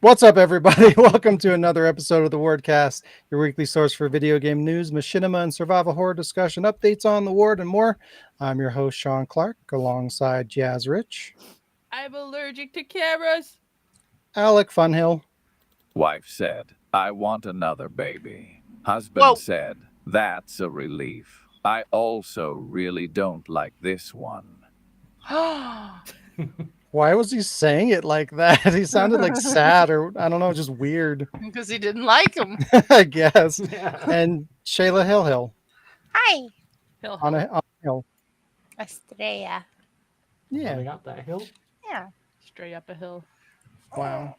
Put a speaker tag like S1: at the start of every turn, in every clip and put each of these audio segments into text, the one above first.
S1: What's up, everybody? Welcome to another episode of the Wardcast, your weekly source for video game news, machinima, and survival horror discussion, updates on the ward, and more. I'm your host, Sean Clark, alongside Jazz Rich,
S2: I'm allergic to cameras.
S1: Alec Funhill,
S3: Wife said, I want another baby. Husband
S4: Whoa.
S3: said, that's a relief. I also really don't like this one.
S1: Why was he saying it like that? He sounded like sad or, I don't know, just weird,
S4: Because he didn't like him.
S1: I guess.
S5: Yeah.
S1: And Shayla Hill
S4: Hi.
S2: Hill,
S1: on a hill.
S4: Estrella.
S1: Yeah.
S5: Running up that hill.
S4: Yeah.
S2: straight up a hill.
S1: Wow.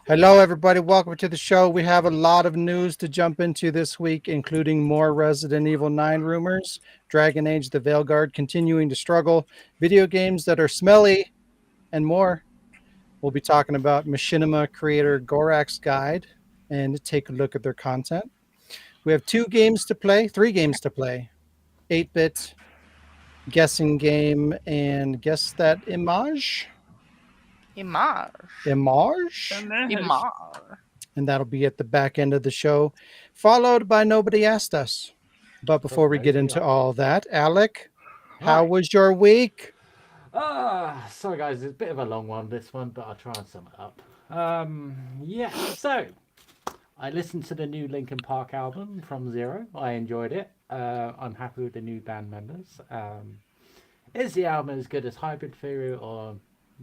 S1: Hello, everybody. Welcome to the show. We have a lot of news to jump into this week, including more Resident Evil 9 rumors, Dragon Age the Veilguard continuing to struggle, video games that are smelly, and more. We'll be talking about Machinima creator Gorak's guide and take a look at their content. We have three games to play 8-bit, guessing game, and guess that image.
S4: Imar.
S1: And that'll be at the back end of the show, followed by Nobody Asked Us. But before we get into all that, Alec, how was your week?
S5: Sorry guys, it's a bit of a long one, this one, but I'll try and sum it up. So I listened to the new Linkin Park album From Zero. I enjoyed it. I'm happy with the new band members. Is the album as good as Hybrid Theory or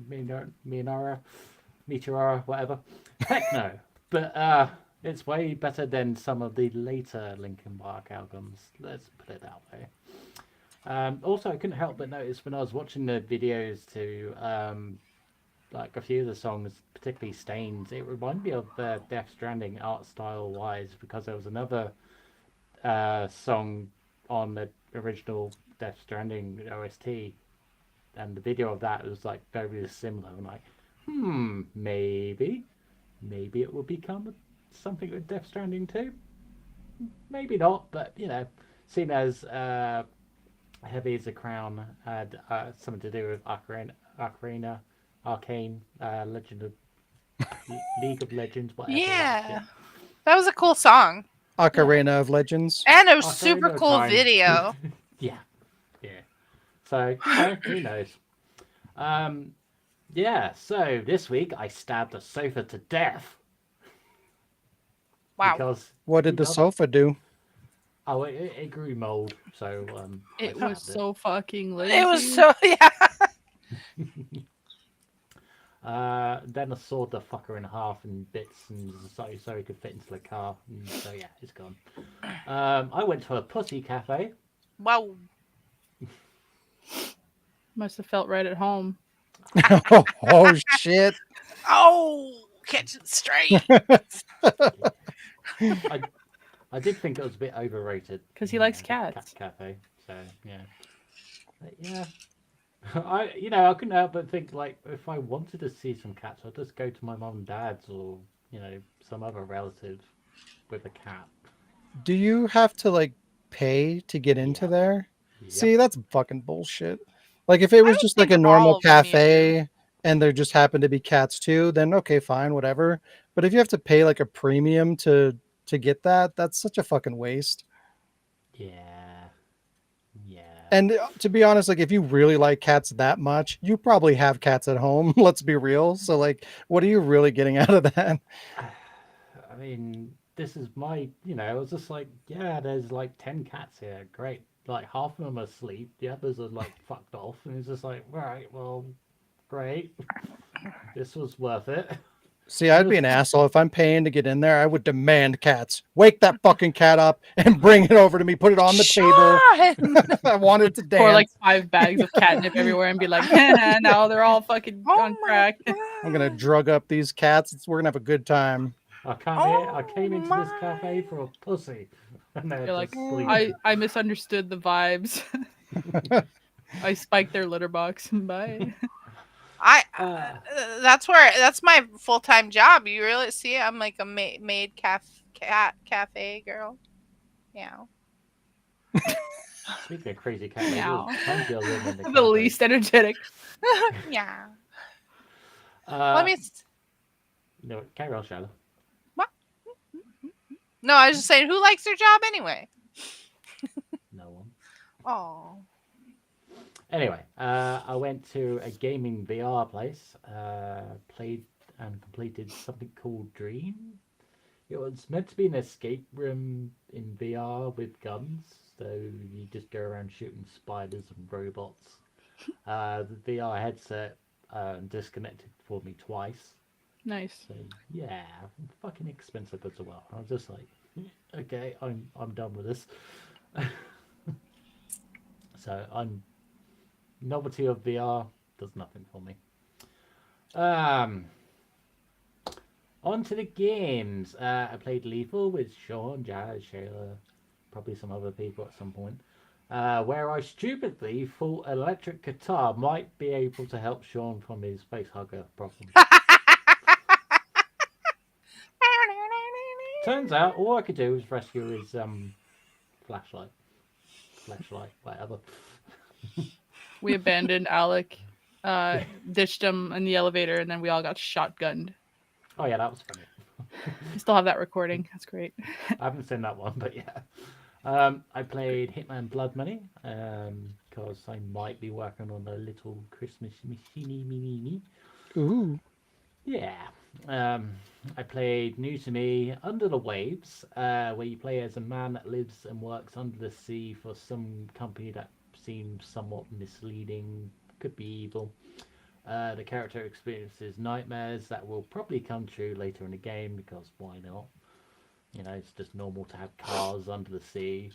S5: Meteora, whatever? Heck no. But it's way better than some of the later Linkin Park albums. Let's put it that way. Also, I couldn't help but notice when I was watching the videos to like a few of the songs, particularly Stains, it reminded me of Death Stranding art style wise, because there was another song on the original Death Stranding OST, and the video of that was like very similar. I'm like, maybe it will become something with Death Stranding too. Maybe not, but seeing as Heavy as a Crown had something to do with Arcane, Legend of League of Legends, whatever.
S4: Yeah. That was a cool song.
S1: Ocarina of Legends.
S4: And it was
S5: Ocarina
S4: super
S5: of
S4: cool
S5: Time.
S4: video.
S5: Yeah. So who knows? So this week I stabbed a sofa to death.
S4: Wow.
S5: Because
S1: What did the sofa do?
S5: it grew mold, so
S2: It
S5: I
S2: was
S5: stabbed
S2: so fucking lazy.
S4: It was so, yeah.
S5: Then I sawed the fucker in half in bits, and so it could fit into the car. And so yeah, it's gone. I went to a pussy cafe.
S4: Wow.
S2: Must have felt right at home.
S1: Oh, shit.
S4: Oh, catch it straight.
S5: I did think it was a bit overrated
S2: 'Cause he likes cats.
S5: Cat cafe. So yeah, but, yeah. I couldn't help but think, like, if I wanted to see some cats, I'd just go to my mum and dad's, or some other relative with a cat.
S1: Do you have to like pay to get into there?
S5: Yep.
S1: See, that's fucking bullshit. Like if it was
S4: don't
S1: just like
S4: think
S1: a normal
S4: all of them you
S1: cafe and there just happened to be cats too, then okay, fine, whatever. But if you have to pay like a premium to get that, that's such a fucking waste.
S5: Yeah.
S1: And to be honest, like if you really like cats that much, you probably have cats at home. Let's be real. So like, what are you really getting out of that?
S5: I mean, this is my, I was just like, yeah, there's like 10 cats here. Great. Like half of them are asleep. The others are like fucked off. And it's just like, right, well, great. This was worth it.
S1: See, I'd be an asshole if I'm paying to get in there. I would demand cats. Wake that fucking cat up and bring it over to me. Put it on the table.
S4: Sean!
S1: I want it to dance.
S2: Pour like 5 bags of catnip everywhere and be like, now they're all fucking
S4: Oh
S2: on
S4: my
S2: crack.
S1: I'm gonna drug up these cats. We're gonna have a good time.
S5: I came into this cafe for a pussy. And they're
S2: You're like,
S5: just sleeping.
S2: I misunderstood the vibes. I spiked their litter box. Bye.
S4: That's my full-time job. You really see, I'm like a maid cat cafe girl. Yeah.
S5: Speaking of crazy cat,
S2: Meow.
S5: there's tons of them in the
S2: The
S5: cafe.
S2: least energetic.
S4: Yeah.
S5: Uh,
S4: Let me.
S5: No, carry on, Shallow.
S4: No, I was just saying, who likes their job anyway?
S5: No one.
S4: Oh.
S5: Anyway, I went to a gaming VR place, played and completed something called Dream. It was meant to be an escape room in VR with guns, so you just go around shooting spiders and robots. The VR headset disconnected for me twice,
S2: Nice.
S5: so yeah, fucking expensive as well. I was just like, okay, I'm done with this. So novelty of VR does nothing for me. On to the games. I played Lethal with Sean, Jazz, Shayla, probably some other people at some point. Where I stupidly thought electric guitar might be able to help Sean from his face hugger problem. Turns out all I could do was rescue his flashlight, whatever.
S2: We abandoned Alec, ditched him in the elevator, and then we all got shotgunned.
S5: Oh yeah, that was funny.
S2: I still have that recording. That's great.
S5: I haven't seen that one, but yeah. I played Hitman Blood Money because I might be working on a little Christmas machine.
S1: Ooh.
S5: Yeah. I played new to me Under the Waves, where you play as a man that lives and works under the sea for some company that seems somewhat misleading, could be evil. The character experiences nightmares that will probably come true later in the game because why not? You know, it's just normal to have cars under the sea,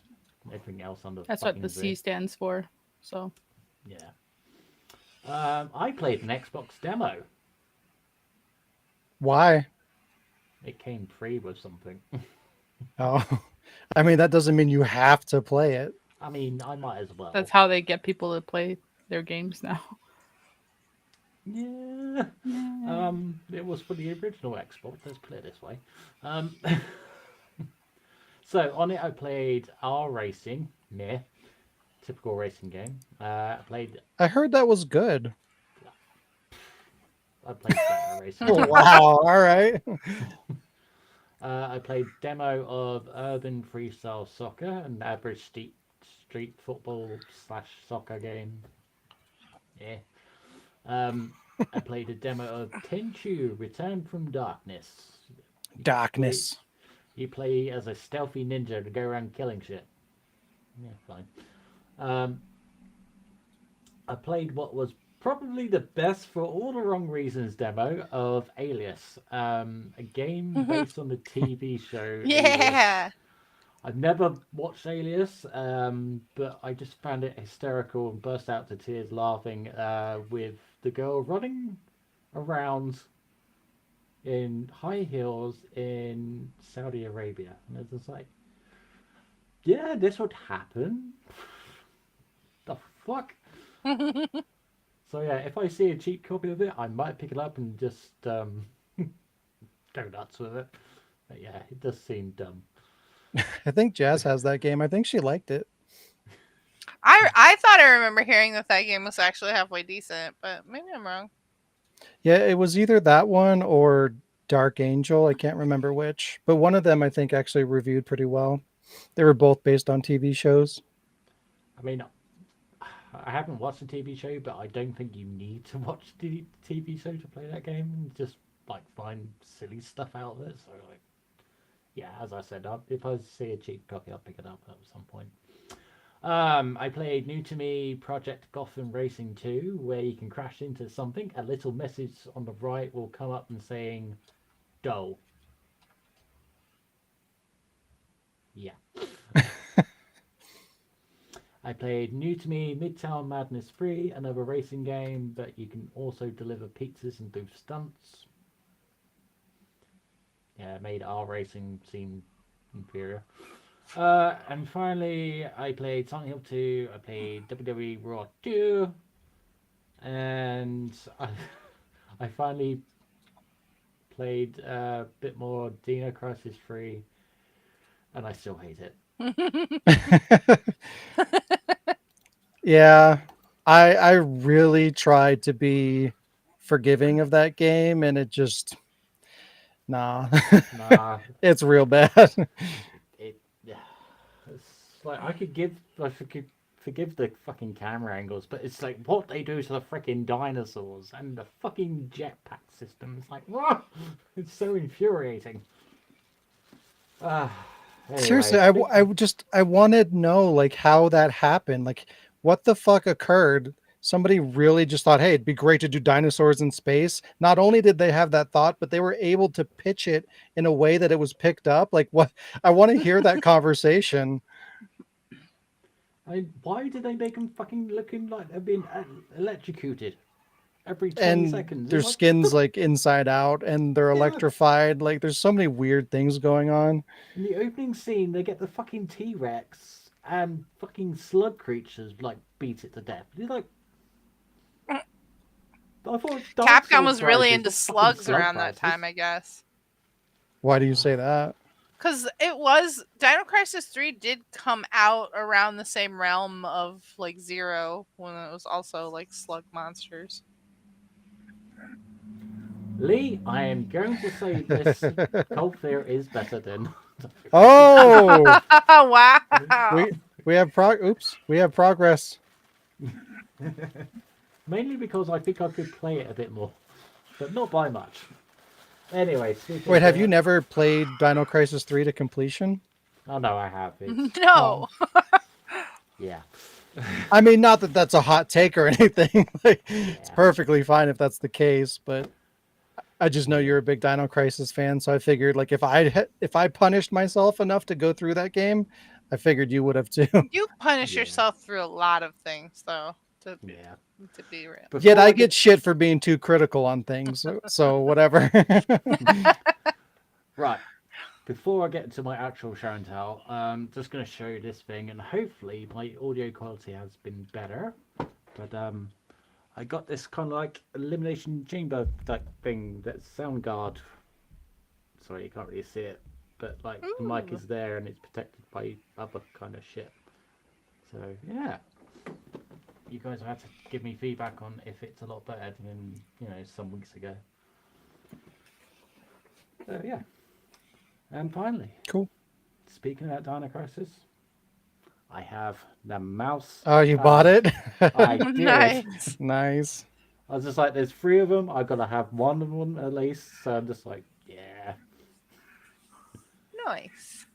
S5: everything else under.
S2: That's what
S5: fucking
S2: the C stands for. So
S5: Yeah. I played an Xbox demo.
S1: Why?
S5: It came free with something.
S1: Oh, I mean, that doesn't mean you have to play it.
S5: I mean, I might as well.
S2: that's how they get people to play their games now.
S5: Yeah. It was for the original Xbox. Let's put it this way. So on it, I played R Racing. Meh. Typical racing game. I played
S1: I heard that was good.
S5: better racing.
S1: Oh, wow. All right.
S5: I played demo of Urban Freestyle Soccer, an average street football / soccer game. Yeah. I played a demo of Tenchu: Return from Darkness.
S1: Darkness.
S5: You play as a stealthy ninja to go around killing shit. Yeah, fine. I played what was probably the best for all the wrong reasons demo of Alias, a game based on the TV show. Alias.
S4: Yeah.
S5: I've never watched Alias, but I just found it hysterical and burst out to tears laughing with the girl running around in high heels in Saudi Arabia. And it's just like, yeah, this would happen. The fuck? So yeah, if I see a cheap copy of it, I might pick it up and just go nuts with it. But yeah, it does seem dumb.
S1: I think Jazz has that game. I think she liked it.
S4: I thought I remember hearing that game was actually halfway decent, but maybe I'm wrong.
S1: Yeah, it was either that one or Dark Angel. I can't remember which, but one of them I think actually reviewed pretty well. They were both based on TV shows.
S5: I mean, I haven't watched the TV show, but I don't think you need to watch the TV show to play that game. Just like find silly stuff out of it. So like, yeah, as I said, if I see a cheap copy, I'll pick it up at some point. I played new to me Project Gotham Racing 2, where you can crash into something. A little message on the right will come up and saying, "Dull." Yeah. I played new to me Midtown Madness 3, another racing game, but you can also deliver pizzas and do stunts. Yeah, it made R Racing seem inferior. And finally, I played Silent Hill 2, I played WWE Raw 2, and I finally played a bit more Dino Crisis 3, and I still hate it.
S1: Yeah, I really tried to be forgiving of that game, and it just Nah,
S5: Nah,
S1: it's real bad.
S5: yeah. It's like I could forgive the fucking camera angles, but it's like what they do to the freaking dinosaurs and the fucking jetpack system. It's like, whoa, it's so infuriating.
S1: Seriously,
S5: Anyway,
S1: I wanted to know like how that happened. Like, what the fuck occurred? Somebody really just thought, hey, it'd be great to do dinosaurs in space. Not only did they have that thought, but they were able to pitch it in a way that it was picked up. Like, what? I want to hear that conversation.
S5: why did they make them fucking looking like they're being electrocuted every 20
S1: And
S5: seconds?
S1: their
S5: It's like,
S1: skin's like inside out, and they're
S5: yeah.
S1: electrified. Like, there's so many weird things going on.
S5: In the opening scene, they get the fucking T-Rex and fucking slug creatures like beat it to death. You're like, I thought Dark
S4: Capcom
S5: Souls
S4: was really
S5: rises
S4: into
S5: were fucking
S4: slugs
S5: slug
S4: around that
S5: rises.
S4: time, I guess.
S1: Why do you say that?
S4: Because it was Dino Crisis 3 did come out around the same realm of like Zero when it was also like slug monsters.
S5: Lee, I am going to say this Cold Fear is better than.
S1: Oh,
S4: Wow.
S1: we have we have progress.
S5: Mainly because I think I could play it a bit more, but not by much. Anyway, speaking
S1: Wait,
S5: of
S1: have you
S5: that-
S1: never played Dino Crisis 3 to completion?
S5: Oh no, I have. It's,
S4: No.
S5: yeah.
S1: I mean, not that that's a hot take or anything. Like, it's
S5: Yeah.
S1: perfectly fine if that's the case, but I just know you're a big Dino Crisis fan, so I figured like if I punished myself enough to go through that game, I figured you would have too.
S4: You punish
S5: Yeah.
S4: yourself through a lot of things, though.
S5: Yeah.
S4: To be real.
S1: Yet
S5: Before
S1: I get shit for being too critical on things, so whatever.
S5: Right. Before I get into my actual show and tell, I'm just going to show you this thing, and hopefully my audio quality has been better. But I got this kind of like elimination chamber type thing that's sound guard. Sorry, you can't really see it, but like the mic
S4: Ooh.
S5: is there and it's protected by other kind of shit. So yeah, you guys have to give me feedback on if it's a lot better than some weeks ago. So yeah. And finally,
S1: Cool.
S5: speaking about Dino Crisis, I have the mouse.
S1: Oh, you
S5: pad.
S1: bought it?
S5: I did.
S4: Nice.
S1: Nice.
S5: I was just like, there's 3 of them. I gotta have one of them at least. So I'm just like, yeah.
S4: Nice.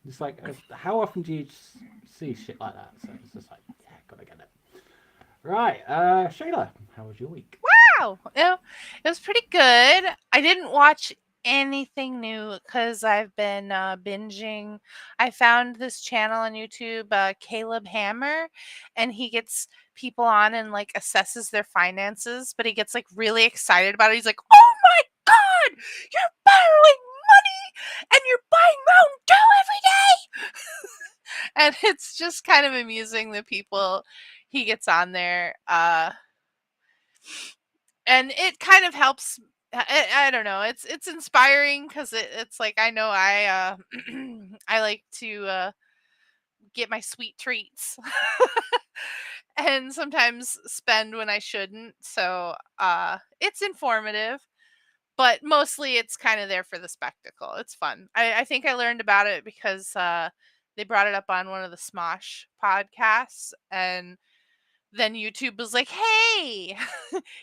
S5: It's like, how often do you see shit like that? So it's just like, yeah, gotta get it. Right, Shayla, how was your week?
S4: Wow. It was pretty good. I didn't watch anything new because I've been binging. I found this channel on YouTube, Caleb Hammer, and he gets people on and like assesses their finances, but he gets like really excited about it. He's like, "Oh my god, you're borrowing money and you're buying Mountain Dew every day!" And it's just kind of amusing the people he gets on there. And it kind of helps. I don't know. It's inspiring because it's like I know I I like to get my sweet treats and sometimes spend when I shouldn't. So it's informative, but mostly it's kind of there for the spectacle. It's fun. I think I learned about it because they brought it up on one of the Smosh podcasts, and then YouTube was like, "Hey,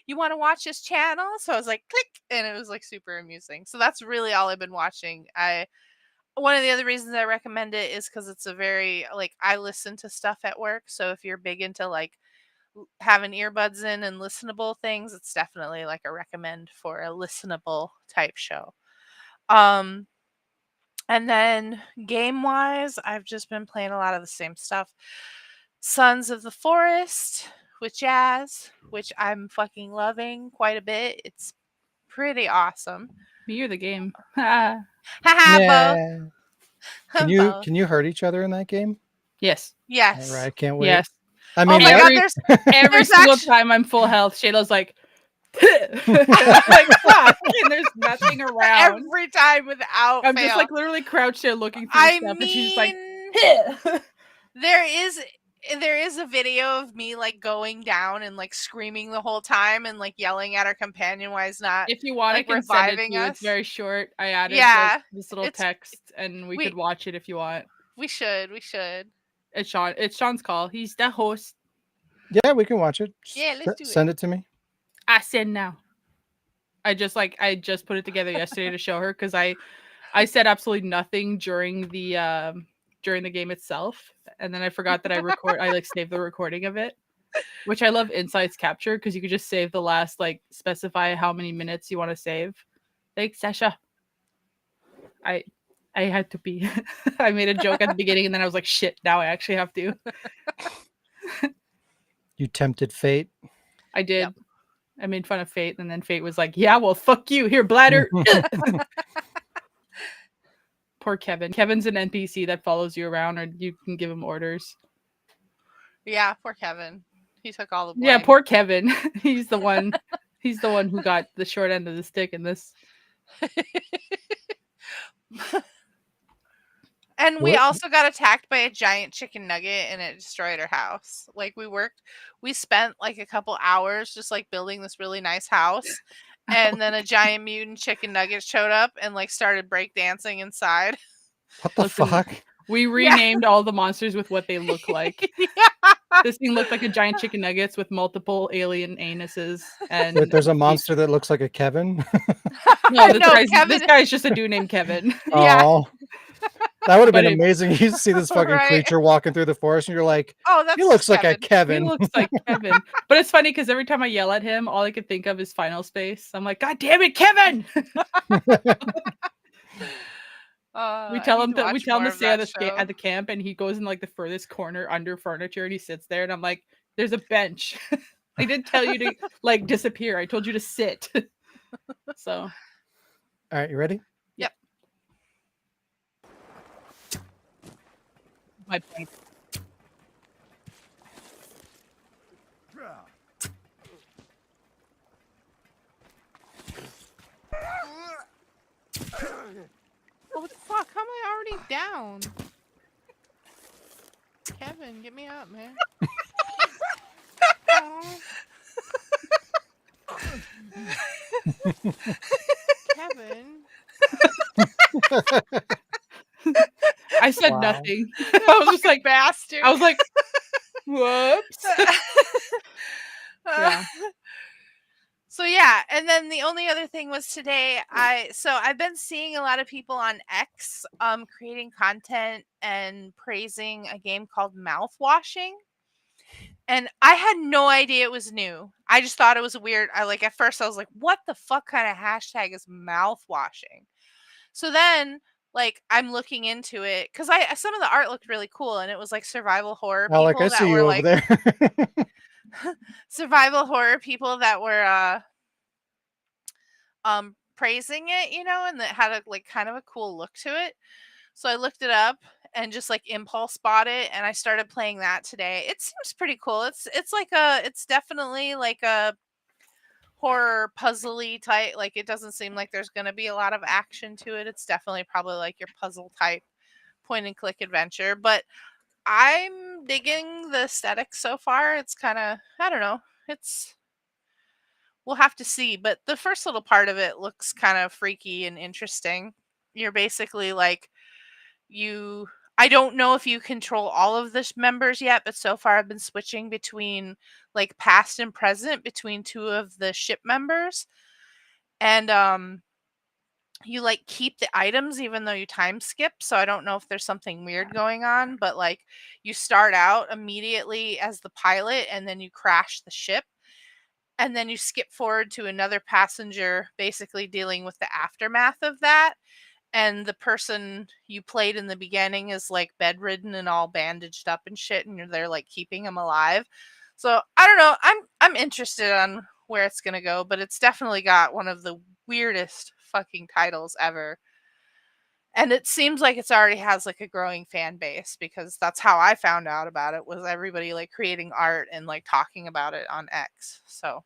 S4: you want to watch this channel?" So I was like, click, and it was like super amusing. So that's really all I've been watching. One of the other reasons I recommend it is because it's a very like I listen to stuff at work. So if you're big into like having earbuds in and listenable things, it's definitely like a recommend for a listenable type show. And then game wise, I've just been playing a lot of the same stuff. Sons of the Forest with Jazz, which I'm fucking loving quite a bit. It's pretty awesome.
S2: You're the game. Ah.
S4: Haha,
S1: Yeah.
S4: both. Both.
S1: Can you hurt each other in that game?
S2: Yes.
S4: Yes.
S1: All right, can't wait.
S2: Yes.
S1: I
S4: Oh
S1: mean,
S4: my
S1: that-
S4: god, there's
S2: Every
S4: There's
S2: single
S4: actu-
S2: time I'm full health, Shayla's like, like fuck, and there's nothing around.
S4: every time without
S2: I'm
S4: fail.
S2: just like literally crouched there looking through
S4: I
S2: stuff, and she's
S4: mean,
S2: just like,
S4: there is there is a video of me like going down and like screaming the whole time and like yelling at our companion why he's not
S2: If you want,
S4: like
S2: I can send it to
S4: reviving
S2: you.
S4: us.
S2: It's very short. I added like
S4: Yeah,
S2: this little
S4: it's
S2: text, and we
S4: we
S2: could watch it if you want.
S4: we should.
S2: It's Sean. It's Sean's call. He's the host.
S1: Yeah, we can watch it.
S4: Yeah, let's do it.
S1: Send it to me.
S2: I send now. I just put it together yesterday to show her because I said absolutely nothing during the game itself, and then I forgot that I like saved the recording of it, which I love Insights Capture because you could just save the last, like, specify how many minutes you want to save. Thanks, Sasha. I had to pee. I made a joke at the beginning and then I was like, shit, now I actually have to.
S1: You tempted fate.
S2: I did. Yep. I made fun of Fate, and then Fate was like, yeah, well, fuck you. Here, bladder. Poor Kevin. Kevin's an NPC that follows you around, or you can give him orders.
S4: Yeah, poor Kevin. He took all the blame.
S2: Yeah, poor Kevin. He's the one who got the short end of the stick in this.
S4: And we also got attacked by a giant chicken nugget and it destroyed our house. Like we spent like a couple hours just like building this really nice house. And then a giant mutant chicken nugget showed up and like started breakdancing inside.
S1: What the fuck?
S2: We renamed all the monsters with what they look like. This thing looked like a giant chicken nuggets with multiple alien anuses. And
S1: wait, there's a monster that looks like a Kevin?
S2: No, this guy's just a dude named Kevin.
S1: Oh. That would have been amazing. You see this fucking creature walking through the forest and you're like,
S4: oh, that's
S1: he looks
S4: Kevin.
S1: like a Kevin.
S2: He looks like Kevin. But it's funny because every time I yell at him, all I can think of is Final Space. I'm like, God damn it, Kevin! We tell him to stay at the camp, and he goes in like the furthest corner under furniture, and he sits there, and I'm like, there's a bench. I didn't tell you to like disappear. I told you to sit. So,
S1: all right, you ready?
S4: Yep.
S2: My point.
S4: Oh, what the fuck? How am I already down? Kevin, get me up, man. Kevin.
S2: I said nothing. I was just like,
S4: bastard.
S2: I was like, whoops.
S4: Yeah. So yeah, and then the only other thing was today I've been seeing a lot of people on X creating content and praising a game called Mouthwashing. And I had no idea it was new. I just thought it was weird. At first I was like, what the fuck kind of hashtag is mouthwashing? So then I'm looking into it because some of the art looked really cool and it was like survival horror people
S1: I see you over there.
S4: survival horror people that were praising it, and that had a kind of a cool look to it. So I looked it up and just impulse bought it, and I started playing that today. It seems pretty cool. It's definitely like a horror puzzly type. It doesn't seem like there's going to be a lot of action to it. It's definitely probably like your puzzle type point and click adventure, but I'm digging the aesthetic so far. It's kind of, I don't know. We'll have to see, but the first little part of it looks kind of freaky and interesting. You're basically I don't know if you control all of the members yet, but so far I've been switching between past and present between two of the ship members. And you keep the items even though you time skip. So I don't know if there's something weird going on, but you start out immediately as the pilot and then you crash the ship. And then you skip forward to another passenger basically dealing with the aftermath of that. And the person you played in the beginning is bedridden and all bandaged up and shit, and you're there keeping him alive. So I don't know. I'm interested on where it's gonna go, but it's definitely got one of the weirdest fucking titles ever. And it seems like it's already has a growing fan base, because that's how I found out about it, was everybody creating art and talking about it on X. So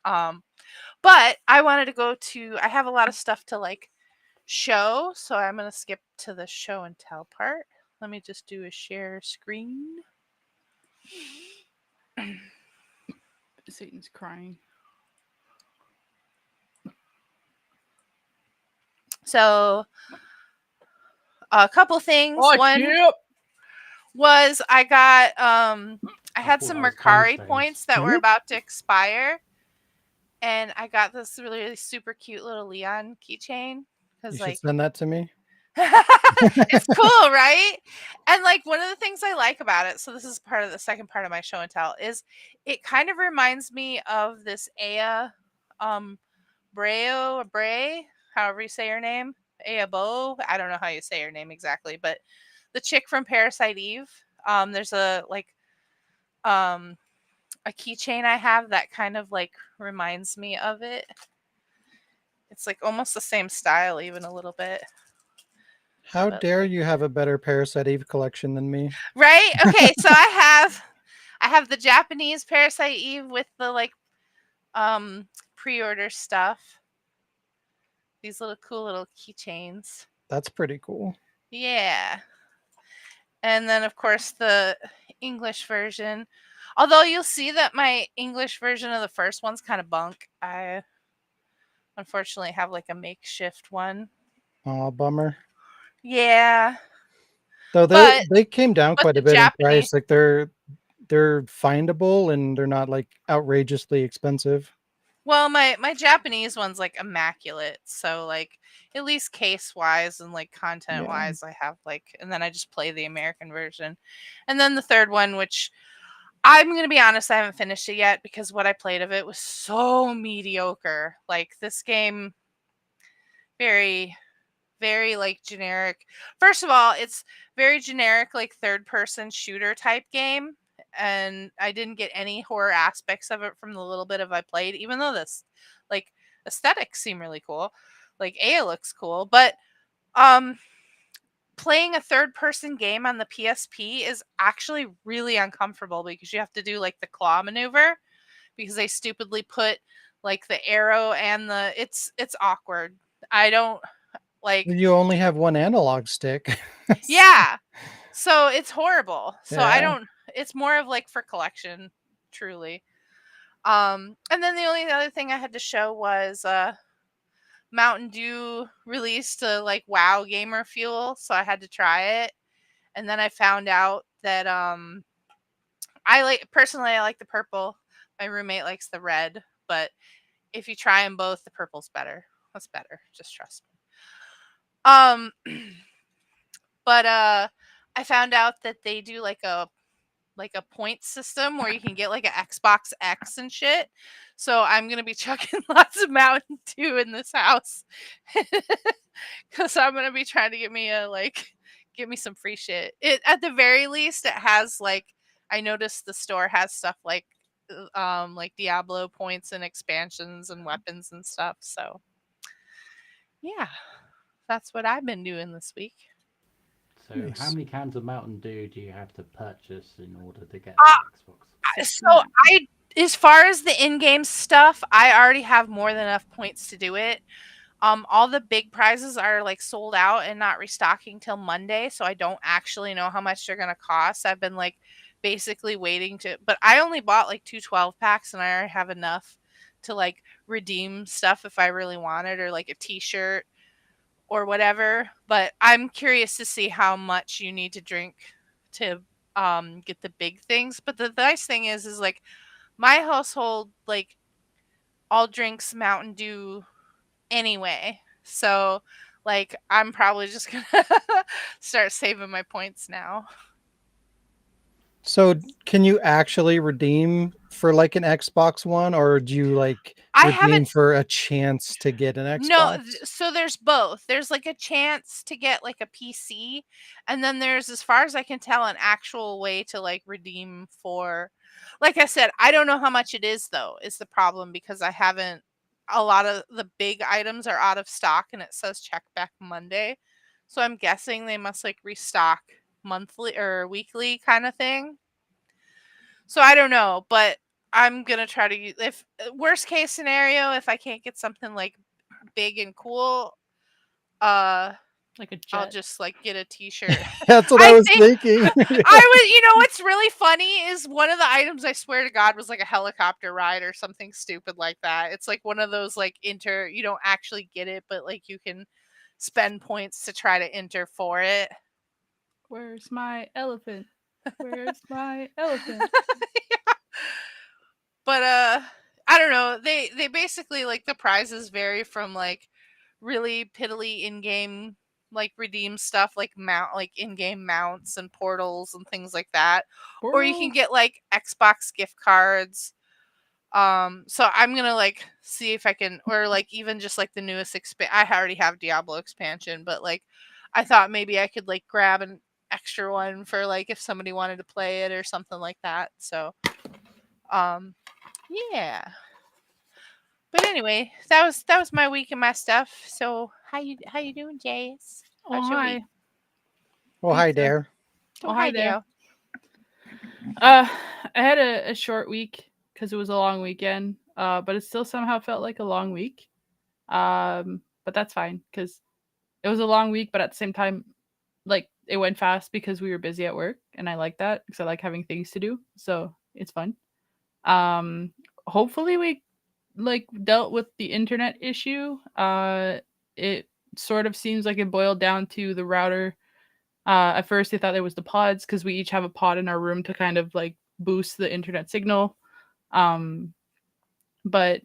S4: but I wanted to go to, I have a lot of stuff to show, so I'm going to skip to the show and tell part. Let me just do a share screen.
S2: Satan's crying.
S4: So a couple things.
S2: Oh,
S4: One
S2: shit.
S4: was I got I had
S5: thought
S4: some
S5: that was
S4: Mercari
S5: Tuesdays.
S4: points that were
S1: Yep.
S4: about to expire, and I got this really, really super cute little Leon keychain
S1: You
S4: because
S1: should
S4: like
S1: send that to me.
S4: it's cool, right? And like one of the things I like about it, so this is part of the second part of my show and tell, is it kind of reminds me of this Aya Bray, however you say her name. Aya Bo. I don't know how you say her name exactly, but the chick from Parasite Eve. There's a keychain I have that kind of like reminds me of it. It's like almost the same style, even a little bit.
S1: How
S4: But,
S1: dare
S4: like-
S1: you have a better Parasite Eve collection than me?
S4: Right? Okay, so I have the Japanese Parasite Eve with the like pre-order stuff. These little cool little keychains.
S1: That's pretty cool.
S4: Yeah. And then of course the English version. Although you'll see that my English version of the first one's kind of bunk. I unfortunately have like a makeshift one.
S1: Oh, bummer.
S4: Yeah.
S1: Though
S4: But
S1: they came down
S4: but
S1: quite
S4: the
S1: a bit in
S4: Japanese
S1: price. Like they're findable and they're not like outrageously expensive.
S4: Well, my Japanese one's like immaculate. So like at least case wise and like content
S1: Yeah.
S4: wise I have like and then I just play the American version. And then the third one, which I'm going to be honest, I haven't finished it yet because what I played of it was so mediocre. Like this game very very like generic. First of all, it's very generic like third person shooter type game and I didn't get any horror aspects of it from the little bit of I played even though this like aesthetics seem really cool. Like Aya looks cool, but um playing a third person game on the PSP is actually really uncomfortable because you have to do like the claw maneuver because they stupidly put like the arrow and the it's awkward. I don't like
S1: You only have one analog stick.
S4: yeah. So it's horrible. So I
S1: Yeah.
S4: don't it's more of like for collection, truly. And then the only other thing I had to show was Mountain Dew released a like WoW gamer fuel, so I had to try it. And then I found out that I like the purple. My roommate likes the red, but if you try them both, the purple's better. That's better. Just trust me. Um but I found out that they do like a point system where you can get like an Xbox X and shit. So I'm gonna be chucking lots of Mountain Dew in this house because I'm gonna be trying to get me some free shit. It at the very least it has like I noticed the store has stuff like Diablo points and expansions and weapons and stuff. So yeah, that's what I've been doing this week.
S5: So,
S1: Nice.
S5: how many cans of Mountain Dew do you have to purchase in order to get
S4: Uh,
S5: the Xbox?
S4: So as far as the in-game stuff, I already have more than enough points to do it. All the big prizes are like sold out and not restocking till Monday, so I don't actually know how much they're gonna cost. I've been like basically waiting but I only bought like 2 12-packs and I already have enough to like redeem stuff if I really wanted or like a t-shirt or whatever. But I'm curious to see how much you need to drink to get the big things. But the nice thing is like my household like all drinks Mountain Dew anyway. So like I'm probably just gonna start saving my points now.
S1: So can you actually redeem for like an Xbox One, or do you like
S4: I
S1: redeem
S4: haven't
S1: for a chance to get an
S4: no
S1: Xbox?
S4: so there's both. There's like a chance to get like a PC and then there's as far as I can tell an actual way to like redeem for like I said, I don't know how much it is though, is the problem because I haven't a lot of the big items are out of stock and it says check back Monday. So I'm guessing they must like restock monthly or weekly kind of thing. So I don't know, but I'm gonna try to use if worst case scenario, if I can't get something like big and cool, uh
S2: Like a
S4: I'll
S2: jet.
S4: just like get a t-shirt.
S1: That's what I was
S4: think
S1: thinking.
S4: I was, you know, what's really funny is one of the items, I swear to God, was like a helicopter ride or something stupid like that. It's like one of those like you don't actually get it, but like you can spend points to try to enter for it.
S2: Where's my elephant? Where's my elephant?
S4: But I don't know. They basically like the prizes vary from like really piddly in-game like redeem stuff like in-game mounts and portals and things like that. Or you can
S2: Portal?
S4: get like Xbox gift cards. So I'm gonna like see if I can, or like even just like the newest I already have Diablo expansion, but like I thought maybe I could like grab an extra one for like if somebody wanted to play it or something like that. So um yeah. But anyway, that was my week and my stuff. So how you doing, Jace?
S2: Oh,
S4: How's your week?
S2: hi.
S1: Well, hi
S2: Pizza.
S1: there.
S2: Oh, hi there.
S4: Dale.
S2: I had a short week because it was a long weekend. But it still somehow felt like a long week. But that's fine because it was a long week, but at the same time, like it went fast because we were busy at work, and I like that because I like having things to do. So it's fun. Um, Hopefully we like dealt with the internet issue. It sort of seems like it boiled down to the router. At first, they thought it was the pods because we each have a pod in our room to kind of like boost the internet signal. Um, but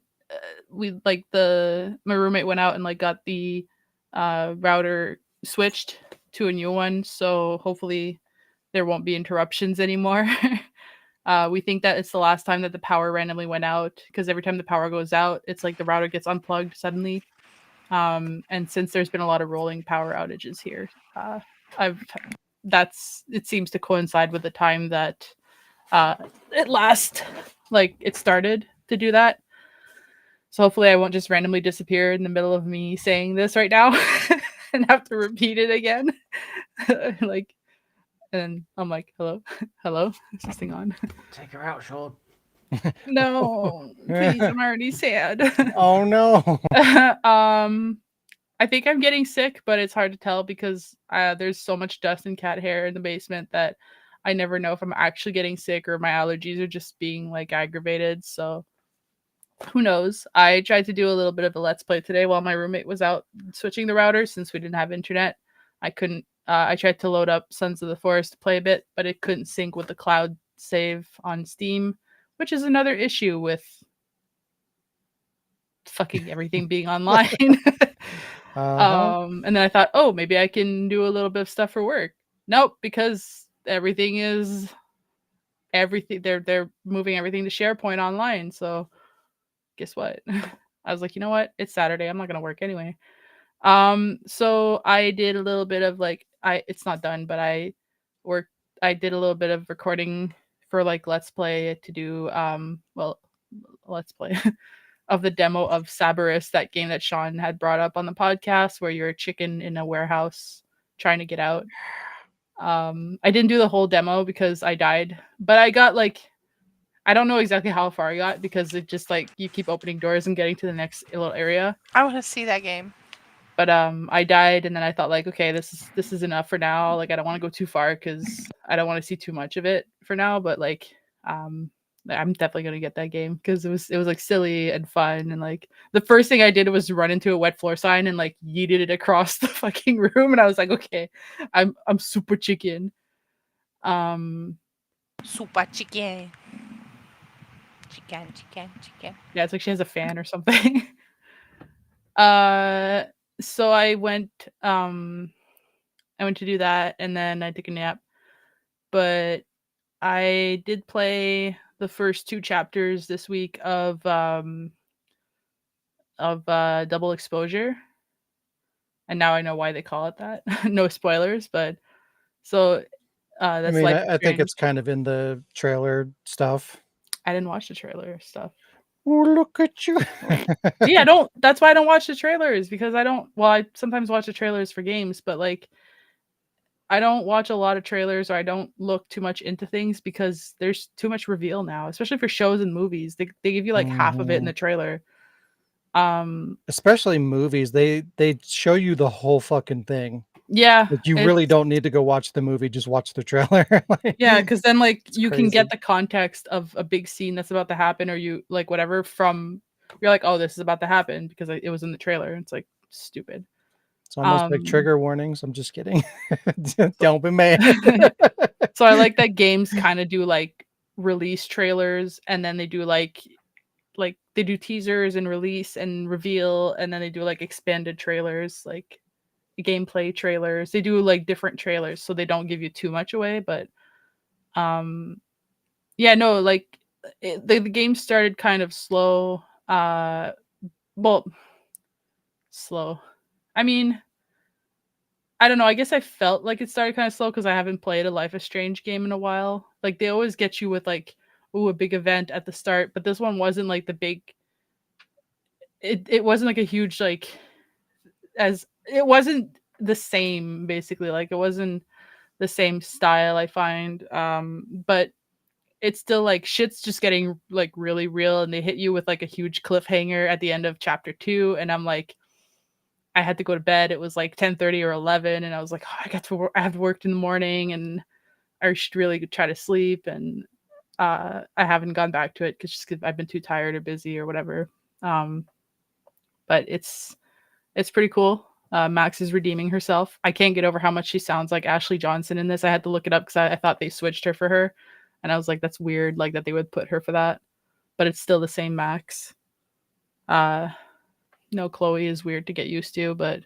S2: we like my roommate went out and like got the router switched to a new one, so hopefully there won't be interruptions anymore. We think that it's the last time that the power randomly went out because every time the power goes out, it's like the router gets unplugged suddenly. And since there's been a lot of rolling power outages here, I've it seems to coincide with the time that it started to do that. So hopefully I won't just randomly disappear in the middle of me saying this right now and have to repeat it again. Like, and I'm like, hello, hello, is this thing on?
S5: Take her out, Sean.
S2: No, please, I'm already sad.
S1: Oh no.
S2: I think I'm getting sick, but it's hard to tell because there's so much dust and cat hair in the basement that I never know if I'm actually getting sick or my allergies are just being like aggravated. So who knows? I tried to do a little bit of a let's play today while my roommate was out switching the router since we didn't have internet. I couldn't. I tried to load up Sons of the Forest to play a bit, but it couldn't sync with the cloud save on Steam, which is another issue with fucking everything being online. And then I thought, oh, maybe I can do a little bit of stuff for work. Nope, because everything. They're moving everything to SharePoint online. So guess what? I was like, you know what? It's Saturday. I'm not gonna work anyway. So I did a little bit of like it's not done, but I did a little bit of recording for like Let's Play to do Let's Play of the demo of Sabarus, that game that Sean had brought up on the podcast where you're a chicken in a warehouse trying to get out. I didn't do the whole demo because I died, but I got like I don't know exactly how far I got because it just like you keep opening doors and getting to the next little area.
S4: I want to see that game.
S2: But I died, and then I thought like, okay, this is enough for now. Like I don't want to go too far because I don't want to see too much of it for now. But like, I'm definitely gonna get that game because it was like silly and fun. And like the first thing I did was run into a wet floor sign and like yeeted it across the fucking room, and I was like, okay, I'm super chicken.
S4: Super chicken. Chicken.
S2: Yeah, it's like she has a fan or something. So I went to do that and then I took a nap. But I did play the first 2 chapters this week of Double Exposure. And now I know why they call it that. No spoilers, but so that's
S1: I mean,
S2: Life
S1: I think
S2: Strange.
S1: it's kind of in the trailer stuff.
S2: I didn't watch the trailer stuff.
S1: Oh, look at you.
S2: Yeah, that's why I don't watch the trailers because I sometimes watch the trailers for games, but like I don't watch a lot of trailers or I don't look too much into things because there's too much reveal now, especially for shows and movies. They give you like half of it in the trailer.
S1: Especially movies. They show you the whole fucking thing.
S2: Yeah,
S1: Like you really
S2: it's-
S1: don't need to go watch the movie; just watch the trailer. Like,
S2: Yeah, because then like
S1: It's
S2: you can get
S1: crazy.
S2: the context of a big scene that's about to happen, or you like whatever from you're like, oh, this is about to happen because it was in the trailer. It's like stupid.
S1: It's almost like
S2: Um,
S1: trigger warnings. I'm just kidding. Don't be mad.
S2: so I like that games kind of do like release trailers, and then they do like they do teasers and release and reveal, and then they do like expanded trailers, like gameplay trailers. They do like different trailers, so they don't give you too much away, but yeah, no, like the game started kind of slow. Well, slow. I mean, I don't know. I guess I felt like it started kind of slow because I haven't played a Life is Strange game in a while. Like they always get you with like, ooh, a big event at the start, but this one wasn't like the big. It wasn't like a huge like as it wasn't the same basically. Like it wasn't the same style I find. But it's still like shit's just getting like really real, and they hit you with like a huge cliffhanger at the end of chapter 2, and I'm like, I had to go to bed. It was like 10:30 or 11, and I was like, oh, I have worked in the morning, and I should really try to sleep. And I haven't gone back to it because I've been too tired or busy or whatever. Um, but it's pretty cool. Max is redeeming herself. I can't get over how much she sounds like Ashley Johnson in this. I had to look it up because I thought they switched her for her, and I was like, that's weird, like that they would put her for that. But it's still the same Max. No, Chloe is weird to get used to, but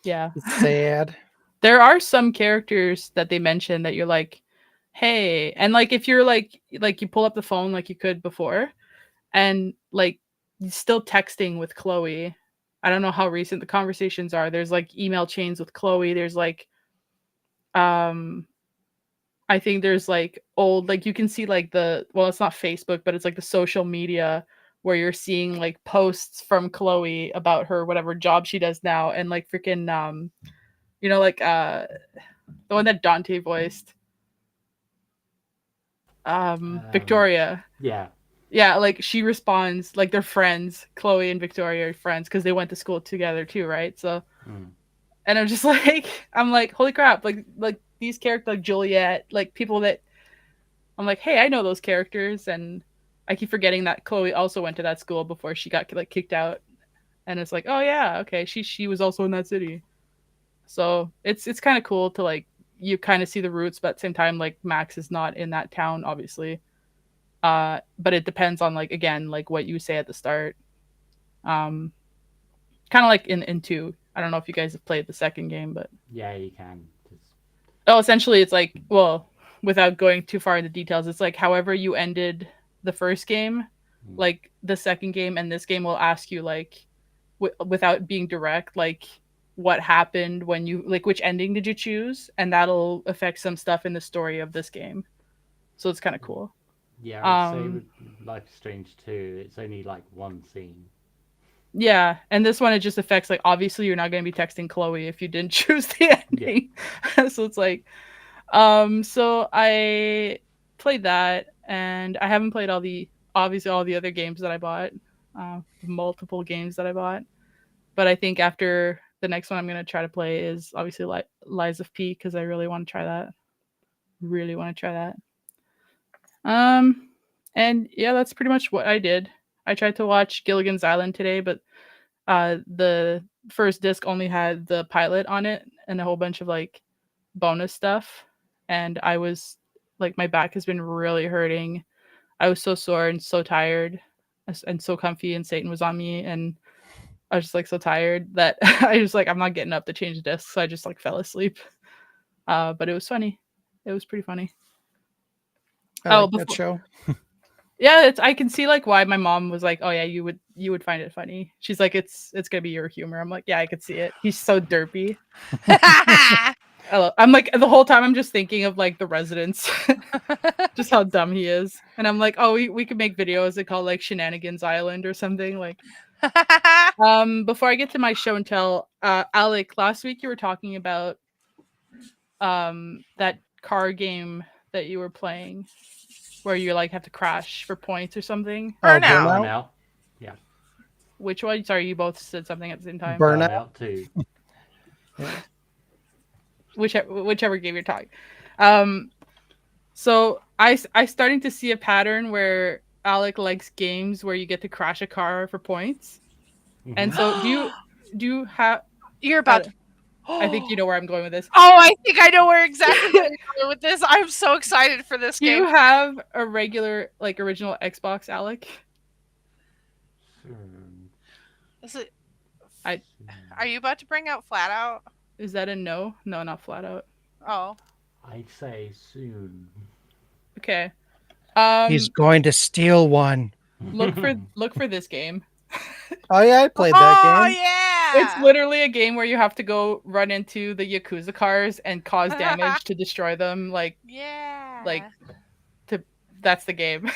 S2: yeah.
S1: It's sad.
S2: There are some characters that they mention that you're like, hey, and like if you're like you pull up the phone like you could before, and like still texting with Chloe. I don't know how recent the conversations are. There's like email chains with Chloe. There's like I think there's like old like you can see like it's not Facebook, but it's like the social media where you're seeing like posts from Chloe about her whatever job she does now, and like freaking like the one that Dante voiced, Victoria.
S5: Yeah.
S2: Yeah, like she responds like they're friends. Chloe and Victoria are friends because they went to school together too, right? So, and I'm just like, I'm like, holy crap! Like these characters, like Juliet, like people that I'm like, hey, I know those characters, and I keep forgetting that Chloe also went to that school before she got like kicked out, and it's like, oh yeah, okay, she was also in that city. So it's kind of cool to like you kind of see the roots, but at the same time, like Max is not in that town, obviously. But it depends on like again, like what you say at the start. Kind of like in 2. I don't know if you guys have played the second game, but
S5: Yeah, you can.
S2: essentially it's like, well, without going too far into details, it's like however you ended the first game, like the second game and this game will ask you like without being direct, like what happened when you like which ending did you choose, and that'll affect some stuff in the story of this game. So it's kind of cool.
S5: Yeah, I'd say with Life is Strange 2, it's only like one scene.
S2: Yeah, and this one it just affects like obviously you're not going to be texting Chloe if you didn't choose the ending. Yeah. So it's like so I played that, and I haven't played all the other games that I bought. Multiple games that I bought. But I think after the next one I'm going to try to play is obviously Lies of P because I really want to try that. Really want to try that. And yeah, that's pretty much what I did. I tried to watch Gilligan's Island today, but the first disc only had the pilot on it and a whole bunch of like bonus stuff. And I was like, my back has been really hurting. I was so sore and so tired and so comfy, and Satan was on me, and I was just like so tired that I was like, I'm not getting up to change the disc. So I just like fell asleep. But it was funny. It was pretty funny.
S1: I like that show.
S2: Yeah, I can see like why my mom was like, oh yeah, you would find it funny. She's like, it's gonna be your humor. I'm like, yeah, I could see it. He's so derpy. I'm like the whole time I'm just thinking of like the residents, just how dumb he is. And I'm like, oh, we could make videos that call like Shenanigans Island or something like. Before I get to my show and tell, Alec, last week you were talking about that car game that you were playing where you like have to crash for points or something.
S5: Burnout. Yeah.
S2: Which one? Sorry, you both said something at the same time.
S1: Burnout
S5: 2.
S1: Yeah.
S2: whichever game you're talking. So I starting to see a pattern where Alec likes games where you get to crash a car for points. And so do you have
S4: You're about to.
S2: I think you know where I'm going with this.
S4: Oh, I think I know where exactly where you're going with this. I'm so excited for this
S2: Do you
S4: game.
S2: have a regular like original Xbox, Alec?
S4: Is it?
S2: I-
S4: Are you about to bring out Flat Out?
S2: Is that a no? No, not flat out.
S4: Oh.
S5: I'd say soon.
S2: Okay.
S1: He's going to steal one.
S2: Look for this game.
S1: Oh yeah, I played that
S4: Oh
S1: game.
S4: yeah.
S2: It's literally a game where you have to go run into the Yakuza cars and cause damage to destroy them.
S4: Yeah.
S2: That's the game.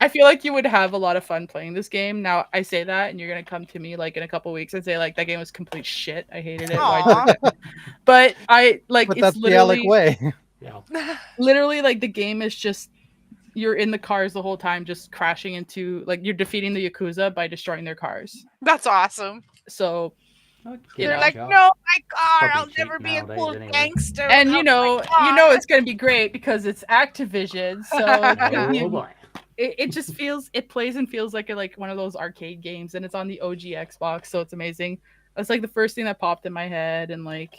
S2: I feel like you would have a lot of fun playing this game. Now I say that, and you're gonna come to me like in a couple weeks and say like that game was complete shit. I hated it.
S4: Aw.
S2: But I like
S1: But
S2: it's
S1: that's the Alec
S2: literally
S1: way.
S5: Yeah.
S2: literally like the game is just you're in the cars the whole time, just crashing into like you're defeating the Yakuza by destroying their cars.
S4: That's awesome.
S2: So
S4: They're
S2: know,
S4: like,
S5: Josh.
S4: no, my car,
S5: Probably
S4: I'll never
S5: cheap
S4: be a
S5: nowadays
S4: cool
S5: anyway.
S4: gangster.
S2: and you
S4: without my
S2: know
S4: car."
S2: it's gonna be great because it's Activision. So
S5: Oh boy.
S2: it just feels it plays and feels like one of those arcade games, and it's on the OG Xbox, so it's amazing. That's like the first thing that popped in my head, and like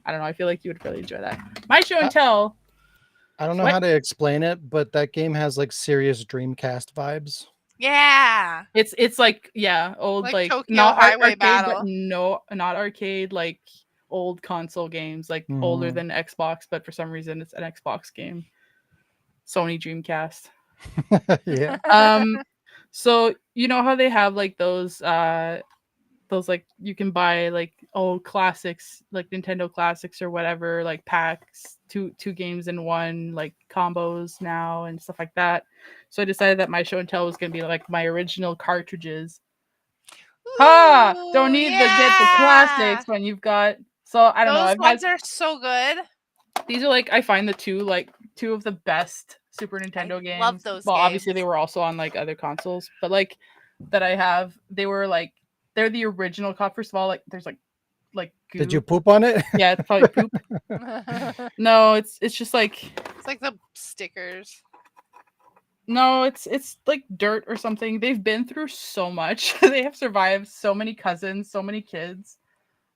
S2: I don't know, I feel like you would really enjoy that. My show and tell.
S1: I don't know
S2: What?
S1: how to explain it, but that game has like serious Dreamcast vibes.
S4: Yeah.
S2: It's like old
S4: Like
S2: like
S4: Tokyo
S2: not
S4: Highway
S2: arcade,
S4: Battle.
S2: but no, not arcade, like old console games, like older
S1: Mhm.
S2: than Xbox, but for some reason it's an Xbox game. Sony Dreamcast.
S1: Yeah.
S2: So you know how they have like those like you can buy like old classics, like Nintendo classics or whatever, like packs, two games in one, like combos now and stuff like that. So I decided that my show and tell was gonna be like my original cartridges. Don't
S4: Ooh,
S2: need to get the classics when you've got. So I don't know.
S4: Those
S2: I've
S4: ones
S2: had
S4: are so good.
S2: these are like I find the two of the best Super Nintendo games.
S4: love those
S2: Well, obviously
S4: games.
S2: they were also on like other consoles, but like that I have, they were like they're the original cop. First of all, like there's like goo.
S1: Did you poop on it?
S2: Yeah, it's probably poop.
S4: It's
S2: No, it's just like
S4: like the stickers.
S2: no, it's like dirt or something. They've been through so much. They have survived so many cousins, so many kids.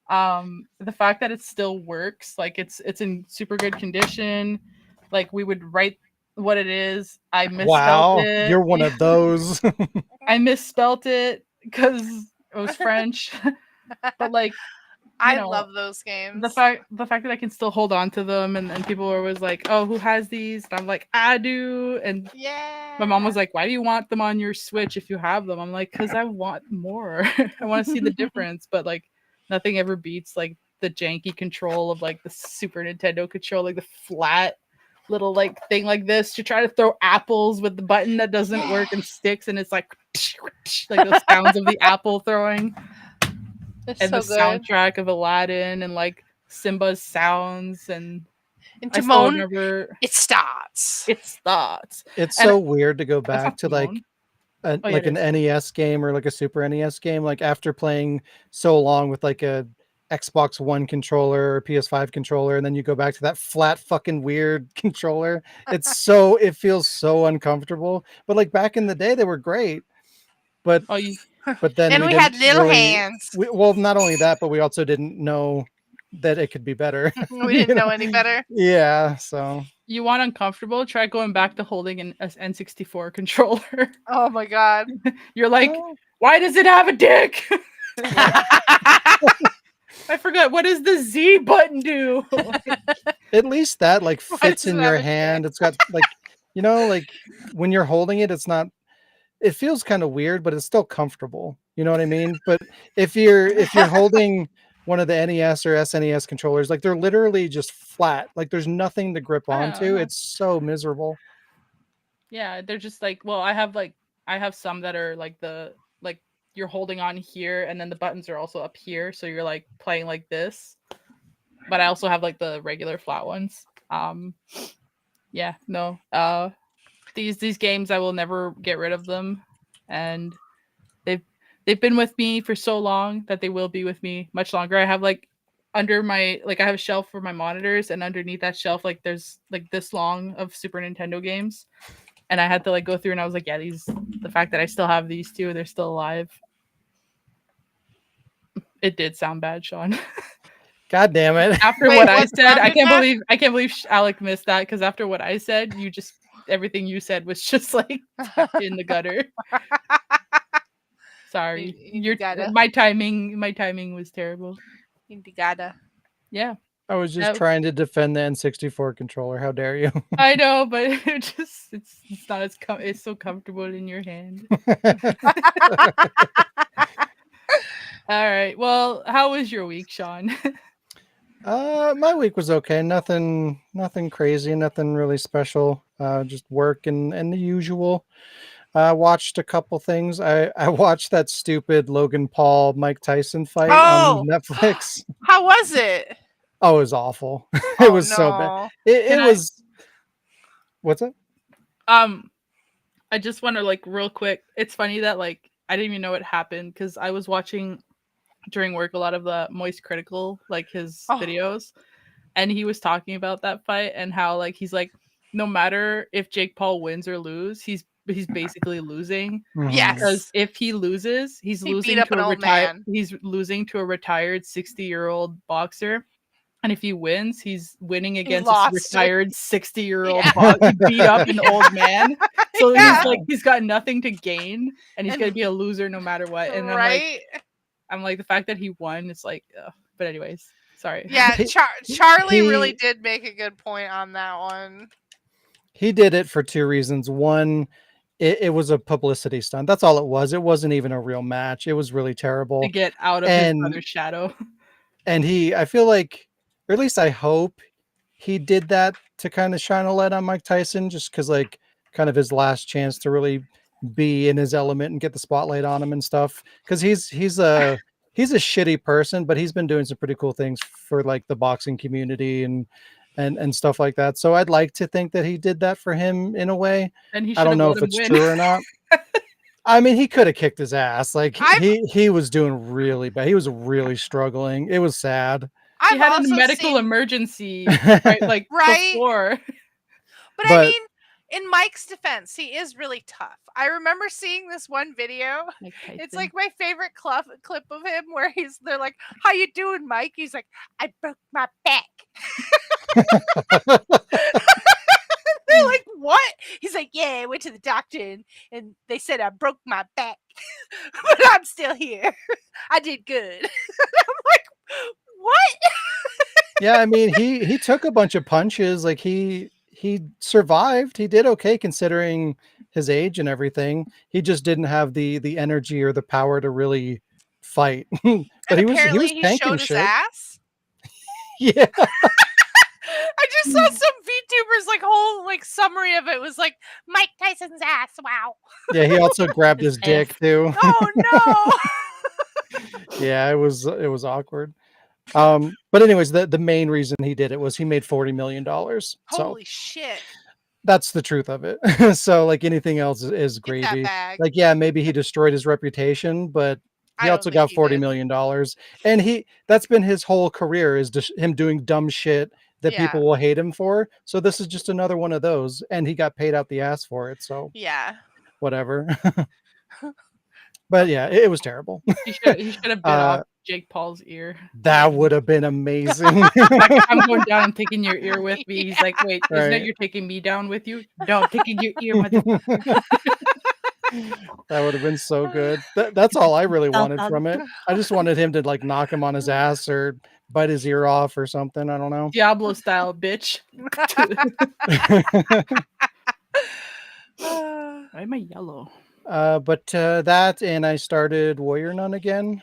S2: The fact that it still works, like it's in super good condition. Like we would write what it is. I misspelled
S1: Wow,
S2: it.
S1: you're one of those.
S2: I misspelt it because it was French. But like
S4: I
S2: know,
S4: love those games.
S2: the fact that I can still hold on to them, and people are always like, oh, who has these? And I'm like, I do. And
S4: Yeah.
S2: my mom was like, why do you want them on your Switch if you have them? I'm like, because I want more. I want to see the difference. But like nothing ever beats like the janky control of like the Super Nintendo control, like the flat little like thing like this to try to throw apples with the button that doesn't work and sticks, and it's like the sounds of the apple throwing.
S4: It's
S2: And
S4: so
S2: the
S4: good.
S2: soundtrack of Aladdin and like Simba's sounds, and
S4: And
S2: I still
S4: Timon,
S2: remember
S4: it starts.
S2: its thoughts.
S1: It's
S2: And
S1: so weird to go
S2: That's
S1: back
S2: not
S1: to like
S2: Timon. Oh, yeah,
S1: like
S2: it
S1: an
S2: is.
S1: NES game or like a Super NES game. Like after playing so long with like a Xbox One controller or PS5 controller, and then you go back to that flat fucking weird controller. It feels so uncomfortable. But like back in the day, they were great. But
S2: Oh, you
S1: then
S4: And we had little hands.
S1: well, not only that, but we also didn't know that it could be better.
S4: We didn't know any better.
S1: Yeah, so
S2: you want uncomfortable? Try going back to holding an N64 controller.
S4: Oh my god.
S2: You're like,
S1: Oh.
S2: why does it have a dick? I forgot. What does the Z button do?
S1: at least that like
S4: Why
S1: fits
S4: does
S1: in
S4: it
S1: your
S4: have a
S1: hand. It's got like like when you're holding it, it's not. It feels kind of weird, but it's still comfortable. You know what I mean? But if you're holding one of the NES or SNES controllers, like they're literally just flat. Like there's nothing to grip onto.
S2: know.
S1: It's so miserable.
S2: Yeah, they're just like, well, I have some that are like like you're holding on here, and then the buttons are also up here, so you're like playing like this. But I also have like the regular flat ones. Yeah, no. These games, I will never get rid of them, and they've been with me for so long that they will be with me much longer. I have like under my like I have a shelf for my monitors, and underneath that shelf like there's like this long of Super Nintendo games, and I had to like go through and I was like, yeah, the fact that I still have these two, they're still alive. It did sound bad, Sean.
S1: God damn it.
S2: After
S4: Wait,
S2: what I
S4: what
S2: said, I
S4: sounded
S2: can't
S4: bad?
S2: believe Alec missed that, because after what I said, you just everything you said was just like in the gutter. Sorry.
S4: Indigada.
S2: My timing was terrible.
S4: Indigada.
S2: Yeah.
S1: I was just
S2: No.
S1: trying to defend the N64 controller. How dare you?
S2: I know, but it's not as it's so comfortable in your hand. All right. Well, how was your week, Sean?
S1: My week was okay. Nothing crazy, nothing really special. Just work and the usual. Watched a couple things. I watched that stupid Logan Paul Mike Tyson fight on
S4: Oh,
S1: Netflix.
S4: how was it?
S1: Oh, it was awful. It
S4: Oh,
S1: was so bad.
S4: no.
S1: It
S2: Can I-
S1: was. What's it?
S2: I just want to like real quick. It's funny that like I didn't even know it happened because I was watching during work a lot of the Moist Critical, like his
S4: Oh.
S2: videos, and he was talking about that fight and how like he's like, no matter if Jake Paul wins or lose, he's basically losing,
S4: Yes.
S2: because if he loses, he's
S4: He beat
S2: losing
S4: up
S2: to
S4: an
S2: a
S4: old
S2: retired
S4: man.
S2: he's losing to a retired 60-year-old boxer. And if he wins, he's winning against a
S4: lost.
S2: retired 60-year-old
S4: Yeah.
S2: boxer. He beat up an old man. So
S4: Yeah.
S2: he's like, he's got nothing to gain, and he's
S4: And-
S2: gonna be a loser no matter what. And
S4: Right?
S2: I'm like, the fact that he won, it's like, ugh. But anyways, sorry.
S4: Yeah,
S1: He-
S4: Charlie
S1: he-
S4: really did make a good point on that one.
S1: He did it for two reasons. One, it was a publicity stunt. That's all it was. It wasn't even a real match. It was really terrible.
S2: To get out of his
S1: And-
S2: brother's shadow.
S1: And I feel like, or at least I hope, he did that to kind of shine a light on Mike Tyson, just because like kind of his last chance to really be in his element and get the spotlight on him and stuff. Because he's a shitty person, but he's been doing some pretty cool things for like the boxing community and stuff like that. So I'd like to think that he did that for him in a way.
S2: And he
S1: I don't
S2: should have
S1: know
S2: let
S1: if
S2: him
S1: it's
S2: win.
S1: true or not. I mean, he could have kicked his ass. Like
S4: I've-
S1: he was doing really bad. He was really struggling. It was sad.
S2: He
S4: I've
S2: had a
S4: also
S2: medical
S4: seen,
S2: emergency, right? Like
S4: Right?
S2: before.
S4: but I
S1: but-
S4: mean, in Mike's defense, he is really tough. I remember seeing this one video.
S2: Mike
S4: It's
S2: Tyson.
S4: like my favorite clip of him where they're like, "How you doing, Mike?" He's like, "I broke my back." They're like, "What?" He's like, "Yeah, I went to the doctor and they said I broke my back, but I'm still here. I did good." I'm like, "What?"
S1: Yeah, I mean, he took a bunch of punches. Like he survived. He did okay considering his age and everything. He just didn't have the energy or the power to really fight. But
S4: And
S1: he was
S4: apparently he
S1: tanking
S4: showed his
S1: shit.
S4: ass.
S1: Yeah.
S4: I just saw some VTubers like whole like summary of it was like Mike Tyson's ass. Wow.
S1: Yeah, he also grabbed his dick too.
S4: Oh no.
S1: Yeah, it was awkward. But anyways, the main reason he did it was he made $40 million. So
S4: Holy shit.
S1: that's the truth of it. So like anything else is
S4: Get that
S1: gravy.
S4: bag.
S1: Like, yeah, maybe he destroyed his reputation, but
S4: I
S1: he
S4: don't
S1: also
S4: think
S1: got
S4: he
S1: $40
S4: did.
S1: million. And that's been his whole career, is just him doing dumb shit that
S4: Yeah.
S1: people will hate him for. So this is just another one of those, and he got paid out the ass for it. So
S4: Yeah.
S1: whatever. But yeah, it was terrible.
S2: He should have bit off Jake Paul's ear.
S1: That would have been amazing.
S2: Like, I'm going down and taking your ear with me. He's like, wait, isn't
S1: Right.
S2: it you're taking me down with you? No, I'm taking your ear, motherfucker.
S1: That would have been so good. That's all I really wanted from it. I just wanted him to like knock him on his ass or bite his ear off or something. I don't know.
S2: Diablo style, bitch. Why am I yellow?
S1: But that, and I started Warrior Nun again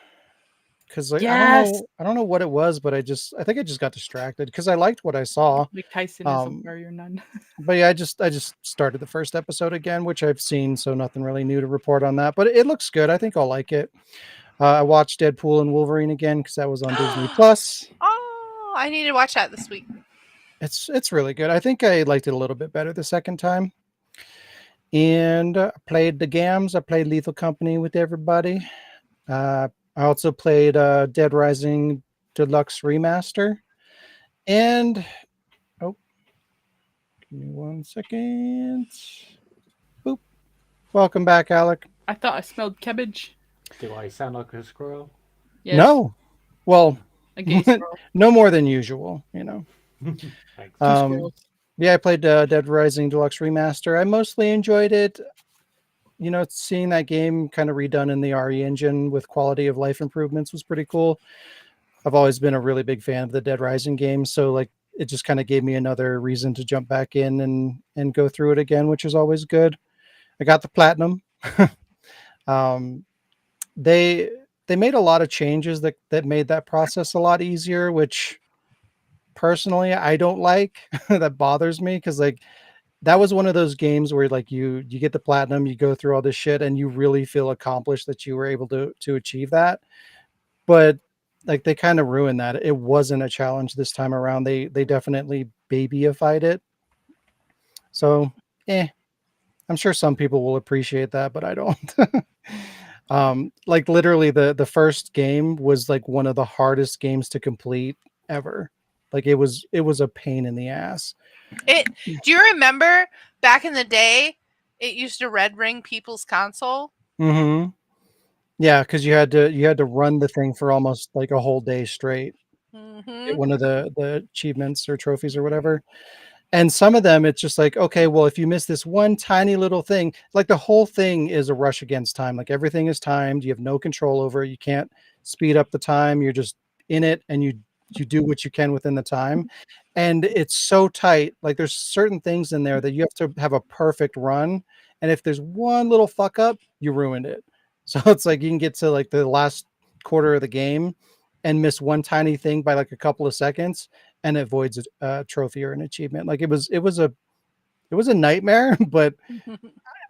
S1: because like,
S2: Yes.
S1: I don't know what it was, but I think I just got distracted because I liked what I saw.
S2: Mike Tyson is a
S1: Um,
S2: warrior nun.
S1: But yeah, I just started the first episode again, which I've seen, so nothing really new to report on that. But it looks good. I think I'll like it. I watched Deadpool and Wolverine again because that was on Disney Plus.
S4: Oh, I need to watch that this week.
S1: It's really good. I think I liked it a little bit better the second time. And played the games. I played Lethal Company with everybody. I also played Dead Rising Deluxe Remaster. And oh, give me 1 second. Boop. Welcome back, Alec.
S2: I thought I smelled cabbage.
S5: Do I sound like a squirrel?
S2: Yes,
S1: No. Well,
S2: a gay squirrel.
S1: no more than usual, you know.
S5: Thanks.
S2: Two squirrels.
S1: Yeah, I played Dead Rising Deluxe Remaster. I mostly enjoyed it. You know, seeing that game kind of redone in the RE engine with quality of life improvements was pretty cool. I've always been a really big fan of the Dead Rising games, so like it just kind of gave me another reason to jump back in and go through it again, which is always good. I got the platinum. um, they made a lot of changes that made that process a lot easier, which personally I don't like. That bothers me because like that was one of those games where like you get the platinum, you go through all this shit, and you really feel accomplished that you were able to achieve that. But like they kind of ruined that. It wasn't a challenge this time around. They definitely babyified it. So I'm sure some people will appreciate that, but I don't. Like literally the first game was like one of the hardest games to complete ever. Like it was a pain in the ass.
S4: Do you remember back in the day? It used to red ring people's console.
S1: Mm-hmm. Yeah, because you had to run the thing for almost like a whole day straight. Get
S4: Hmm.
S1: one of the achievements or trophies or whatever. And some of them, it's just like, okay, well, if you miss this one tiny little thing, like the whole thing is a rush against time. Like everything is timed. You have no control over it. You can't speed up the time. You're just in it, and you do what you can within the time. And it's so tight. Like there's certain things in there that you have to have a perfect run. And if there's one little fuck up, you ruined it. So it's like you can get to like the last quarter of the game and miss one tiny thing by like a couple of seconds, and it voids a trophy or an achievement. Like it was a nightmare. But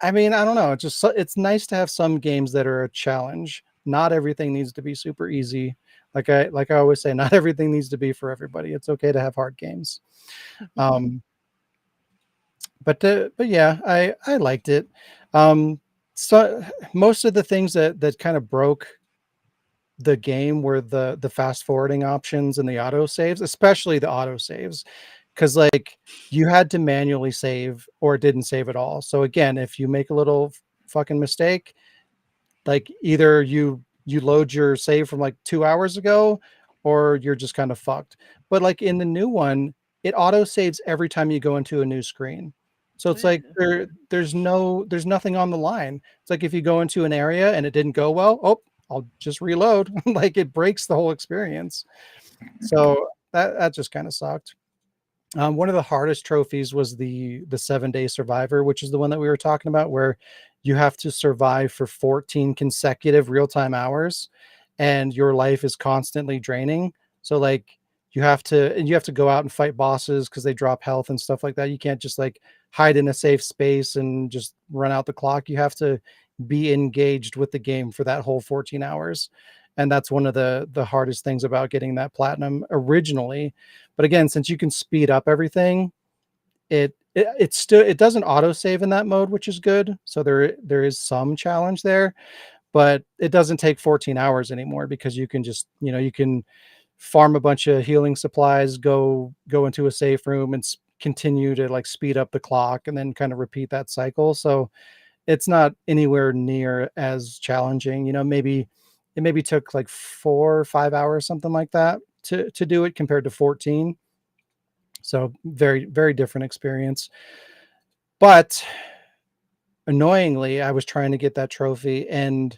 S1: I mean, I don't know. It's nice to have some games that are a challenge. Not everything needs to be super easy. Like I always say, not everything needs to be for everybody. It's okay to have hard games. Um, but yeah, I liked it. So most of the things that kind of broke the game were the fast forwarding options and the auto saves, especially the auto saves, because like you had to manually save or it didn't save at all. So again, if you make a little fucking mistake, like either you load your save from like 2 hours ago or you're just kind of fucked. But like in the new one, it auto saves every time you go into a new screen. So it's like there's nothing on the line. It's like if you go into an area and it didn't go well, oh, I'll just reload. Like it breaks the whole experience. So that just kind of sucked. One of the hardest trophies was the 7 day survivor, which is the one that we were talking about, where you have to survive for 14 consecutive real time hours, and your life is constantly draining. So like you have to go out and fight bosses because they drop health and stuff like that. You can't just like hide in a safe space and just run out the clock. You have to be engaged with the game for that whole 14 hours. And that's one of the hardest things about getting that platinum originally. But again, since you can speed up everything, it still it doesn't auto save in that mode, which is good. So there is some challenge there, but it doesn't take 14 hours anymore because you can just, you can farm a bunch of healing supplies, go into a safe room and continue to like speed up the clock and then kind of repeat that cycle. So it's not anywhere near as challenging. Maybe it maybe took like 4 or 5 hours, something like that, to do it compared to 14. So very, very different experience. But annoyingly, I was trying to get that trophy, and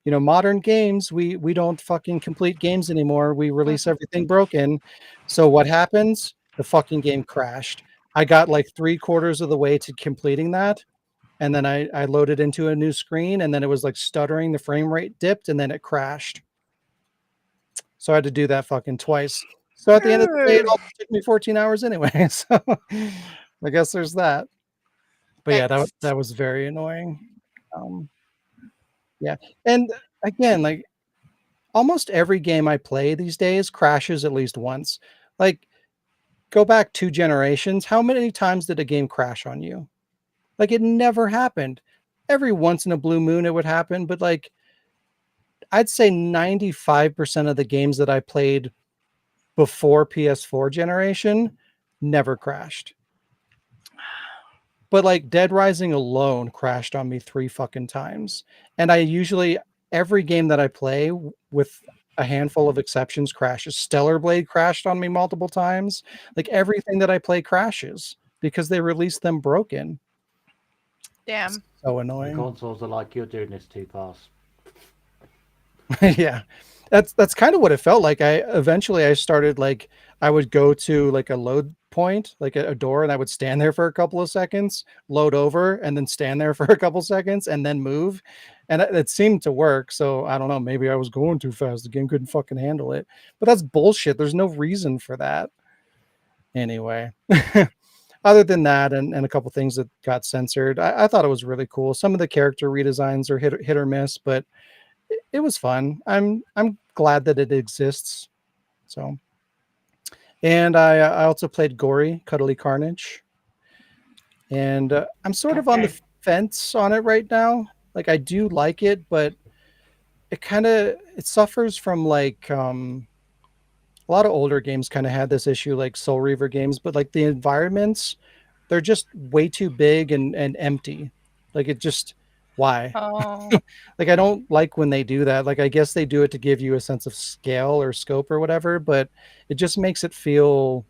S1: modern games, we don't fucking complete games anymore. We release everything broken. So what happens? The fucking game crashed. I got like 3/4 of the way to completing that, and then I loaded into a new screen, and then it was like stuttering, the frame rate dipped, and then it crashed. So I had to do that fucking twice. So at the end of the day, it all took me 14 hours anyway. So I guess there's that. But yeah,
S4: Yikes.
S1: that was very annoying. Um, yeah. And again, like almost every game I play these days crashes at least once. Like go back 2 generations. How many times did a game crash on you? Like it never happened. Every once in a blue moon it would happen, but like I'd say 95% of the games that I played before PS4 generation never crashed. But like Dead Rising alone crashed on me 3 fucking times. And I usually, every game that I play with a handful of exceptions crashes. Stellar Blade crashed on me multiple times. Like everything that I play crashes because they released them broken.
S4: Damn.
S1: So
S5: The
S1: annoying.
S5: consoles are like, you're doing this too fast.
S1: Yeah. That's kind of what it felt like. I started like I would go to like a load point, like a door, and I would stand there for a couple of seconds, load over, and then stand there for a couple seconds and then move. And it seemed to work. So I don't know, maybe I was going too fast. The game couldn't fucking handle it. But that's bullshit. There's no reason for that. Anyway. Other than that, and a couple things that got censored, I thought it was really cool. Some of the character redesigns are hit or miss, but it was fun. I'm glad that it exists. So, and I also played Gory Cuddly Carnage, and I'm sort of on the fence on it right now. Like I do like it, but it suffers from like a lot of older games kind of had this issue, like Soul Reaver games, but like the environments, they're just way too big and empty. Like it just why?
S4: Oh.
S1: Like I don't like when they do that. Like I guess they do it to give you a sense of scale or scope or whatever, but it just makes it feel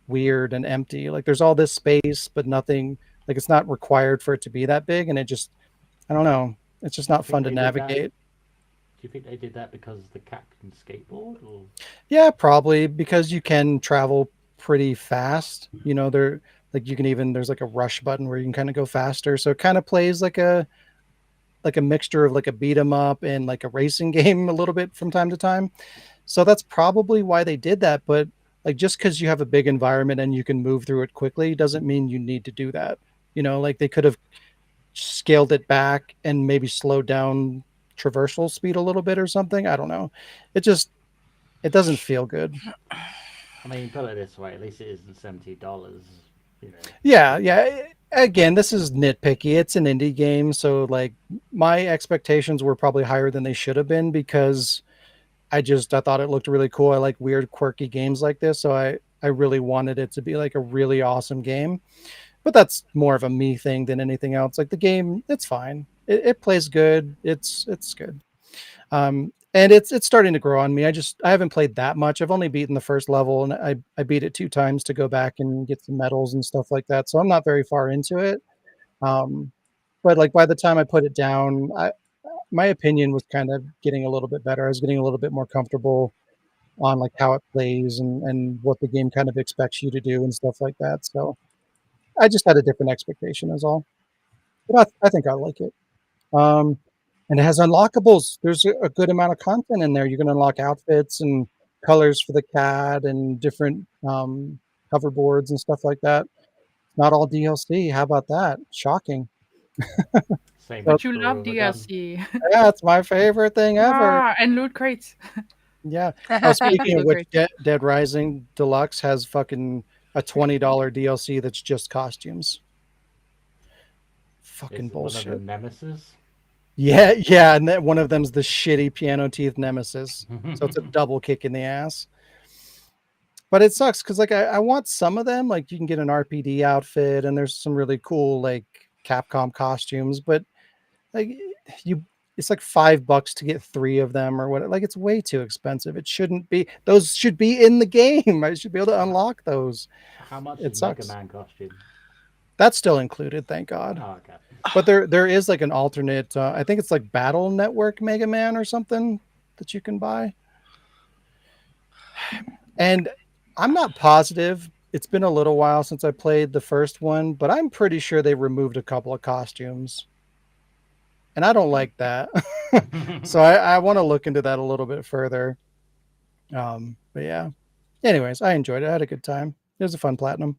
S1: weird and empty. Like there's all this space, but nothing. Like it's not required for it to be that big, and it just I don't know. It's just not
S5: think
S1: fun to
S5: they did that?
S1: navigate.
S5: Do you think they did that because the cat can skateboard? Or
S1: Yeah, probably because you can travel pretty fast. You know, there like you can even there's like a rush button where you can kind of go faster. So it kind of plays like a mixture of like a beat 'em up and like a racing game a little bit from time to time. So that's probably why they did that. But like just because you have a big environment and you can move through it quickly doesn't mean you need to do that. You know, like they could have scaled it back and maybe slowed down traversal speed a little bit or something. I don't know. It doesn't feel good.
S5: I mean, put it this way: at least it isn't $70. You know.
S1: Yeah. Again, this is nitpicky. It's an indie game, so like my expectations were probably higher than they should have been because I thought it looked really cool. I like weird, quirky games like this, so I really wanted it to be like a really awesome game. But that's more of a me thing than anything else. Like the game, it's fine. It plays good. It's good. And it's starting to grow on me. I haven't played that much. I've only beaten the first level, and I beat it 2 times to go back and get some medals and stuff like that. So I'm not very far into it. Um, but like by the time I put it down, my opinion was kind of getting a little bit better. I was getting a little bit more comfortable on like how it plays and what the game kind of expects you to do and stuff like that. So I just had a different expectation, is all. But I think I like it. Um, and it has unlockables. There's a good amount of content in there. You can unlock outfits and colors for the cat and different hoverboards and stuff like that. Not all DLC. How about that? Shocking.
S5: Same.
S1: So,
S2: But you
S5: with
S2: love
S5: the gun.
S2: DLC.
S1: yeah, it's my favorite thing ever.
S2: And loot crates.
S1: Yeah. Oh, speaking of
S2: So
S1: which,
S2: great.
S1: Dead Rising Deluxe has fucking a $20 DLC that's just costumes. Fucking
S5: Is
S1: bullshit.
S5: one of them Nemesis?
S1: Yeah, and one of them's the shitty piano teeth nemesis. So it's a double kick in the ass. But it sucks because like I want some of them. Like you can get an RPD outfit, and there's some really cool like Capcom costumes, but like it's like $5 to get 3 of them or what. Like it's way too expensive. It shouldn't be. Those should be in the game. I should be able to unlock those.
S5: How much
S1: It
S5: is Mega
S1: sucks.
S5: Man costume?
S1: That's still included, thank God.
S5: Oh, okay.
S1: But there is like an alternate. I think it's like Battle Network Mega Man or something that you can buy. And I'm not positive. It's been a little while since I played the first one, but I'm pretty sure they removed a couple of costumes. And I don't like that. So I want to look into that a little bit further. But yeah. Anyways, I enjoyed it. I had a good time. It was a fun platinum.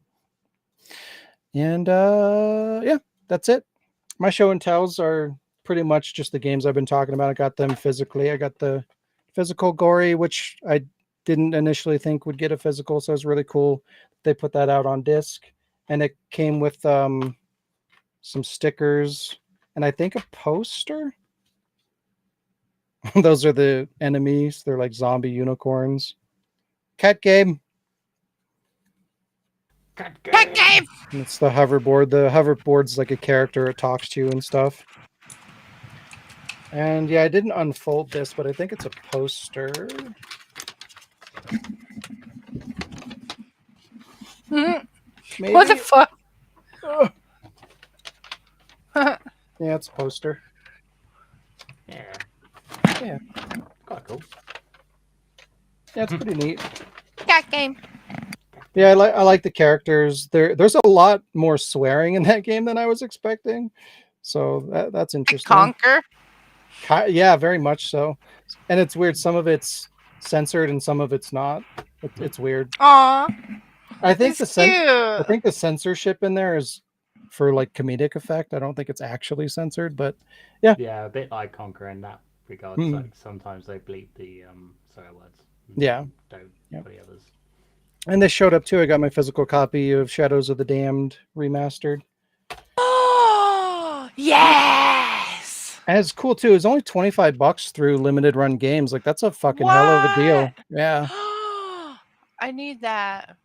S1: And yeah, that's it. My show and tells are pretty much just the games I've been talking about. I got them physically. I got the physical Gory, which I didn't initially think would get a physical, so it was really cool. They put that out on disc, and it came with some stickers and I think a poster. Those are the enemies. They're like zombie unicorns. Cat game.
S5: Cat
S4: Cat game.
S1: It's the hoverboard. The hoverboard's like a character. It talks to you and stuff. And yeah, I didn't unfold this, but I think it's a poster.
S4: Mhm.
S1: Maybe.
S4: What the fuck?
S1: Ugh. Yeah, it's a poster.
S5: Yeah.
S1: Yeah.
S5: Quite cool.
S1: Yeah, it's pretty neat.
S4: Cat game.
S1: Yeah, I like the characters. There's a lot more swearing in that game than I was expecting. So that's interesting.
S4: Conquer.
S1: Yeah, very much so. And it's weird. Some of it's censored and some of it's not. It's weird.
S4: Aw.
S1: I think
S4: It's
S1: I
S4: cute.
S1: think the censorship in there is for like comedic effect. I don't think it's actually censored, but
S5: Yeah, a bit like Conquer in that regard.
S1: Mhm.
S5: Like sometimes they bleep the swear words. and
S1: Yeah.
S5: Don't
S1: Yep.
S5: for the others.
S1: and they showed up too. I got my physical copy of Shadows of the Damned remastered.
S4: Oh yes.
S1: And it's cool too. It's only $25 through limited run games. Like that's a fucking hell of a deal.
S4: What?
S1: Yeah.
S4: I need that.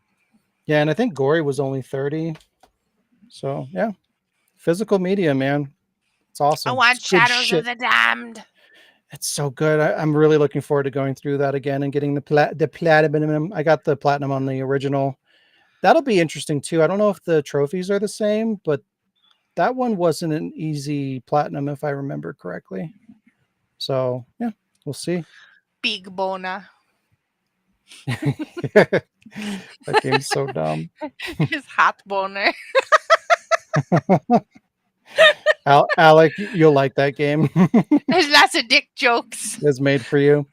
S1: Yeah, and I think Gory was only 30. So yeah. Physical media, man. It's awesome.
S4: I want
S1: It's good
S4: Shadows
S1: shit.
S4: of the Damned.
S1: It's so good. I'm really looking forward to going through that again and getting the platinum. I got the platinum on the original. That'll be interesting too. I don't know if the trophies are the same, but that one wasn't an easy platinum if I remember correctly. So yeah, we'll see.
S4: Big boner.
S1: That game's so dumb.
S4: His hot boner.
S1: Alec, you'll like that game.
S4: There's lots of dick jokes.
S1: It's made for you.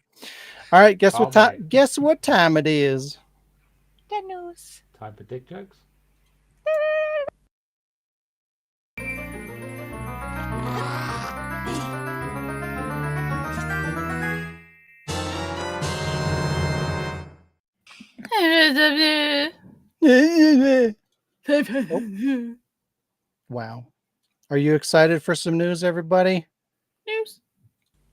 S1: All right, guess what
S5: Can't
S1: time?
S5: wait.
S1: Guess what time it is?
S4: The news.
S5: Time for dick jokes.
S1: Wow. Are you excited for some news, everybody?
S2: News.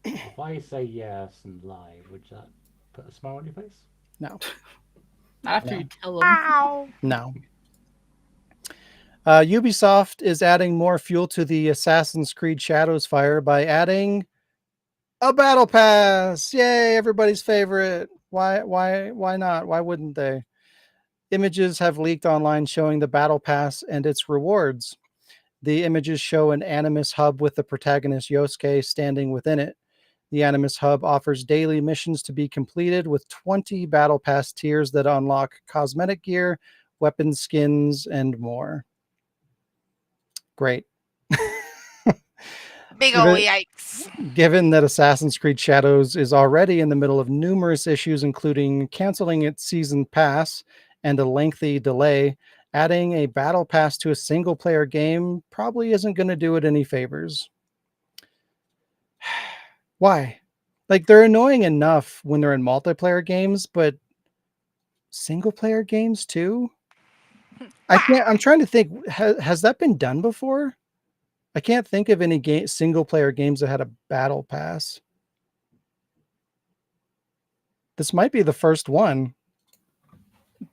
S5: If I say yes and lie, would that put a smile on your face?
S1: No.
S2: Not after
S1: No.
S2: you tell them.
S4: Ow.
S1: No. Ubisoft is adding more fuel to the Assassin's Creed Shadows fire by adding a battle pass. Yay, everybody's favorite. Why not? Why wouldn't they? Images have leaked online showing the battle pass and its rewards. The images show an Animus hub with the protagonist Yosuke standing within it. The Animus hub offers daily missions to be completed with 20 battle pass tiers that unlock cosmetic gear, weapon skins, and more. Great.
S4: Big ol'
S1: Given-
S4: yikes.
S1: Given that Assassin's Creed Shadows is already in the middle of numerous issues, including canceling its season pass and a lengthy delay, adding a battle pass to a single player game probably isn't going to do it any favors. Why? Like they're annoying enough when they're in multiplayer games, but single player games too? I'm trying to think, has that been done before? I can't think of any single player games that had a battle pass. This might be the first one.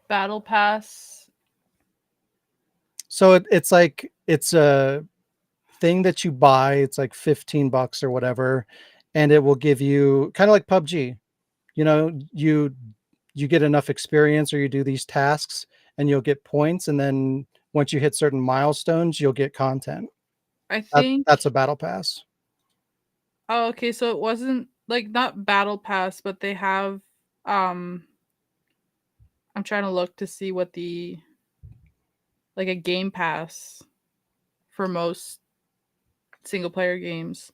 S2: Battle Pass.
S1: So it's a thing that you buy. It's like $15 or whatever, and it will give you kind of like PUBG. You know, you get enough experience or you do these tasks and you'll get points, and then once you hit certain milestones, you'll get content.
S2: I think
S1: That's a battle pass.
S2: Oh, okay. So it wasn't like not Battle Pass, but they have I'm trying to look to see what the like a game pass for most single player games.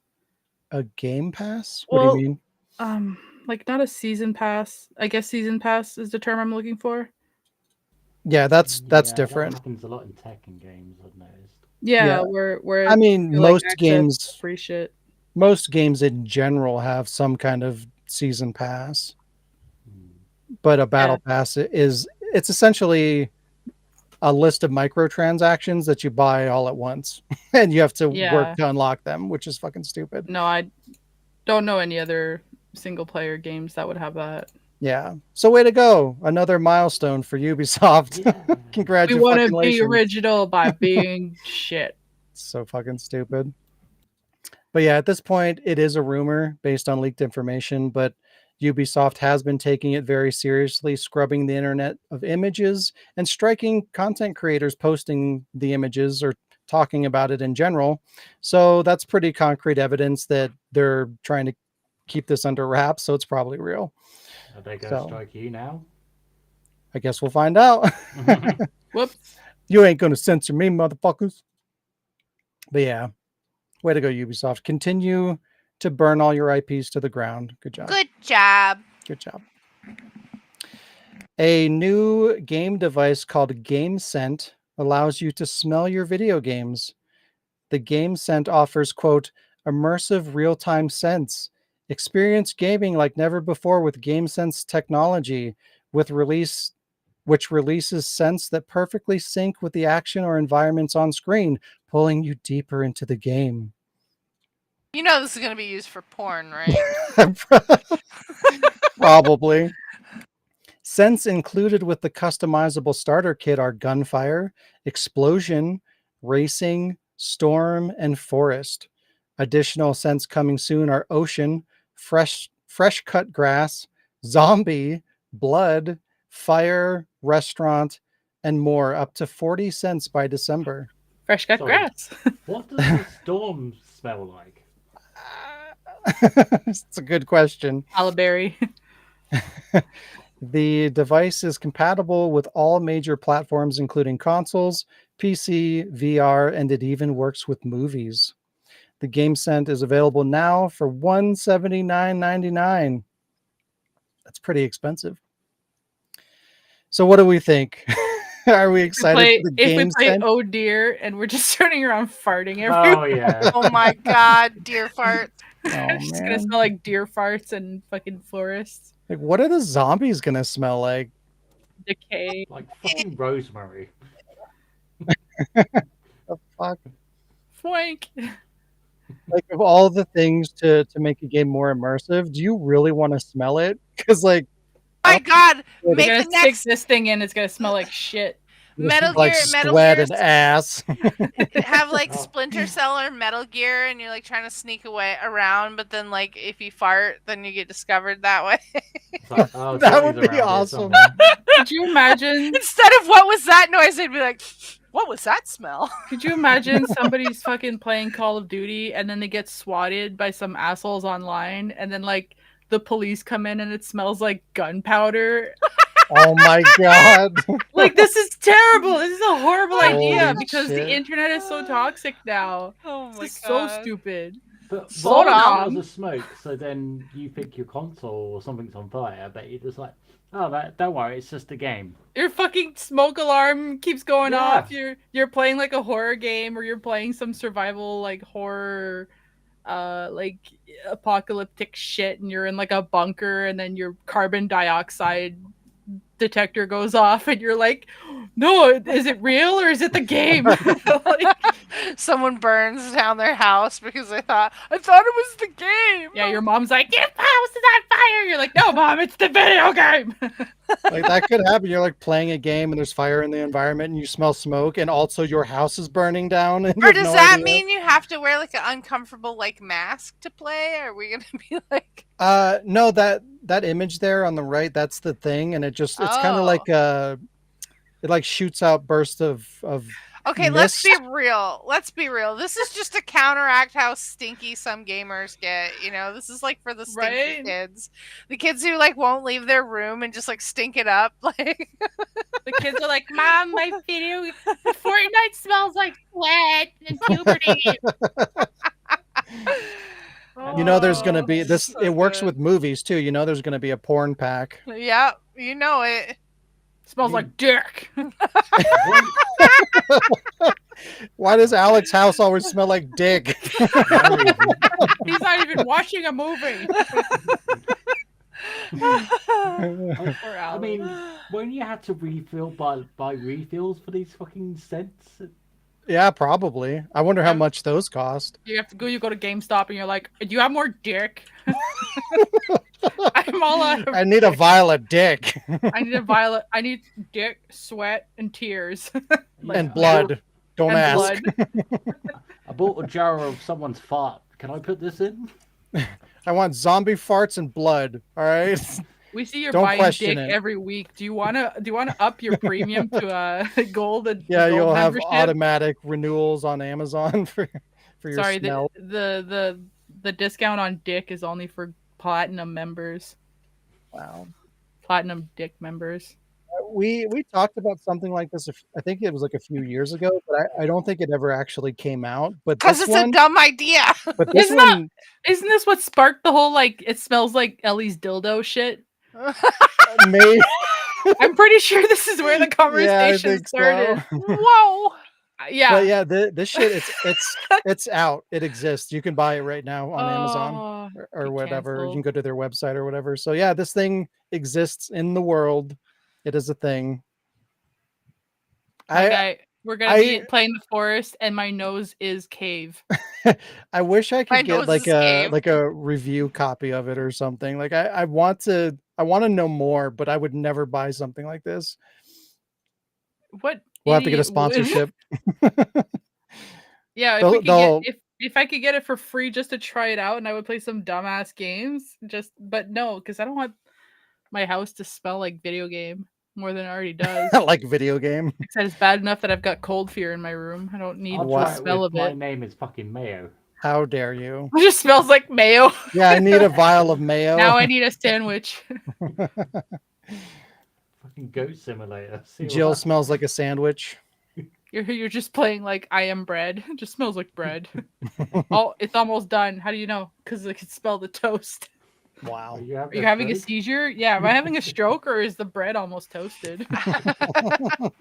S1: A game pass? What do
S2: Well,
S1: you mean?
S2: Like not a season pass. I guess season pass is the term I'm looking for.
S1: Yeah, that's
S5: Yeah,
S1: different.
S5: That happens a lot in tech and games, I've noticed.
S2: Yeah,
S1: Yeah.
S2: where
S1: I mean,
S2: you, like,
S1: most
S2: access
S1: games
S2: free shit.
S1: most games in general have some kind of season pass,
S5: Hmm.
S1: but a battle pass it's essentially a list of microtransactions that you buy all at once and you have to
S2: Yeah.
S1: work to unlock them, which is fucking stupid.
S2: No, I don't know any other single player games that would have that.
S1: Yeah. So way to go. Another milestone for Ubisoft.
S5: Yeah.
S2: We
S1: Congratulations.
S2: want to be original by being shit.
S1: So fucking stupid. But yeah, at this point, it is a rumor based on leaked information, but Ubisoft has been taking it very seriously, scrubbing the internet of images and striking content creators posting the images or talking about it in general. So that's pretty concrete evidence that they're trying to keep this under wraps. So it's probably real.
S5: Are they going to
S1: So
S5: strike you now?
S1: I guess we'll find out.
S2: Whoops.
S1: You ain't going to censor me, motherfuckers. But yeah, way to go, Ubisoft. Continue to burn all your IPs to the ground. Good job.
S4: Good job.
S1: Good job. A new game device called GameScent allows you to smell your video games. The GameScent offers, quote, immersive real-time scents. Experience gaming like never before with GameScent's technology, which releases scents that perfectly sync with the action or environments on screen, pulling you deeper into the game.
S4: You know this is going to be used for porn, right?
S1: Probably. Scents included with the customizable starter kit are gunfire, explosion, racing, storm, and forest. Additional scents coming soon are ocean, fresh cut grass, zombie, blood, fire, restaurant, and more, up to 40 cents by December.
S2: Fresh cut
S5: Sorry.
S2: grass.
S5: What does the storm smell like?
S1: It's a good question.
S2: Hallaberry.
S1: The device is compatible with all major platforms, including consoles, PC, VR, and it even works with movies. The GameScent is available now for $179.99. That's pretty expensive. So what do we think? Are we excited for the
S2: If we play
S1: GameScent?
S2: Oh Dear and we're just turning around farting everywhere.
S5: Oh, yeah.
S4: Oh my god, dear fart.
S1: Oh,
S2: It's just gonna
S1: man.
S2: smell like deer farts and fucking forests.
S1: Like, what are the zombies gonna smell like?
S2: Decay.
S5: Like fucking rosemary.
S1: The fuck?
S2: Foink.
S1: Like, of all the things to make a game more immersive, do you really want to smell it? Because like,
S4: My god,
S1: We're
S4: make
S2: We're gonna
S4: the
S2: stick
S4: next
S2: this thing in, it's gonna smell like shit.
S4: Metal
S1: like
S4: Gear, Metal
S1: sweat
S4: Gear
S1: and ass.
S4: have like
S5: Oh.
S4: Splinter Cell or Metal Gear, and you're like trying to sneak away around, but then like if you fart, then you get discovered that way.
S5: It's like, oh,
S1: That
S5: Johnny's
S1: would be
S5: around here
S1: awesome.
S5: somewhere.
S2: Could you imagine?
S4: Instead of what was that noise, they'd be like, what was that smell?
S2: Could you imagine somebody's fucking playing Call of Duty and then they get swatted by some assholes online, and then like the police come in and it smells like gunpowder?
S1: Oh my god.
S2: Like, this is terrible. This is a horrible idea
S1: Holy
S2: because
S1: shit.
S2: the internet is so toxic now.
S4: Oh
S2: This is so stupid.
S5: But
S2: Slow
S5: what
S2: down.
S5: smells of smoke? So then you think your console or something's on fire, but you're just like, oh, don't worry, it's just a game.
S2: Your fucking smoke alarm keeps going
S5: Yeah.
S2: off. You're playing like a horror game, or you're playing some survival like horror like apocalyptic shit, and you're in like a bunker, and then your carbon dioxide detector goes off and you're like, no, is it real or is it the game? Like,
S4: Someone burns down their house because I thought it was the game.
S2: yeah, your mom's like, your house is on fire. You're like, no, mom, it's the video game.
S1: Like, that could happen. You're like playing a game and there's fire in the environment and you smell smoke and also your house is burning down. And you
S4: Or
S1: have
S4: does
S1: no
S4: that
S1: idea.
S4: mean you have to wear like an uncomfortable like mask to play? Are we gonna be like
S1: No, that image there on the right, that's the thing, and it's kind of
S4: Oh.
S1: like it like shoots out bursts of
S4: okay, let's
S1: mist.
S4: be real. Let's be real. This is just to counteract how stinky some gamers get. You know, this is like for the stinky
S2: Right?
S4: kids. The kids who like won't leave their room and just like stink it up. Like
S2: The kids are like, mom, my video Fortnite smells like sweat and puberty.
S1: You know, there's gonna
S4: Oh,
S1: be this.
S4: so
S1: It works
S4: good.
S1: with movies too. You know, there's gonna be a porn pack.
S4: Yeah, you know it.
S2: Smells like dick.
S5: When-
S1: Why does Alex's house always smell like dick?
S5: no reason.
S2: He's not even watching a movie. Poor
S5: I
S2: Alex.
S5: mean, when you had to refill buy refills for these fucking scents,
S1: Yeah, probably. I wonder how
S2: Yeah.
S1: much those cost.
S2: You have to go. You go to GameStop and you're like, "Do you have more dick?" I'm all out of.
S1: I need a
S2: dick.
S1: vial of dick
S2: I need a violet. I need dick, sweat, and tears, like
S1: and
S5: I
S1: blood. Don't
S2: and
S1: ask.
S2: blood.
S5: I bought a jar of someone's fart. Can I put this in?
S1: I want zombie farts and blood. All right.
S2: We see you're
S1: Don't
S2: buying
S1: question
S2: dick
S1: it.
S2: every week. Do you wanna up your premium to gold and
S1: Yeah,
S2: gold
S1: you'll have
S2: membership?
S1: automatic renewals on Amazon for your
S2: Sorry,
S1: smell.
S2: the discount on dick is only for platinum members,
S1: Wow.
S2: platinum dick members.
S1: We talked about something like this. I think it was like a few years ago, but I don't think it ever actually came out. But
S4: Because
S1: this
S4: it's a
S1: one,
S4: dumb idea.
S1: but this
S2: Isn't that
S1: one,
S2: isn't this what sparked the whole like it smells like Ellie's dildo shit?
S1: may
S2: I'm pretty sure this is where the
S1: yeah, I
S2: conversation
S1: think
S2: started.
S1: so.
S4: Whoa.
S2: Yeah.
S1: But yeah, this shit, it's out. It exists. You can buy it right now on Amazon
S2: Oh,
S1: or
S2: get
S1: whatever. You can
S2: canceled.
S1: go to their website or whatever. So yeah, this thing exists in the world. It is a thing.
S2: My
S1: I
S2: guy, we're gonna be playing the forest, and my nose is cave.
S1: I wish I
S4: My
S1: could get
S4: nose is cave.
S1: like a review copy of it or something. Like I want to know more, but I would never buy something like this.
S2: What
S1: We'll have to get a
S2: idiot would?
S1: sponsorship.
S2: Yeah, if we
S1: They'll,
S2: could get
S1: they'll
S2: if I could get it for free just to try it out, and I would play some dumbass games. But no, because I don't want my house to smell like video game more than it already does.
S1: like video game.
S2: Except it's bad enough that I've got cold fear in my room. I don't need
S5: I'll
S1: Wow.
S2: the
S5: try it
S2: smell
S5: with
S2: of
S5: my
S2: it.
S5: name is fucking Mayo.
S1: How dare you?
S2: It just smells like mayo.
S1: Yeah, I need a vial of mayo.
S2: Now I need a sandwich.
S5: Fucking goat simulator. See what
S1: Jill
S5: happens.
S1: smells like a sandwich.
S2: You're just playing like I am bread. It just smells like bread. Oh, it's almost done. How do you know? Because I can smell the toast.
S1: Wow.
S5: Are you
S2: Are you having a seizure? Yeah. Am I having a stroke or is the bread almost toasted?
S4: I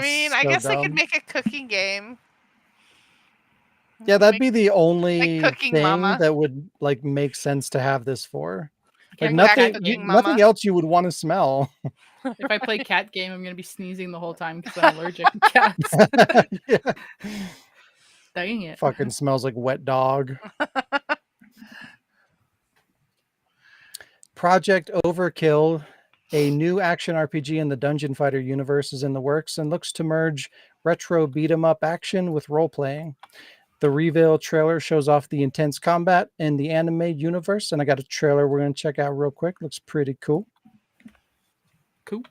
S4: mean, I
S1: So
S4: guess I could
S1: dumb.
S4: make a cooking game.
S1: Yeah, that'd be the only
S4: Cooking
S1: thing
S4: Mama.
S1: that would like make sense to have this for. Like
S2: Can
S4: Cat
S1: nothing,
S4: Cooking
S1: nothing
S4: Mama.
S1: else you would want to smell.
S2: If I play cat game, I'm gonna be sneezing the whole time because I'm allergic to cats.
S1: Yeah.
S2: Dang it.
S1: Fucking smells like wet dog. Project Overkill, a new action RPG in the Dungeon Fighter universe, is in the works and looks to merge retro beat 'em up action with role playing. The reveal trailer shows off the intense combat in the anime universe, and I got a trailer we're going to check out real quick. Looks pretty cool.
S2: Cool.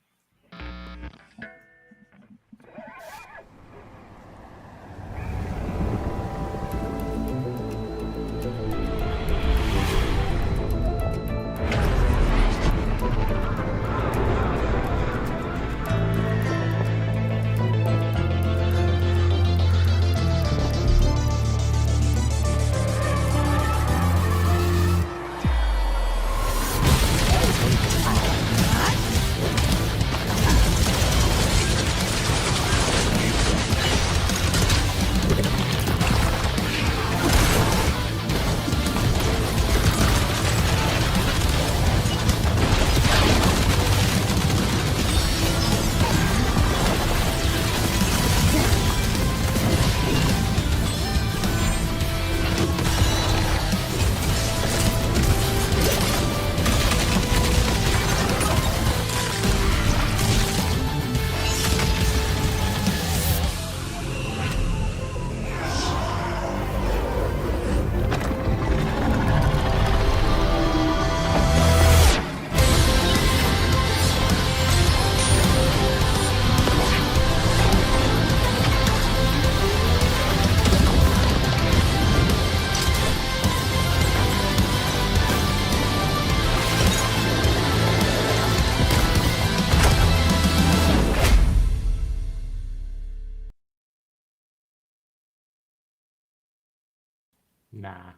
S5: Nah.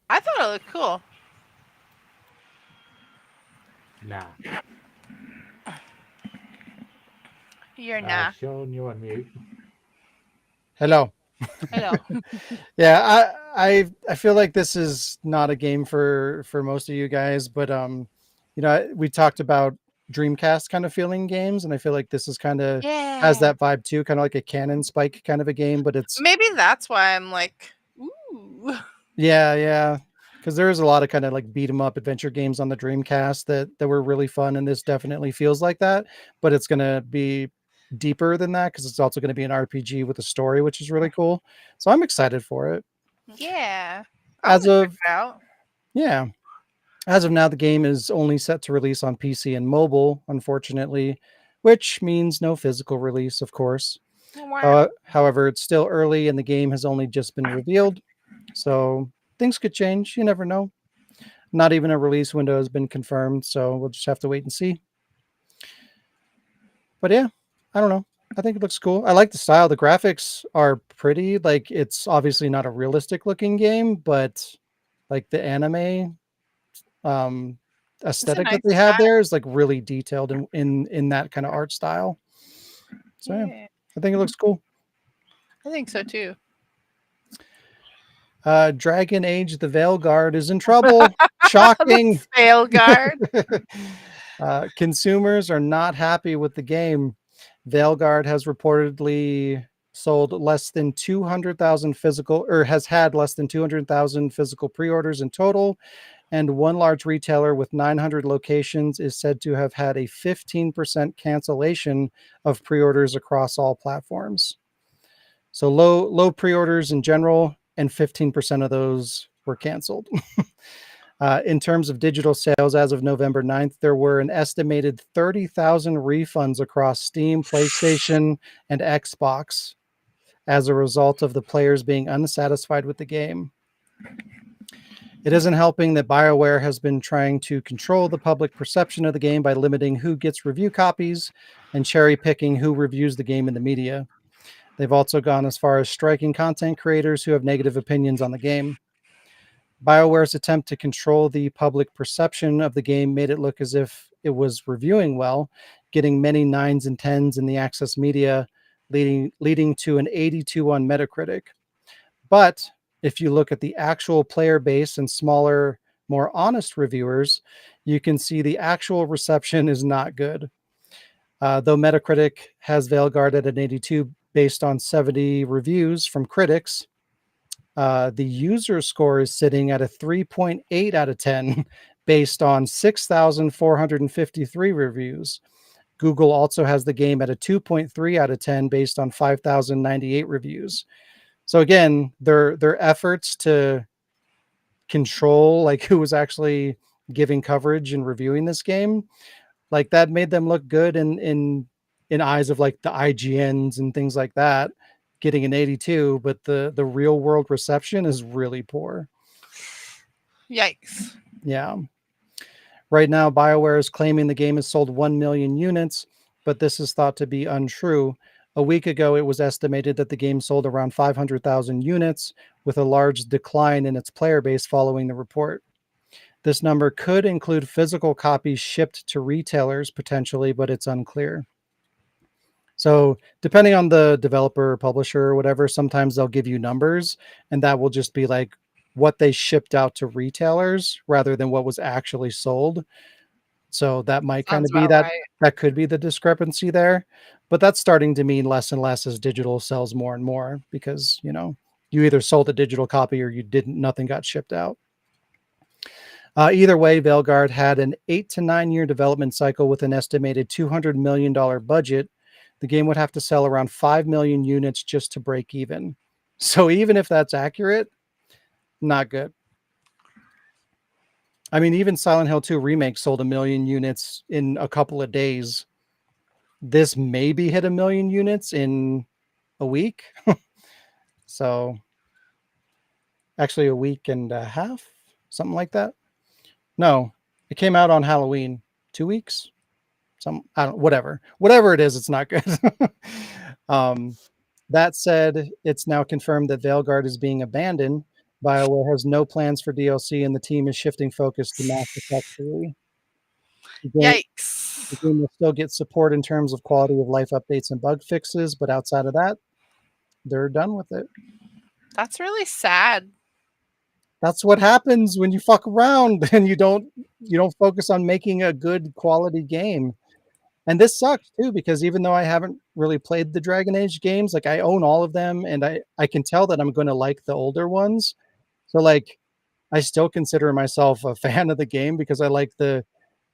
S4: I thought it looked cool.
S5: Nah.
S4: You're nah.
S5: Sean, you're on mute.
S1: Hello.
S4: Hello.
S1: Yeah, I feel like this is not a game for most of you guys, but you know, we talked about Dreamcast kind of feeling games, and I feel like this is kind of has
S4: Yeah.
S1: that vibe too, kind of like a Cannon Spike kind of a game, but it's
S4: Maybe that's why I'm like, ooh.
S1: yeah, because there is a lot of kind of like beat 'em up adventure games on the Dreamcast that were really fun, and this definitely feels like that, but it's gonna be deeper than that because it's also gonna be an RPG with a story, which is really cool. So I'm excited for it.
S4: Yeah. I
S1: As
S4: want to check
S1: of
S4: it out.
S1: yeah, as of now, the game is only set to release on PC and mobile, unfortunately, which means no physical release, of course.
S4: Wow.
S1: However, it's still early and the game has only just been revealed, so things could change. You never know. Not even a release window has been confirmed, so we'll just have to wait and see. But yeah, I don't know. I think it looks cool. I like the style. The graphics are pretty. Like it's obviously not a realistic looking game, but like the anime um
S4: It's a
S1: aesthetic that
S4: nice
S1: they have
S4: style.
S1: there is like really detailed in that kind of art style. So yeah,
S4: Yeah.
S1: I think it looks cool.
S4: I think so too.
S1: Dragon Age the Veilguard is in trouble. Shocking.
S4: The Sail Guard.
S1: Consumers are not happy with the game. Veilguard has reportedly sold less than 200,000 physical, or has had less than 200,000 physical pre-orders in total, and one large retailer with 900 locations is said to have had a 15% cancellation of pre-orders across all platforms. So low pre-orders in general, and 15% of those were canceled. In terms of digital sales, as of November 9th, there were an estimated 30,000 refunds across Steam, PlayStation, and Xbox as a result of the players being unsatisfied with the game. It isn't helping that BioWare has been trying to control the public perception of the game by limiting who gets review copies and cherry picking who reviews the game in the media. They've also gone as far as striking content creators who have negative opinions on the game. BioWare's attempt to control the public perception of the game made it look as if it was reviewing well, getting many 9s and 10s in the access media, leading to an 82 on Metacritic. But if you look at the actual player base and smaller, more honest reviewers, you can see the actual reception is not good. Though Metacritic has Veilguard at an 82 based on 70 reviews from critics, the user score is sitting at a 3.8 out of 10 based on 6,453 reviews. Google also has the game at a 2.3 out of 10 based on 5,098 reviews. So again, their efforts to control like who was actually giving coverage and reviewing this game, like that made them look good in eyes of like the IGNs and things like that, getting an 82, but the real world reception is really poor.
S4: Yikes.
S1: Yeah. Right now, BioWare is claiming the game has sold 1 million units, but this is thought to be untrue. A week ago, it was estimated that the game sold around 500,000 units, with a large decline in its player base following the report. This number could include physical copies shipped to retailers potentially, but it's unclear. So depending on the developer or publisher or whatever, sometimes they'll give you numbers, and that will just be like what they shipped out to retailers rather than what was actually sold. So that might kind
S4: Sounds
S1: of be
S4: about
S1: that
S4: right.
S1: that could be the discrepancy there. But that's starting to mean less and less as digital sells more and more because, you either sold a digital copy or you didn't, nothing got shipped out. Either way, Veilguard had an 8 to 9 year development cycle with an estimated $200 million budget. The game would have to sell around 5 million units just to break even. So even if that's accurate, not good. I mean, even Silent Hill 2 Remake sold 1 million units in a couple of days. This maybe hit 1 million units in a week. So actually a week and a half, something like that. No, it came out on Halloween. 2 weeks? I don't, whatever it is, it's not good. That said, it's now confirmed that Veilguard is being abandoned. BioWare has no plans for DLC, and the team is shifting focus to Mass Effect 3. The
S4: Yikes.
S1: game will still get support in terms of quality of life updates and bug fixes, but outside of that, they're done with it.
S4: That's really sad.
S1: That's what happens when you fuck around and you don't you don't focus on making a good quality game. And this sucks too, because even though I haven't really played the Dragon Age games, like I own all of them, and I can tell that I'm going to like the older ones. So like I still consider myself a fan of the game because I like the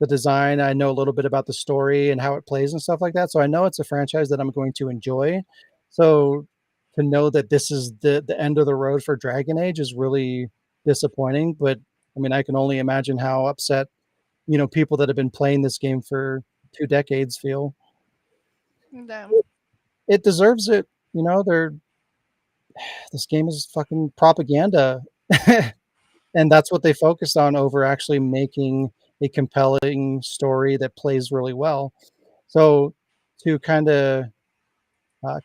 S1: design. I know a little bit about the story and how it plays and stuff like that. So I know it's a franchise that I'm going to enjoy. So to know that this is the end of the road for Dragon Age is really disappointing. But I mean, I can only imagine how upset, people that have been playing this game for 2 decades feel.
S4: No.
S1: It deserves it. This game is fucking propaganda. And that's what they focused on over actually making a compelling story that plays really well. So to kind of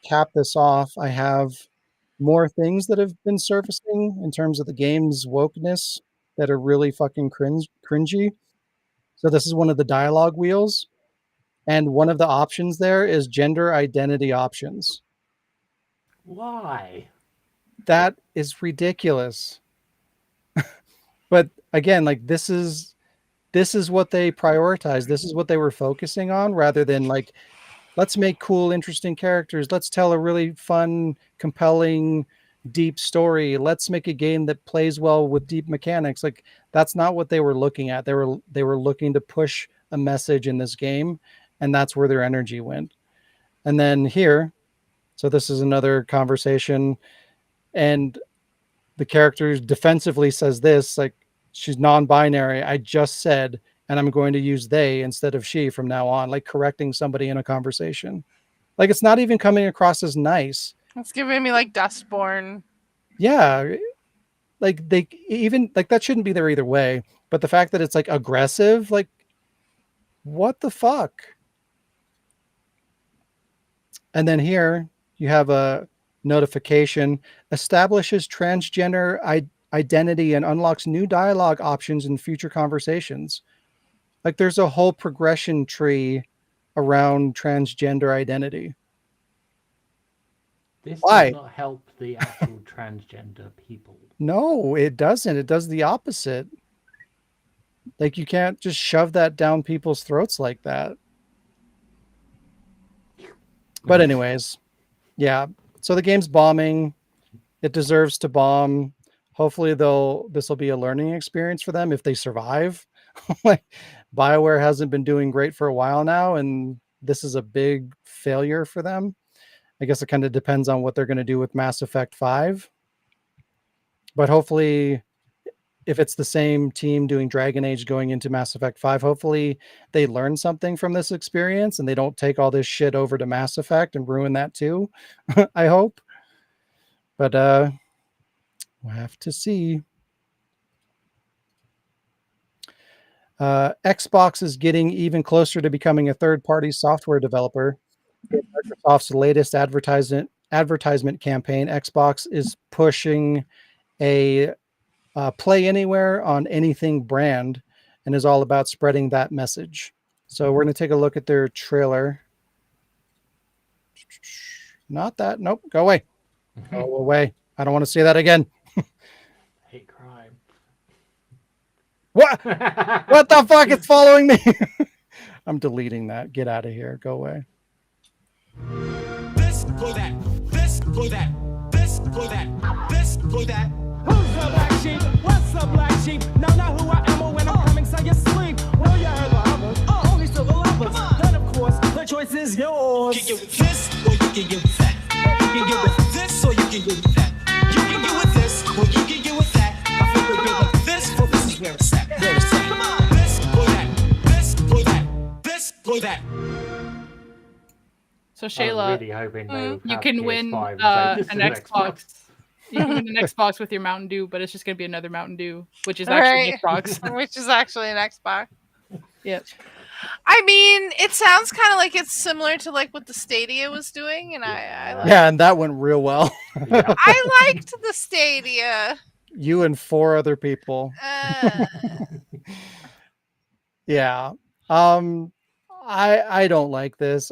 S1: cap this off, I have more things that have been surfacing in terms of the game's wokeness that are really fucking cringy. So this is one of the dialogue wheels, and one of the options there is gender identity options.
S5: Why?
S1: That is ridiculous. But again, like this is what they prioritize. This is what they were focusing on, rather than like, let's make cool, interesting characters. Let's tell a really fun, compelling, deep story. Let's make a game that plays well with deep mechanics. Like that's not what they were looking at. They were looking to push a message in this game, and that's where their energy went. And then here, so this is another conversation, and the character defensively says this, like, she's non-binary. I just said, and I'm going to use they instead of she from now on, like correcting somebody in a conversation. Like it's not even coming across as nice.
S4: It's giving me like Dustborn.
S1: Yeah. Like they even like that shouldn't be there either way. But the fact that it's like aggressive, like what the fuck? And then here you have a notification establishes transgender identity and unlocks new dialogue options in future conversations. Like there's a whole progression tree around transgender identity.
S5: This
S1: Why?
S5: does not help the actual transgender people.
S1: No, it doesn't. It does the opposite. Like you can't just shove that down people's throats like that. But anyways, yeah. So the game's bombing. It deserves to bomb. Hopefully this will be a learning experience for them if they survive. Like BioWare hasn't been doing great for a while now, and this is a big failure for them. I guess it kind of depends on what they're going to do with Mass Effect 5. But hopefully, if it's the same team doing Dragon Age going into Mass Effect 5, hopefully they learn something from this experience and they don't take all this shit over to Mass Effect and ruin that too. I hope. But we'll have to see. Xbox is getting even closer to becoming a third-party software developer. In Microsoft's latest advertisement campaign, Xbox is pushing a play anywhere on anything brand and is all about spreading that message. So we're going to take a look at their trailer. Not that. Nope. Go away. Go away. I don't want to see that again.
S5: Hate crime.
S1: What? What the fuck? It's following me. I'm deleting that. Get out of here. Go away.
S6: This for that. This for that. This for that. This for that. Who's the black sheep? What's the black sheep? Know who I am or when I'm coming, so you sleep. Well, you heard the others. Only still the lovers. Then, of course, the choice is yours. You can get with this, or you can get with that. You can get with this, or you can get with that. You can get with this, or you can get with that. I think we're good with this, for this is where it's at. Where it's at. Come on. This for that. This for that. This for that.
S2: So Shayla,
S5: I'm really hoping they will
S2: you
S5: have
S2: can win
S5: PS5 and say,
S2: an
S5: "This is
S2: Xbox. You can win an Xbox with your Mountain Dew, but it's just gonna be another Mountain Dew, which is actually an Xbox.
S4: Which is actually an Xbox.
S2: Yep.
S4: I mean, it sounds kind of like it's similar to like what the Stadia was doing, and I like,
S1: Yeah, and that went real well.
S5: Yeah.
S4: I liked the Stadia.
S1: You and 4 other people. Yeah. I don't like this.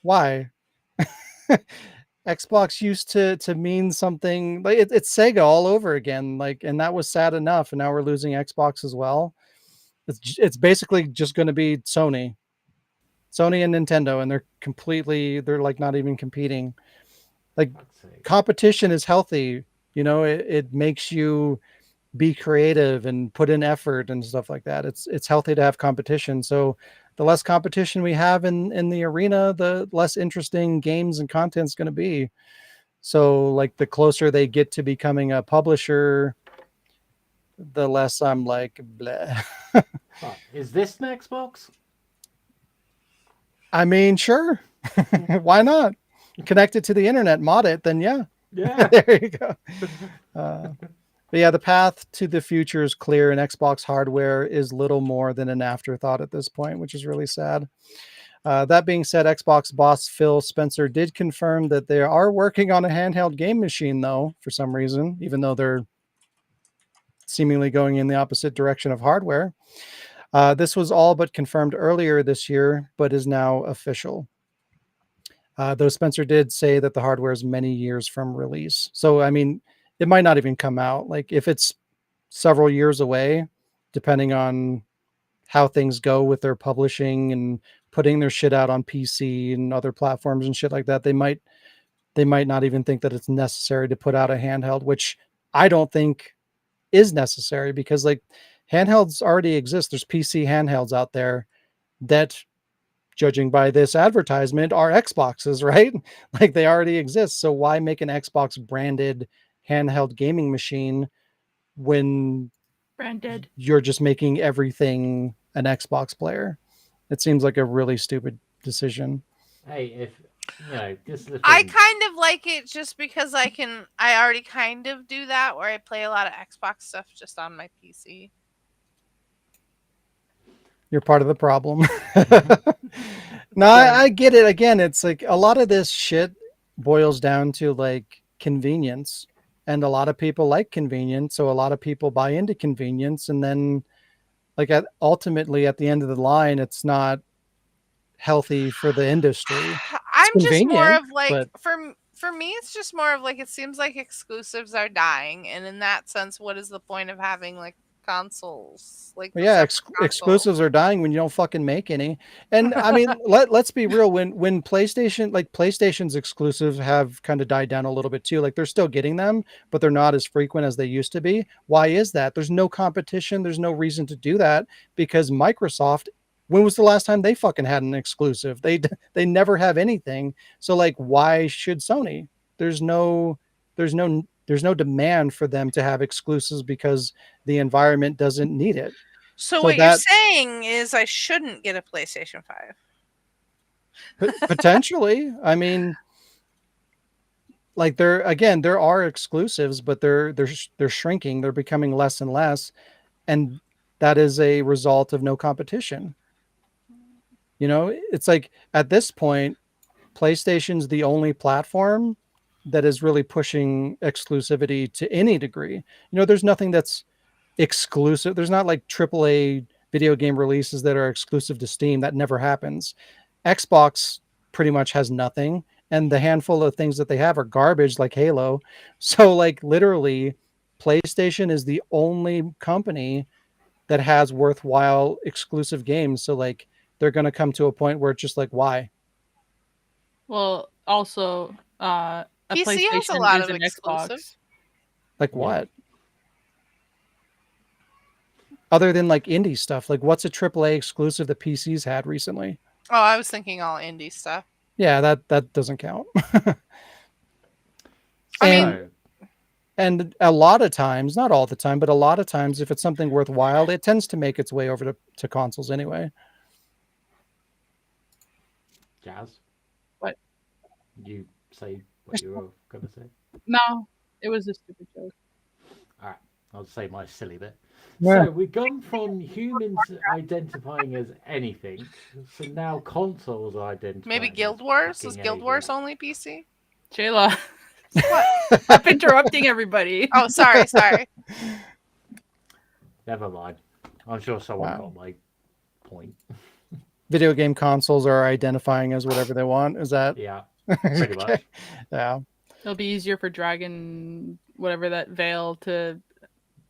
S1: Why? Xbox used to mean something like it's Sega all over again. Like, and that was sad enough. And now we're losing Xbox as well. It's basically just going to be Sony and Nintendo, and they're like not even competing. Like,
S5: Fuck's sake.
S1: competition is healthy. It makes you be creative and put in effort and stuff like that. It's healthy to have competition. So the less competition we have in the arena, the less interesting games and content is going to be. So like the closer they get to becoming a publisher, the less I'm like, bleh.
S5: Fuck. Is this an Xbox?
S1: I mean, sure. Why not? Connect it to the internet, mod it, then yeah.
S5: Yeah.
S1: There you go. But yeah, the path to the future is clear, and Xbox hardware is little more than an afterthought at this point, which is really sad. That being said, Xbox boss Phil Spencer did confirm that they are working on a handheld game machine, though, for some reason, even though they're seemingly going in the opposite direction of hardware. This was all but confirmed earlier this year, but is now official. Though Spencer did say that the hardware is many years from release. So, I mean, it might not even come out. Like, if it's several years away, depending on how things go with their publishing and putting their shit out on PC and other platforms and shit like that, they might not even think that it's necessary to put out a handheld, which I don't think is necessary, because like handhelds already exist. There's PC handhelds out there that, judging by this advertisement, are Xboxes, right? Like, they already exist. So why make an Xbox branded handheld gaming machine when
S2: Branded.
S1: you're just making everything an Xbox player? It seems like a really stupid decision.
S5: Hey, if this is the thing.
S4: I kind of like it just because I already kind of do that, where I play a lot of Xbox stuff just on my PC.
S1: You're part of the problem. No, I get it. Again, it's like a lot of this shit boils down to like convenience, and a lot of people like convenience. So a lot of people buy into convenience, and then like ultimately at the end of the line, it's not healthy for the industry.
S4: I'm just more
S1: convenient,
S4: of like,
S1: but
S4: for me, it's just more of like, it seems like exclusives are dying, and in that sense, what is the point of having like consoles? Like,
S1: But
S4: the
S1: yeah,
S4: separate console?
S1: exclusives are dying when you don't fucking make any. And I mean, let's be real. When PlayStation's exclusives have kind of died down a little bit too. Like, they're still getting them, but they're not as frequent as they used to be. Why is that? There's no competition. There's no reason to do that, because Microsoft. When was the last time they fucking had an exclusive? They never have anything. So like, why should Sony? There's no demand for them to have exclusives, because the environment doesn't need it.
S4: So
S1: So
S4: what you're
S1: that
S4: saying is I shouldn't get a PlayStation 5.
S1: potentially, I mean, like, there are exclusives, but they're shrinking. They're becoming less and less, and that is a result of no competition. It's like at this point, PlayStation's the only platform that is really pushing exclusivity to any degree. There's nothing that's exclusive. There's not like AAA video game releases that are exclusive to Steam. That never happens. Xbox pretty much has nothing, and the handful of things that they have are garbage, like Halo. So like, literally, PlayStation is the only company that has worthwhile exclusive games. So like, they're going to come to a point where it's just like, why?
S2: Well, also, a
S4: PC has a
S2: PlayStation
S4: lot
S2: is
S4: of
S2: an
S4: exclusives.
S2: Xbox.
S1: Like, what? Other than like indie stuff, like what's a AAA exclusive that PC's had recently?
S4: Oh, I was thinking all indie stuff.
S1: Yeah, that doesn't count.
S4: I mean,
S1: And and a lot of times, not all the time, but a lot of times, if it's something worthwhile, it tends to make its way over to consoles anyway.
S5: Jazz.
S2: What?
S5: You say what you were going to say.
S2: No, it was a stupid joke.
S5: All right, I'll say my silly bit.
S1: Yeah.
S5: So we've gone from humans identifying as anything, so now consoles are identifying.
S4: maybe
S5: as
S4: Guild Wars?
S5: fucking
S4: Is Guild
S5: anything.
S4: Wars only PC?
S2: Shayla,
S4: What?
S2: stop interrupting everybody.
S4: Oh, sorry.
S5: Never mind. I'm sure someone
S1: Wow.
S5: got my point.
S1: Video game consoles are identifying as whatever they want. Is that
S5: Yeah. Pretty much.
S1: Yeah.
S2: It'll be easier for Dragon, whatever that Veil, to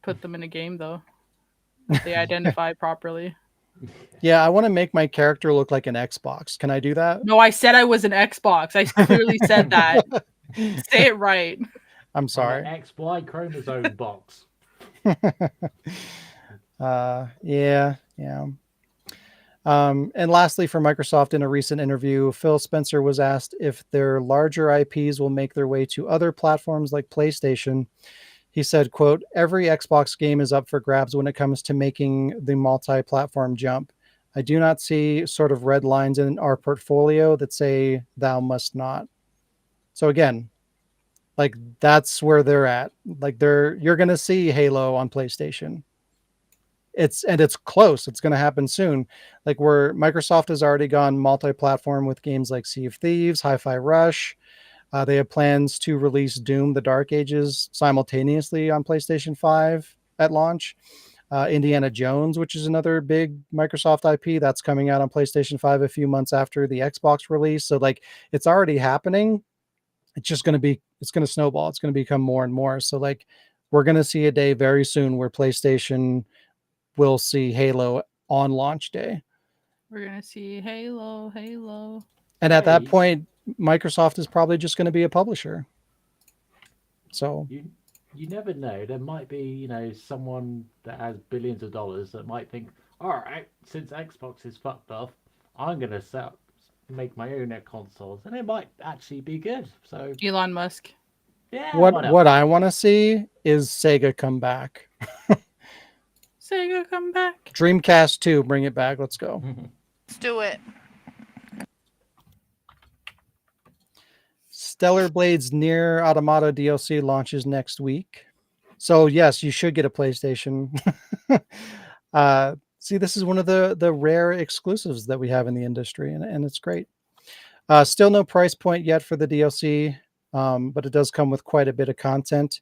S2: put them in a game though. If they identify properly.
S1: Yeah, I want to make my character look like an Xbox. Can I do that?
S2: No, I said I was an Xbox. I clearly said that. Say it right.
S1: I'm
S5: I'm
S1: sorry.
S5: an XY chromosome box.
S1: Yeah. And lastly, for Microsoft, in a recent interview, Phil Spencer was asked if their larger IPs will make their way to other platforms like PlayStation. He said, quote, "Every Xbox game is up for grabs when it comes to making the multi-platform jump. I do not see sort of red lines in our portfolio that say thou must not." So again, like that's where they're at. Like you're going to see Halo on PlayStation. It's close. It's going to happen soon. Like where Microsoft has already gone multi-platform with games like Sea of Thieves, Hi-Fi Rush. They have plans to release Doom: The Dark Ages simultaneously on PlayStation 5 at launch. Indiana Jones, which is another big Microsoft IP, that's coming out on PlayStation 5 a few months after the Xbox release. So like it's already happening. It's just going to snowball. It's going to become more and more. So like we're going to see a day very soon where PlayStation will see Halo on launch day.
S2: We're gonna see Halo.
S1: And at that
S5: Hey.
S1: point, Microsoft is probably just going to be a publisher. So
S5: You never know. There might be, someone that has billions of dollars that might think, all right, since Xbox is fucked off, I'm gonna make my own consoles, and it might actually be good. So
S2: Elon Musk.
S5: yeah, why not?
S1: what I want to see is Sega come back.
S2: Sega, come back.
S1: Dreamcast 2, bring it back. Let's go.
S4: Let's do it.
S1: Stellar Blade's Near Automata DLC launches next week. So yes, you should get a PlayStation. See, this is one of the rare exclusives that we have in the industry, and it's great. Still no price point yet for the DLC, but it does come with quite a bit of content.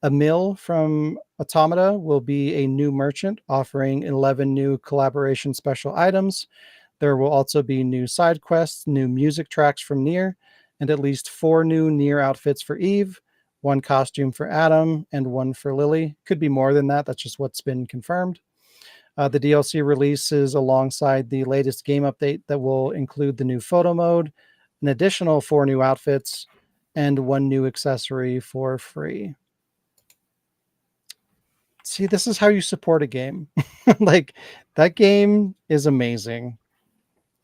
S1: Emil from Automata will be a new merchant offering 11 new collaboration special items. There will also be new side quests, new music tracks from Nier, and at least 4 new Nier outfits for Eve, 1 costume for Adam, and 1 for Lily. Could be more than that. That's just what's been confirmed. The DLC releases alongside the latest game update that will include the new photo mode, an additional 4 new outfits, and 1 new accessory for free. See, this is how you support a game. Like that game is amazing.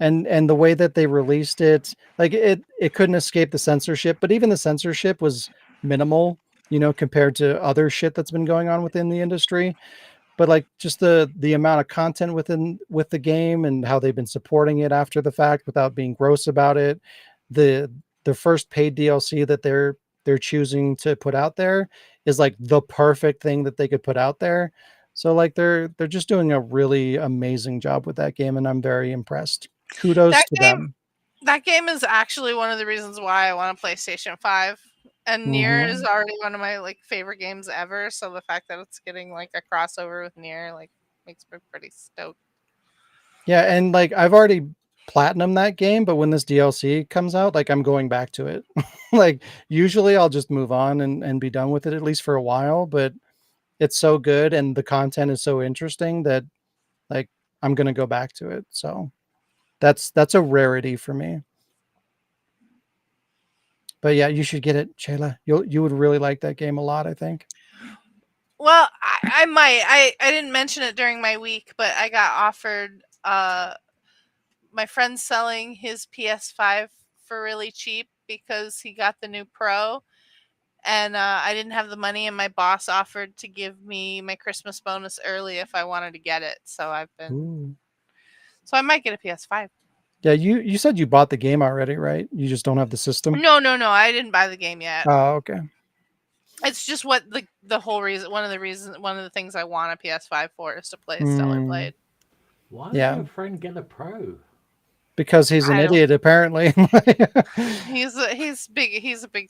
S1: And the way that they released it, like it couldn't escape the censorship, but even the censorship was minimal, compared to other shit that's been going on within the industry. But like just the amount of content with the game and how they've been supporting it after the fact without being gross about it. The first paid DLC that they're choosing to put out there is like the perfect thing that they could put out there. So like they're just doing a really amazing job with that game, and I'm very impressed. Kudos
S4: That
S1: to
S4: game-
S1: them.
S4: That game is actually one of the reasons why I want a PlayStation 5. And Nier is already one of my favorite games ever, so the fact that it's getting a crossover with Nier makes me pretty stoked.
S1: Yeah, and like I've already platinum that game, but when this DLC comes out, like I'm going back to it. Like usually I'll just move on and be done with it at least for a while, but it's so good and the content is so interesting that like I'm gonna go back to it. So that's a rarity for me. But yeah, you should get it, Shayla. You would really like that game a lot, I think.
S4: Well, I might. I didn't mention it during my week, but I got offered my friend's selling his PS5 for really cheap because he got the new Pro, and I didn't have the money, and my boss offered to give me my Christmas bonus early if I wanted to get it. So
S1: Ooh.
S4: so I might get a PS5.
S1: Yeah, you said you bought the game already, right? You just don't have the system.
S4: No, I didn't buy the game yet.
S1: Oh, okay.
S4: It's just what the whole reason. One of the things I want a PS5 for is to play Stellar Blade.
S5: Why would
S1: Yeah.
S5: your friend get a Pro?
S1: Because he's an
S4: I don't-
S1: idiot, apparently.
S4: He's a big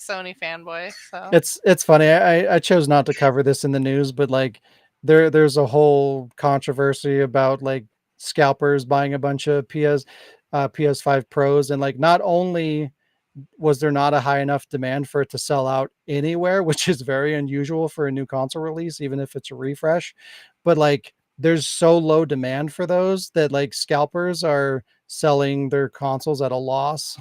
S4: Sony fanboy. So
S1: It's funny. I chose not to cover this in the news, but like there's a whole controversy about like scalpers buying a bunch of PS5 Pros, and like not only was there not a high enough demand for it to sell out anywhere, which is very unusual for a new console release, even if it's a refresh. But like, there's so low demand for those that like scalpers are selling their consoles at a loss.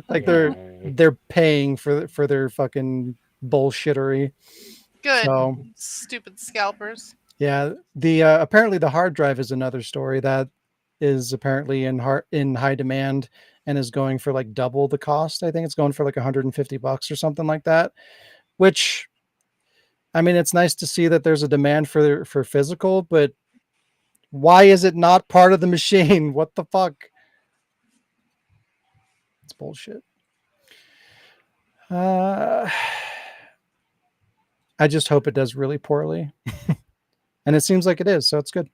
S1: Like
S5: Yay.
S1: they're paying for their fucking bullshittery.
S4: Good.
S1: So
S4: Stupid scalpers.
S1: yeah, the apparently the hard drive is another story that is apparently in high demand and is going for like double the cost. I think it's going for like $150 or something like that. Which, I mean, it's nice to see that there's a demand for physical, but why is it not part of the machine? What the fuck? It's bullshit. I just hope it does really poorly. And it seems like it is, so it's good.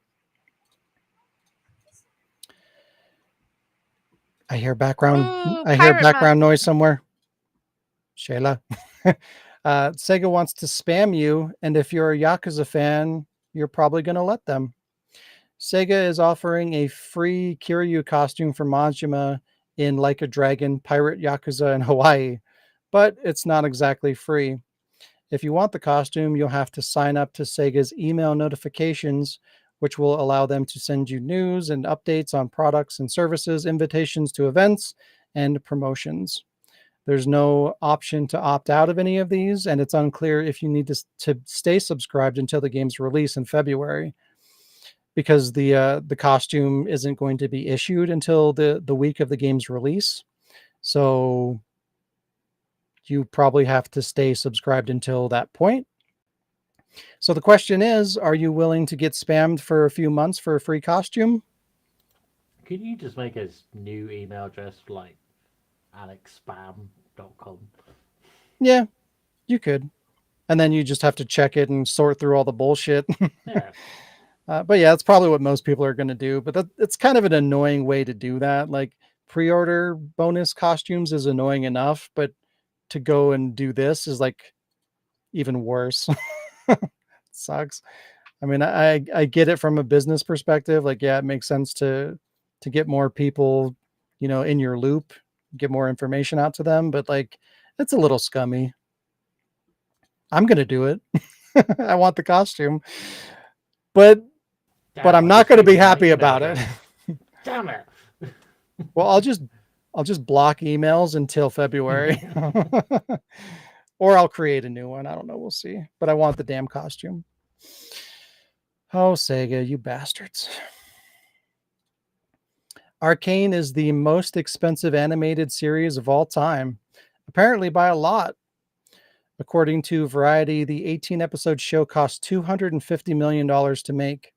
S1: I hear background
S4: Ooh,
S1: I hear
S4: Pirate
S1: background noise somewhere. Shayla. Sega wants to spam you, and if you're a Yakuza fan, you're probably going to let them. Sega is offering a free Kiryu costume for Majima in Like a Dragon Pirate Yakuza in Hawaii, but it's not exactly free. If you want the costume, you'll have to sign up to Sega's email notifications, which will allow them to send you news and updates on products and services, invitations to events, and promotions. There's no option to opt out of any of these, and it's unclear if you need to stay subscribed until the game's release in February, because the costume isn't going to be issued until the week of the game's release. So you probably have to stay subscribed until that point. So the question is, are you willing to get spammed for a few months for a free costume?
S5: Can you just make a new email address like alexspam.com?
S1: Yeah, you could. And then you just have to check it and sort through all the bullshit.
S5: Yeah.
S1: But yeah, that's probably what most people are going to do. But it's kind of an annoying way to do that. Like, pre-order bonus costumes is annoying enough, but to go and do this is like even worse. Sucks. I mean, I get it from a business perspective. Like, yeah, it makes sense to get more people, in your loop, get more information out to them. But like, it's a little scummy. I'm gonna do it. I want the costume, but
S5: Damn,
S1: I'm
S5: I
S1: not
S5: just
S1: going to
S5: gave
S1: be
S5: you my
S1: happy
S5: email
S1: about it.
S5: address. Damn it.
S1: Well, I'll just block emails until February. Or I'll create a new one. I don't know. We'll see. But I want the damn costume. Oh, Sega, you bastards. Arcane is the most expensive animated series of all time, apparently by a lot. According to Variety, the 18-episode show cost $250 million to make.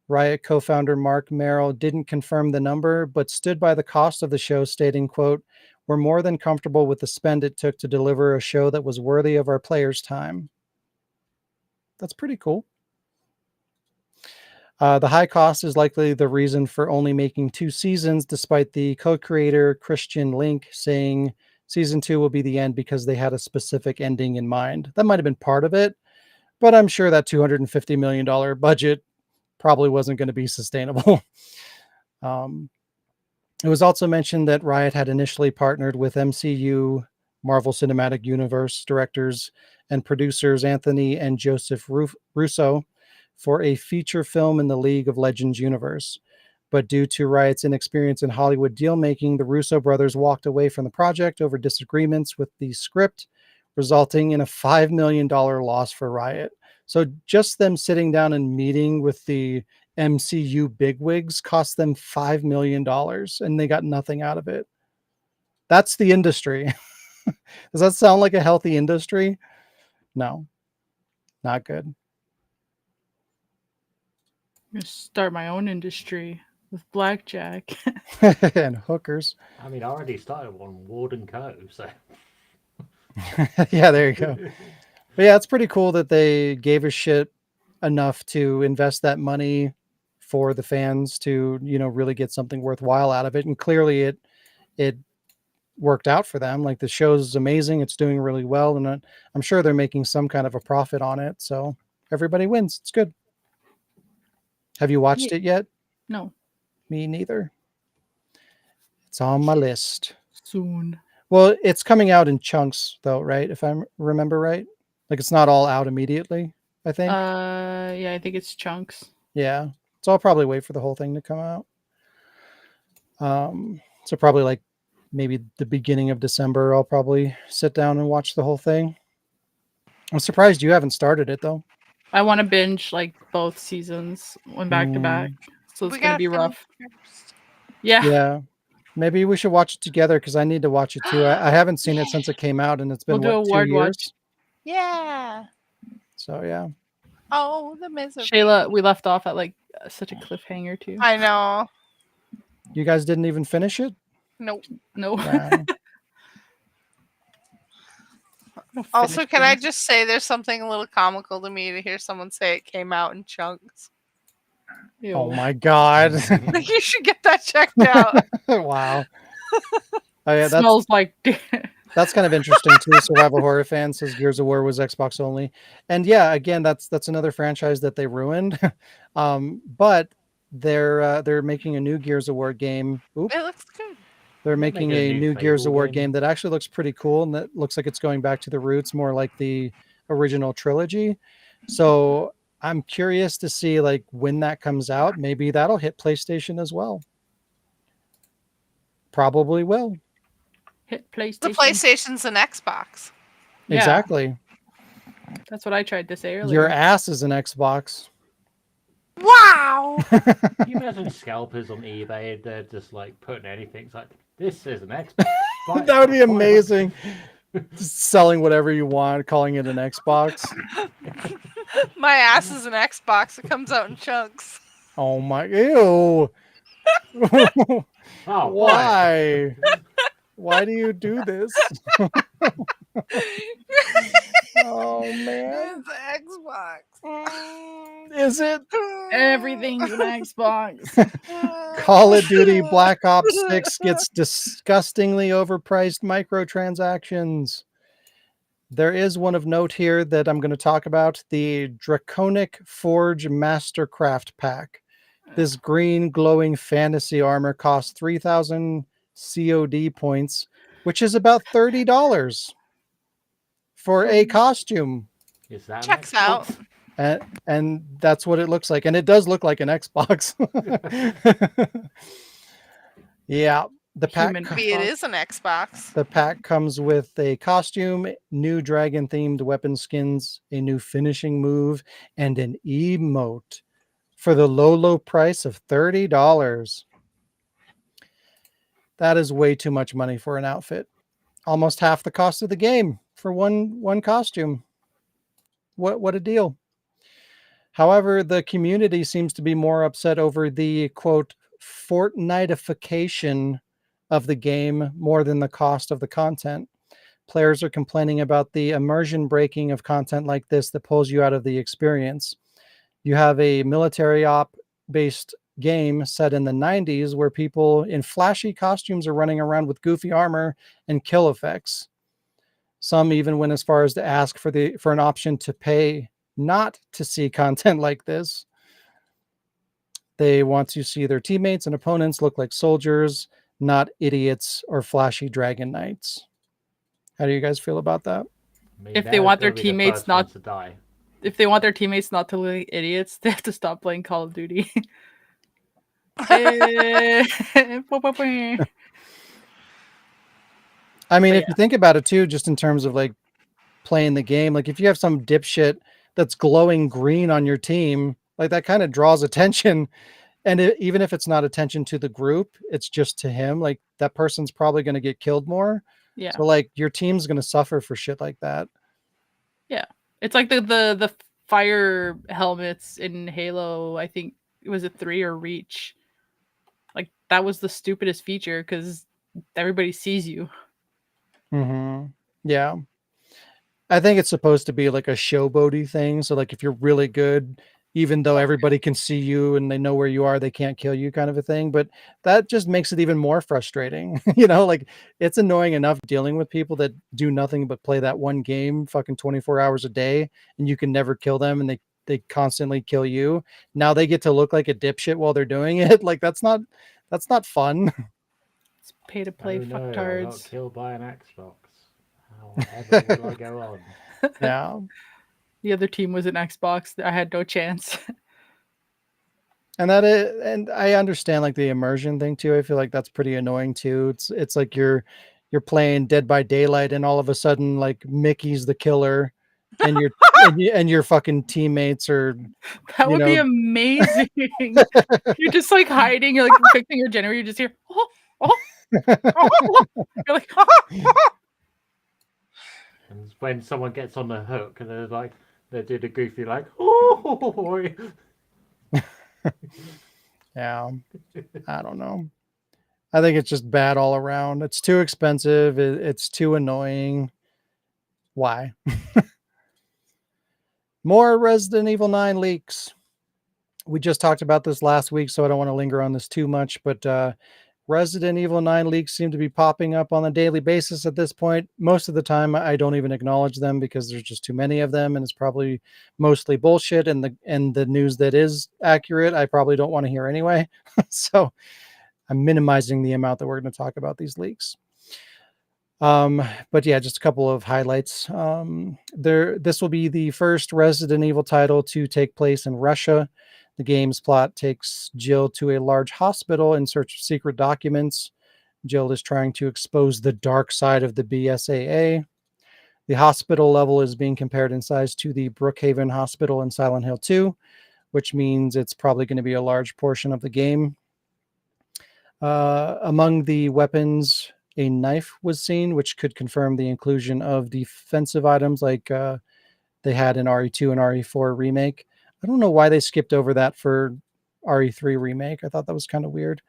S1: Riot co-founder Mark Merrill didn't confirm the number, but stood by the cost of the show, stating, quote, "We're more than comfortable with the spend it took to deliver a show that was worthy of our players' time." That's pretty cool. The high cost is likely the reason for only making 2 seasons, despite the co-creator Christian Link saying season 2 will be the end because they had a specific ending in mind. That might have been part of it, but I'm sure that $250 million budget probably wasn't going to be sustainable. It was also mentioned that Riot had initially partnered with MCU, Marvel Cinematic Universe directors and producers Anthony and Joseph Russo for a feature film in the League of Legends universe. But due to Riot's inexperience in Hollywood deal-making, the Russo brothers walked away from the project over disagreements with the script, resulting in a $5 million loss for Riot. So just them sitting down and meeting with the MCU bigwigs cost them $5 million, and they got nothing out of it. That's the industry. Does that sound like a healthy industry? No, not good.
S2: I'm gonna start my own industry with blackjack.
S1: And hookers.
S5: I mean, I already started one, Ward and Co. So
S1: Yeah, there you go. But yeah, it's pretty cool that they gave a shit enough to invest that money for the fans to, really get something worthwhile out of it. And clearly it worked out for them. Like, the show's amazing. It's doing really well. And I'm sure they're making some kind of a profit on it. So everybody wins. It's good. Have you watched it yet?
S2: No,
S1: Me neither. It's on my list.
S2: soon.
S1: Well, it's coming out in chunks though, right? If I remember right. Like it's not all out immediately, I think.
S2: Yeah, I think it's chunks.
S1: Yeah. So I'll probably wait for the whole thing to come out. So probably like maybe the beginning of December, I'll probably sit down and watch the whole thing. I'm surprised you haven't started it though.
S2: I want to binge like both seasons, one back to back. So it's
S4: We
S2: gonna
S4: gotta
S2: be
S4: finish
S2: rough.
S4: first.
S2: Yeah.
S1: Yeah. Maybe we should watch it together because I need to watch it too. I haven't seen it since it came out and it's been
S2: We'll do
S1: what,
S2: a
S1: 2
S2: ward
S1: years?
S2: watch.
S4: Yeah.
S1: So yeah.
S4: Oh, the misery.
S2: Shayla, we left off at like such a cliffhanger too.
S4: I know.
S1: You guys didn't even finish it?
S4: Nope.
S2: No.
S1: Wow.
S4: Also,
S2: Finish
S4: can I
S2: things.
S4: just say there's something a little comical to me to hear someone say it came out in chunks.
S2: Ew.
S1: Oh my god.
S4: Like you should get that checked out.
S1: Wow. Oh yeah,
S2: Smells like
S1: that's kind of interesting too. Survival horror fan says Gears of War was Xbox only, and yeah, again, that's another franchise that they ruined. But they're making a new Gears of War game. Oop.
S4: It looks good.
S1: They're
S5: They're
S1: making
S5: making a
S1: a
S5: new
S1: new Gears of
S5: Fable
S1: War
S5: game.
S1: game that actually looks pretty cool, and that looks like it's going back to the roots, more like the original trilogy. So I'm curious to see like when that comes out. Maybe that'll hit PlayStation as well. Probably will.
S2: hit PlayStation.
S4: The PlayStation's an Xbox.
S2: Yeah,
S1: Exactly.
S2: that's what I tried to say earlier.
S1: Your ass is an Xbox.
S4: Wow.
S5: Can you imagine scalpers on eBay? They're just like putting anything. It's like, this is an Xbox. Buy it
S1: That would
S5: for
S1: be
S5: 500.
S1: amazing. Just selling whatever you want, calling it an Xbox.
S4: My ass is an Xbox. It comes out in chunks.
S1: Oh my, ew.
S5: Oh,
S1: Why? Why do you do this? Oh man.
S4: It's Xbox.
S1: Is it?
S2: Everything's an Xbox.
S1: Call of Duty Black Ops 6 gets disgustingly overpriced microtransactions. There is one of note here that I'm going to talk about, the Draconic Forge Mastercraft Pack. This green glowing fantasy armor costs 3,000 COD points, which is about $30 for a costume.
S5: Is that an
S4: Checks
S5: Xbox?
S4: out.
S1: And that's what it looks like. And it does look like an Xbox. Yeah. The pack,
S2: Human
S4: Maybe it is an Xbox.
S1: the pack comes with a costume, new dragon themed weapon skins, a new finishing move, and an emote for the low price of $30. That is way too much money for an outfit. Almost half the cost of the game for one costume. What a deal. However, the community seems to be more upset over the quote Fortniteification of the game more than the cost of the content. Players are complaining about the immersion breaking of content like this that pulls you out of the experience. You have a military op based game set in the 90s where people in flashy costumes are running around with goofy armor and kill effects. Some even went as far as to ask for an option to pay not to see content like this. They want to see their teammates and opponents look like soldiers, not idiots or flashy dragon knights. How do you guys feel about that?
S5: I mean,
S2: If they
S5: they're
S2: want their
S5: gonna be the
S2: teammates
S5: first
S2: not-
S5: ones to die.
S2: If they want their teammates not to look like idiots, they have to stop playing Call of Duty. Eh,
S1: I mean,
S2: But
S1: if you think about it too, just in terms of like playing the game, like if you have some dipshit that's glowing green on your team, like that kind of draws attention. And even if it's not attention to the group, it's just to him, like that person's probably going to get killed more.
S2: yeah,
S1: So like your team's going to suffer for shit like that.
S2: it's like the fire helmets in Halo. I think it was a 3 or Reach. Like that was the stupidest feature because everybody sees you.
S1: Mm-hmm. Yeah. I think it's supposed to be like a showboaty thing. So like if you're really good, even though everybody can see you and they know where you are, they can't kill you kind of a thing. But that just makes it even more frustrating. Like it's annoying enough dealing with people that do nothing but play that one game fucking 24 hours a day and you can never kill them and they constantly kill you. Now they get to look like a dipshit while they're doing it. Like that's not fun.
S2: It's pay to play
S5: Oh no, I got
S2: fucktards.
S5: killed by an Xbox. However will I go on?
S1: Yeah.
S2: The other team was an Xbox. I had no chance.
S1: And and I understand like the immersion thing too. I feel like that's pretty annoying too. It's like you're playing Dead by Daylight and all of a sudden like Mickey's the killer and and your fucking teammates are,
S2: That
S1: you
S2: would be
S1: know,
S2: amazing. You're just like hiding. You're like fixing your generator. You just hear, oh, oh, oh. You're like,
S5: And when someone gets on the hook and they're like, they do the goofy like, oh,
S1: yeah, I don't know. I think it's just bad all around. It's too expensive. It's too annoying. Why? More Resident Evil 9 leaks. We just talked about this last week, so I don't want to linger on this too much, but Resident Evil 9 leaks seem to be popping up on a daily basis at this point. Most of the time, I don't even acknowledge them because there's just too many of them, and it's probably mostly bullshit. And the news that is accurate, I probably don't want to hear anyway. So I'm minimizing the amount that we're going to talk about these leaks. But yeah, just a couple of highlights. This will be the first Resident Evil title to take place in Russia. The game's plot takes Jill to a large hospital in search of secret documents. Jill is trying to expose the dark side of the BSAA. The hospital level is being compared in size to the Brookhaven Hospital in Silent Hill 2, which means it's probably going to be a large portion of the game. Among the weapons, a knife was seen, which could confirm the inclusion of defensive items like they had in RE2 and RE4 remake. I don't know why they skipped over that for RE3 remake. I thought that was kind of weird,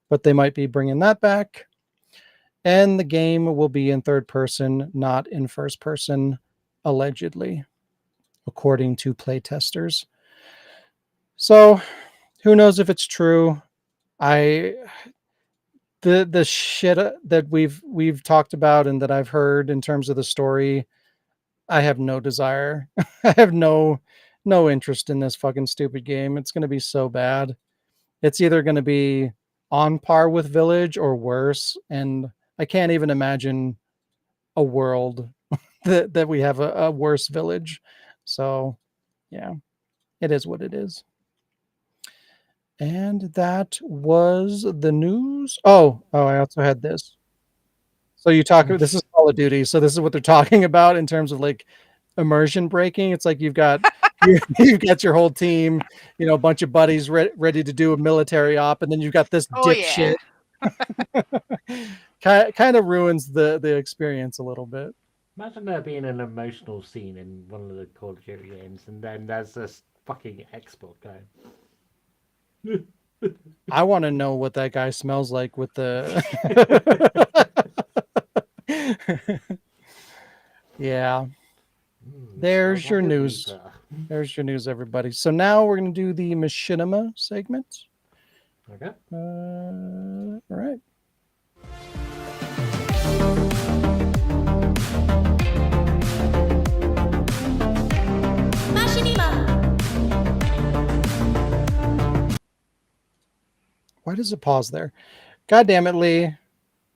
S1: but they might be bringing that back. And the game will be in third person, not in first person, allegedly, according to playtesters. So who knows if it's true? The shit that we've talked about and that I've heard in terms of the story, I have no desire. I have no interest in this fucking stupid game. It's going to be so bad. It's either going to be on par with Village or worse, and I can't even imagine a world that we have a worse Village. So, yeah, it is what it is. And that was the news. Oh, I also had this. So this is Call of Duty. So this is what they're talking about in terms of like immersion breaking. It's like you've got your whole team, a bunch of buddies ready to do a military op, and then you've got this dipshit. Kind of ruins the experience a little bit.
S5: Imagine there being an emotional scene in one of the Call of Duty games, and then there's this fucking Xbox going.
S1: I want to know what that guy smells like with the. Yeah. There's your news. There's your news, everybody. So now we're going to do the machinima segment.
S5: Okay.
S1: All right. Why does it pause there? God damn it, Lee.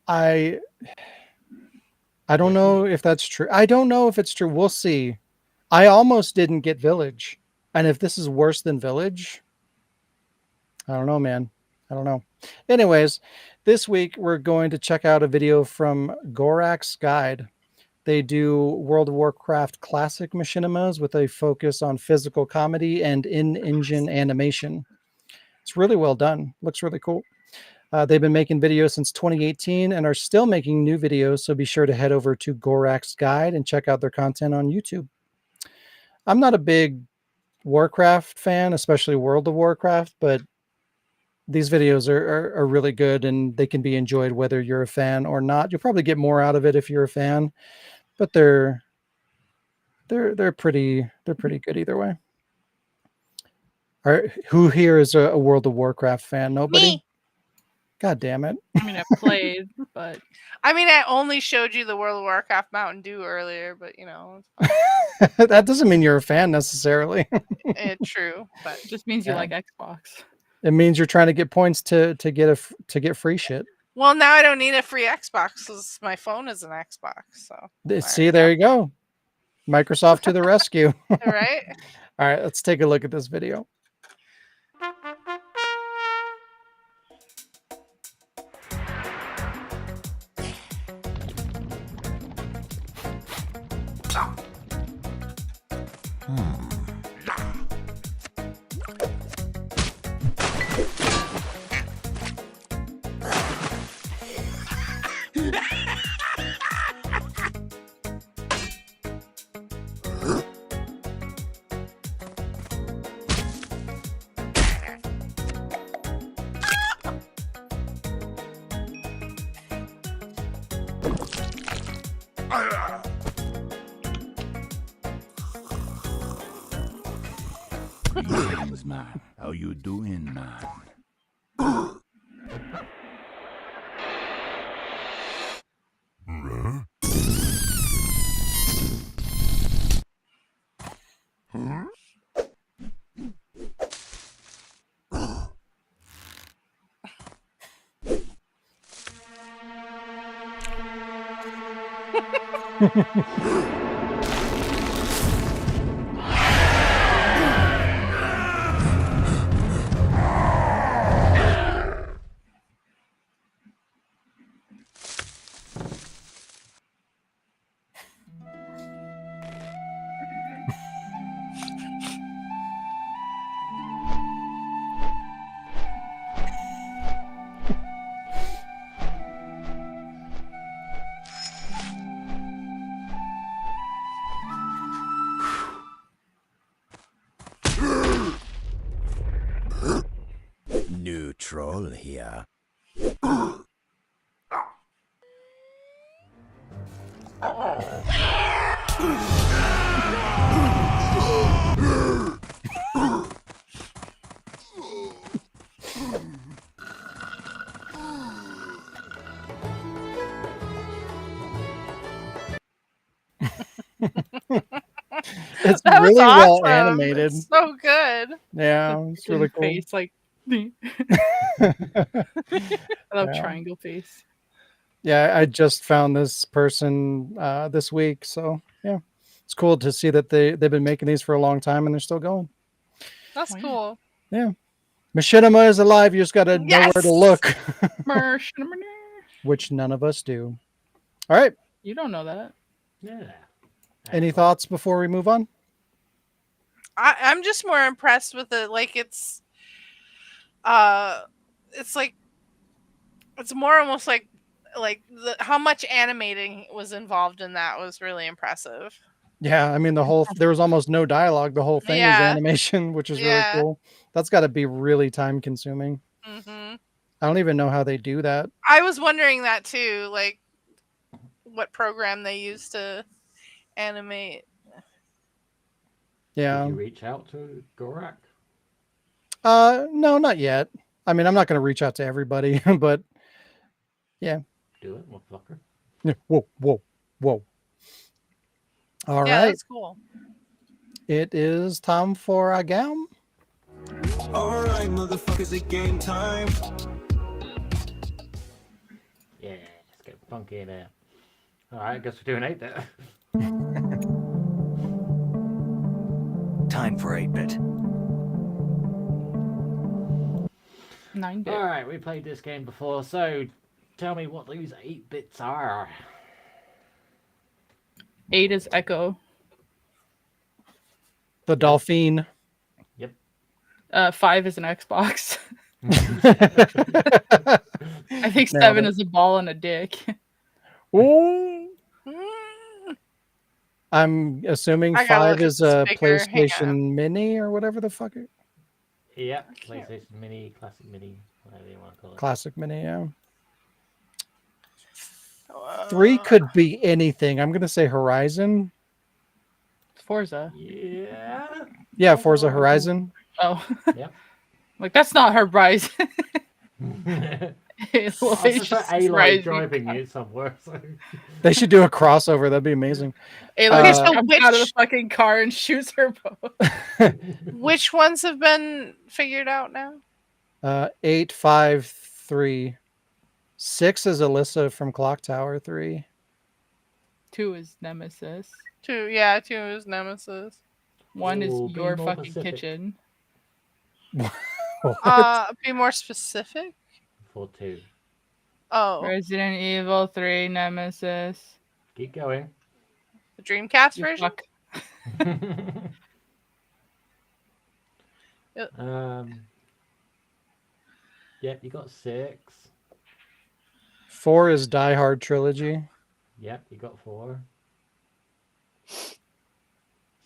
S1: I don't know if that's true. I don't know if it's true. We'll see. I almost didn't get Village. And if this is worse than Village, I don't know, man. I don't know. Anyways, this week we're going to check out a video from Gorak's Guide. They do World of Warcraft classic machinimas with a focus on physical comedy and in-engine animation. It's really well done. Looks really cool. They've been making videos since 2018 and are still making new videos, so be sure to head over to Gorak's Guide and check out their content on YouTube. I'm not a big Warcraft fan, especially World of Warcraft, but these videos are really good and they can be enjoyed whether you're a fan or not. You'll probably get more out of it if you're a fan, but they're pretty good either way. Who here is a World of Warcraft fan? Nobody?
S4: Me.
S1: God damn it.
S2: I mean, I've played, but
S4: I only showed you the World of Warcraft Mountain Dew earlier, but
S1: That doesn't mean you're a fan necessarily.
S4: it's true. But
S2: it just means you like Xbox.
S1: It means you're trying to get points to get free shit.
S4: Well, now I don't need a free Xbox because my phone is an Xbox. So
S1: See, there you go. Microsoft to the rescue.
S4: All right.
S1: All right, let's take a look at this video.
S7: Greetings, man. How you doing, man? New troll here.
S1: It's
S4: That was
S1: really well
S4: awesome.
S1: animated.
S4: It's so good.
S1: Yeah, it's really cool.
S2: Face like. I love
S1: Yeah.
S2: triangle face.
S1: Yeah, I just found this person this week, so yeah, it's cool to see that they've been making these for a long time and they're still going.
S4: That's
S2: Oh, yeah.
S4: cool.
S1: Yeah, Machinima is alive. You just got to know where to
S4: Yes!
S1: look,
S2: Mersh.
S1: which none of us do. All right,
S2: You don't know that.
S5: Yeah.
S1: any thoughts before we move on?
S4: I'm just more impressed with it. Like it's like it's more almost like how much animating was involved in that was really impressive.
S1: Yeah, I mean there was almost no dialogue. The whole thing was
S4: Yeah.
S1: animation, which is really
S4: Yeah.
S1: cool. That's got to be really time consuming.
S4: Hmm.
S1: I don't even know how they do that.
S4: I was wondering that too, like what program they use to animate.
S1: Yeah.
S5: Did you reach out to Gorak?
S1: No, not yet. I mean, I'm not going to reach out to everybody, but yeah.
S5: Do it, motherfucker.
S1: Yeah, whoa, whoa, whoa. All
S4: Yeah,
S1: right.
S4: that's cool.
S1: It is time for a game.
S6: Alright, motherfuckers, it's game time.
S5: Yeah, let's get funky in there. Alright, I guess we're doing 8 there.
S3: Time for 8-bit.
S2: 9-bit.
S5: Alright, we played this game before, so tell me what these 8 bits are.
S2: 8 is Echo.
S1: The Dolphin.
S5: Yep.
S2: 5 is an Xbox. I think
S1: Nailed
S2: 7
S1: it.
S2: is a ball and a dick.
S1: Ooh.
S4: Mm,
S1: I'm assuming
S4: I gotta
S1: 5
S4: look at
S1: is
S4: this
S1: a
S4: figure. Hang
S1: PlayStation Mini or whatever the fuck.
S5: Yep, PlayStation Mini, Classic Mini, whatever you want to call it.
S1: Classic Mini, yeah.
S4: on.
S1: 3 could be anything. I'm going to say Horizon.
S2: Forza.
S5: Yeah.
S1: Yeah, Forza Horizon.
S2: Oh.
S5: Yep.
S2: Like, that's not Horizon.
S5: I prefer A-Light driving you somewhere. So.
S1: They should do a crossover. That'd be amazing.
S2: Aloy just
S4: so
S2: jumps out of the
S4: which-
S2: fucking car and shoots her both.
S4: Which ones have been figured out now?
S1: 8, 5, 3. 6 is Alyssa from Clock Tower 3.
S2: 2 is Nemesis.
S4: 2, yeah, 2 is Nemesis.
S2: 1 is
S5: Ooh, be
S2: your
S5: more
S2: fucking
S5: specific.
S2: kitchen.
S1: What?
S4: Be more specific.
S5: For 2.
S4: Oh,
S2: Resident Evil 3 Nemesis.
S5: Keep going.
S4: the Dreamcast
S2: You
S4: version.
S2: fuck.
S5: um. Yep, you got 6.
S1: 4 is Die Hard Trilogy.
S5: Yep, you got 4.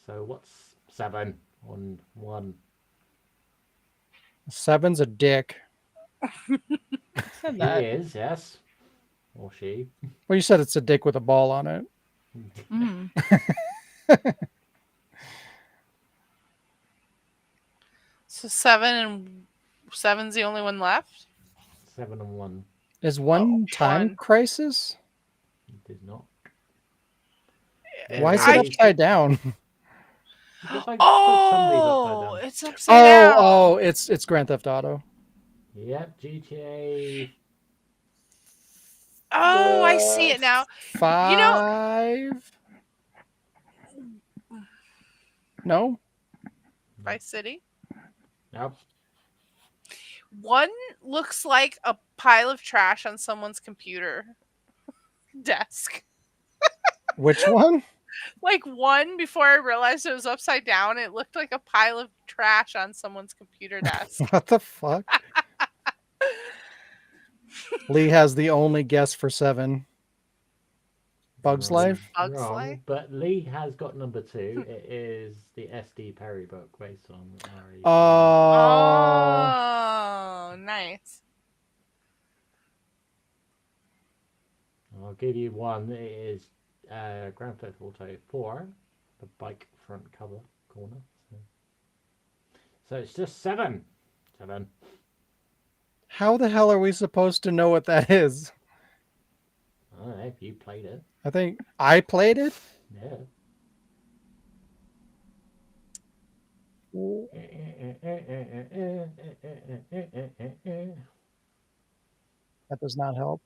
S5: So what's 7 on 1?
S1: 7's a dick.
S2: Said
S5: He
S2: that.
S5: is, yes. Or she.
S1: Well, you said it's a dick with a ball on it.
S2: Mm.
S4: So 7's the only one left.
S5: 7 and 1.
S1: Is one Time
S4: 1.
S1: Crisis?
S5: It is not.
S1: Why is it
S4: I-
S1: upside down?
S5: Because I put some of these
S4: Oh,
S5: upside down.
S4: it's upside down.
S1: Oh, it's Grand Theft Auto.
S5: Yep, GTA.
S4: Oh, I see it now.
S1: 5? No?
S4: Vice City.
S5: Nope.
S4: 1 looks like a pile of trash on someone's computer desk.
S1: Which one?
S4: Like 1, before I realized it was upside down, it looked like a pile of trash on someone's computer desk.
S1: What the fuck? Lee has the only guess for 7. Bugs
S5: Wrong,
S1: Life?
S4: Bugs
S5: wrong,
S4: Life?
S5: But Lee has got number 2. It is the SD Perry book based on Ari.
S1: Oh.
S4: Oh, nice.
S5: I'll give you 1. It is Grand Theft Auto 4, the bike front cover corner. So it's just 7. 7.
S1: How the hell are we supposed to know what that is?
S5: I don't know if you played it.
S1: I think I played it.
S5: Yeah.
S1: That does not help.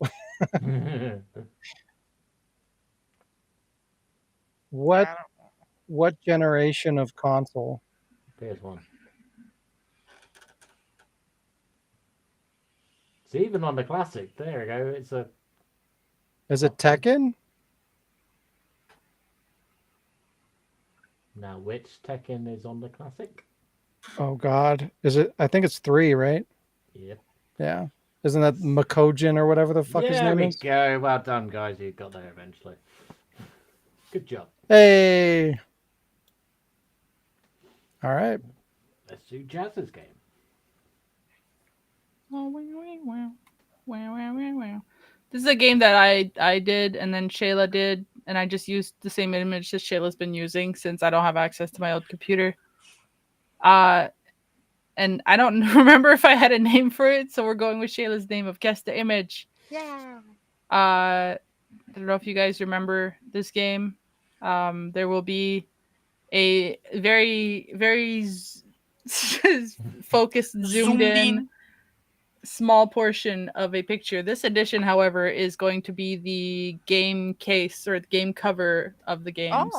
S1: What
S4: I don't-
S1: what generation of console?
S5: PS1. It's even on the classic. There we go. It's a.
S1: Is it Tekken?
S5: Now, which Tekken is on the classic?
S1: Oh God. Is it? I think it's 3, right?
S5: Yep.
S1: Yeah. Isn't that Makojin or whatever the fuck his
S5: There
S1: name
S5: we
S1: is?
S5: go. Well done, guys. You got there eventually. Good job.
S1: Hey. All right.
S5: Let's do Jazz's game.
S2: Oh, wow. Wow. This is a game that I did and then Shayla did, and I just used the same image that Shayla's been using since I don't have access to my old computer. And I don't remember if I had a name for it, so we're going with Shayla's name of Guess the Image.
S4: Yeah.
S2: I don't know if you guys remember this game. There will be a very focused, zoomed in small portion of a picture. This edition, however, is going to be the game case or the game cover of the games.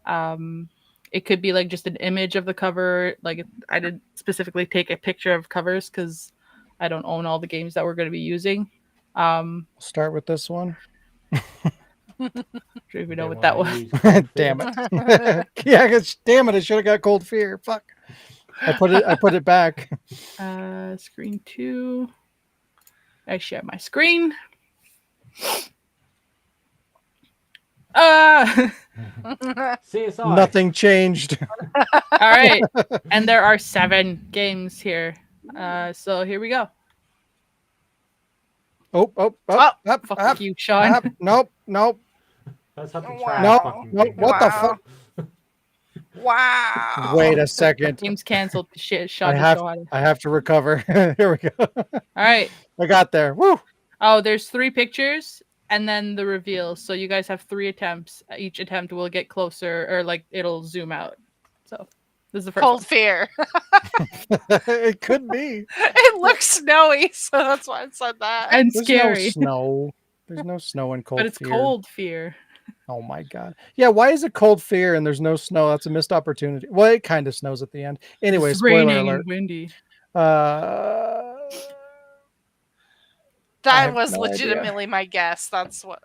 S4: Oh.
S2: It could be like just an image of the cover. Like I didn't specifically take a picture of covers because I don't own all the games that we're going to be using.
S1: Start with this one.
S2: Don't even know
S5: They
S2: what that
S5: wanna
S2: was.
S5: use Cold
S1: Damn
S5: Fear.
S1: it. Yeah, damn it. I should have got Cold Fear. Fuck. I put it back.
S2: Screen 2. I share my screen.
S5: CSI.
S1: Nothing changed.
S2: All right. And there are 7 games here. So here we go. Fuck you, Sean.
S1: Nope.
S5: Let's have the
S4: Wow.
S5: trash
S1: No,
S5: fucking
S1: no,
S5: thing.
S1: what the
S4: Wow.
S1: fuck?
S4: Wow.
S1: Wait a second.
S2: Game's canceled. Shit,
S1: I
S2: Sean just
S1: have
S2: know how to.
S1: I have to recover. Here we go.
S2: All right.
S1: I got there. Woo!
S2: Oh, there's 3 pictures and then the reveal. So you guys have 3 attempts. Each attempt will get closer or like it'll zoom out. So This is the first
S4: Cold
S2: one.
S4: Fear.
S1: It could be.
S4: It looks snowy, so that's why I said that.
S2: And
S1: There's
S2: scary.
S1: no snow. There's no snow in Cold
S2: But it's
S1: Fear.
S2: cold fear.
S1: Oh my god. Yeah, why is it Cold Fear and there's no snow? That's a missed opportunity. Well, it kind of snows at the end. Anyway,
S2: It's
S1: spoiler
S2: raining
S1: alert.
S2: and windy.
S4: That
S1: have
S4: was
S1: no idea.
S4: legitimately my guess. That's what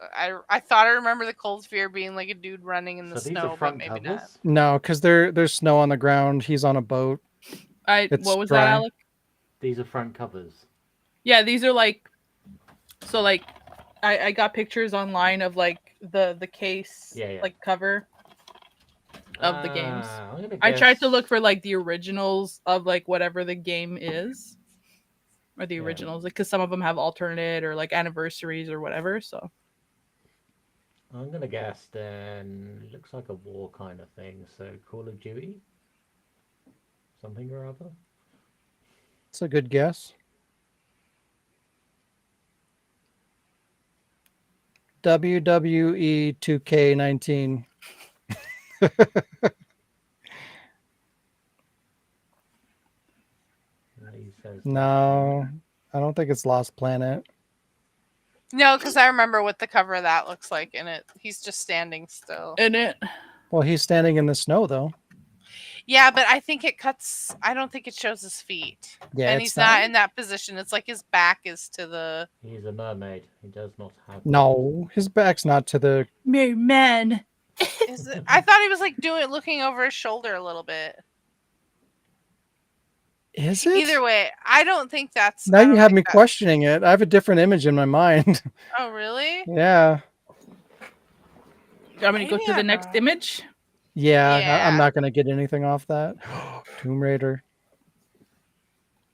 S4: I thought. I remember the Cold Fear being like a dude running in the
S5: So these
S4: snow,
S5: are
S4: but
S5: front
S4: maybe
S5: covers.
S4: not.
S1: No, because there's snow on the ground. He's on a boat. It's
S2: What was
S1: dry.
S2: that, Alec?
S5: These are front covers.
S2: Yeah, these are like, so like, I got pictures online of like the case,
S5: Yeah.
S2: like cover of the games.
S5: I'm gonna
S2: I tried to
S5: guess-
S2: look for like the originals of like whatever the game is, or the
S5: Yeah.
S2: originals, because some of them have alternate or like anniversaries or whatever. So
S5: I'm gonna guess then. Looks like a war kind of thing. So Call of Duty, something or other.
S1: It's a good guess. WWE 2K19.
S5: He says
S1: No, I don't think it's Lost Planet.
S4: No, because I remember what the cover of that looks like, and he's just standing still.
S2: in it,
S1: Well, he's standing in the snow though.
S4: Yeah, but I think it cuts. I don't think it shows his feet.
S1: Yeah,
S4: And
S1: it's
S4: he's not in that position. It's like his back is to the.
S5: He's a mermaid. He does not have.
S1: No, his back's not to the.
S2: man.
S4: Is it? I thought he was like looking over his shoulder a little bit.
S1: Is it?
S4: Either way, I don't think that's.
S1: Now
S4: I
S1: you
S4: don't
S1: have
S4: think
S1: me
S4: that-
S1: questioning it. I have a different image in my mind.
S4: Oh really?
S1: Yeah.
S2: I'm gonna go
S4: Maybe
S2: to the
S4: I'm
S2: next
S4: wrong.
S2: image.
S1: Yeah,
S4: Yeah.
S1: I'm not going to get anything off that. Tomb Raider.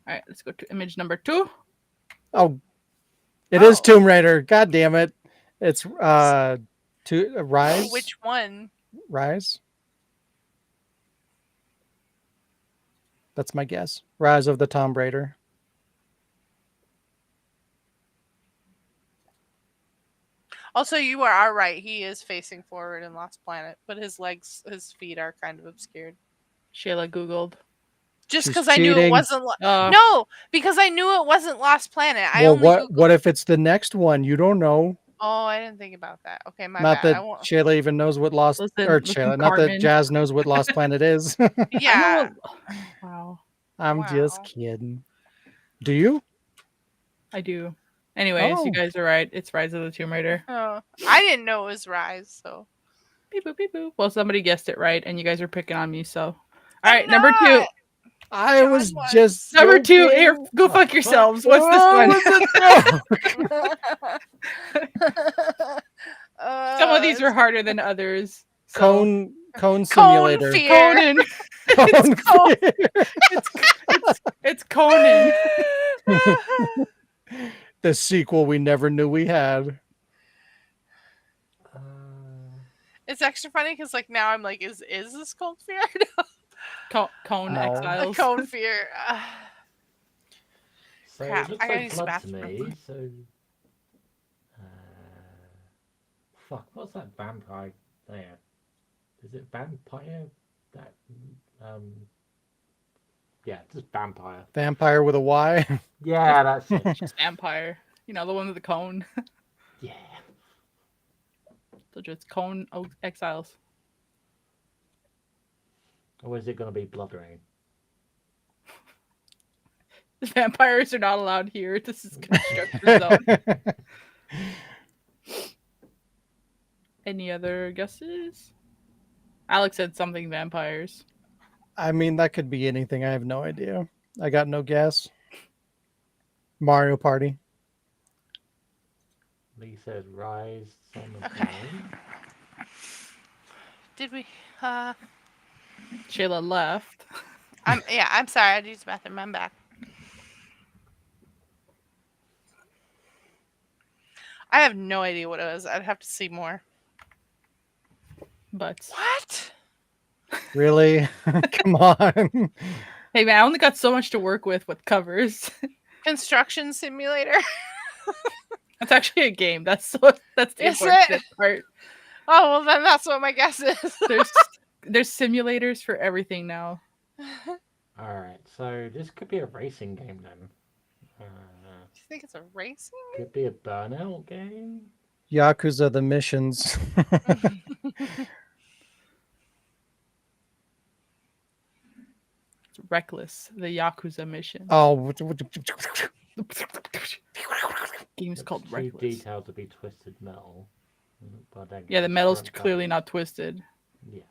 S2: All right, let's go to image number 2.
S1: Oh, it is
S4: Oh.
S1: Tomb Raider. God damn it. It's Rise.
S4: Which one?
S1: Rise? That's my guess. Rise of the Tomb Raider.
S4: Also, you are right. He is facing forward in Lost Planet, but his feet are kind of obscured.
S2: Shayla Googled.
S4: Just
S1: She's
S4: because I knew it
S1: cheating.
S4: wasn't.
S2: Oh,
S4: No, because I knew it wasn't Lost Planet. I
S1: Well,
S4: only Googled.
S1: what if it's the next one? You don't know.
S4: Oh, I didn't think about that. Okay, my
S1: Not
S4: bad. I
S1: that
S4: won't.
S1: Shayla even knows what Lost
S2: Listen,
S1: Shayla, not that
S2: Carmen.
S1: Jazz knows what Lost Planet is.
S4: Yeah.
S2: Wow,
S1: I'm just
S4: Wow.
S1: kidding. Do you?
S2: I do. Anyways,
S1: Oh.
S2: you guys are right. It's Rise of the Tomb Raider.
S4: Oh, I didn't know it was Rise. So.
S2: Beep boop beep boop. Well, somebody guessed it right, and you guys are picking on me. So, all
S4: I'm
S2: right, number 2.
S4: not.
S1: I
S4: John
S1: was
S4: was.
S1: just
S2: Number 2.
S1: joking.
S2: Here, go fuck yourselves. What's this
S1: Oh,
S2: one?
S1: what's
S2: Some of these are harder than others. So.
S1: Cone
S4: Cone
S1: simulator.
S4: fear.
S2: Conan.
S1: Cone
S2: Cone.
S1: fear.
S2: It's Conan.
S1: The sequel we never knew we had.
S4: It's extra funny because like now I'm like, is this Cold Fear?
S2: Cone
S1: No.
S2: Exiles.
S4: Cone Fear.
S5: So
S4: Crap,
S5: it looks
S4: I gotta
S5: like
S4: use the
S5: blood to
S4: bathroom.
S5: me. So, fuck. What's that vampire there? Is it vampire? That yeah, just vampire.
S1: Vampire with a Y.
S5: Yeah, that's it.
S2: Just vampire. You know, the one with the cone.
S5: Yeah.
S2: So just Cone Exiles.
S5: Or is it gonna be Blood Rain?
S2: Vampires are not allowed here. This is constructor zone. Any other guesses? Alex said something vampires.
S1: I mean, that could be anything. I have no idea. I got no guess. Mario Party.
S5: Lee says Rise on the
S4: Okay.
S5: Moon.
S4: Did we?
S2: Shayla left.
S4: I'm sorry. I had to use the bathroom. I'm back. I have no idea what it was. I'd have to see more.
S2: But
S4: What?
S1: Really? Come on.
S2: hey man, I only got so much to work with covers.
S4: Construction Simulator?
S2: That's actually a game. That's the
S4: Is
S2: unfortunate
S4: it?
S2: part.
S4: Oh, well, then that's what my guess is.
S2: There's simulators for everything now.
S5: All right, so this could be a racing game then.
S4: You think it's a racing?
S5: Could be a burnout game.
S1: Yakuza the missions.
S2: It's Reckless, the Yakuza mission.
S1: Oh,
S2: Game's
S5: It's
S2: called
S5: too
S2: Reckless.
S5: detailed to be twisted metal. But then
S2: Yeah, the
S5: it's
S2: metal's
S5: front
S2: clearly
S5: cover.
S2: not twisted.
S5: Yeah.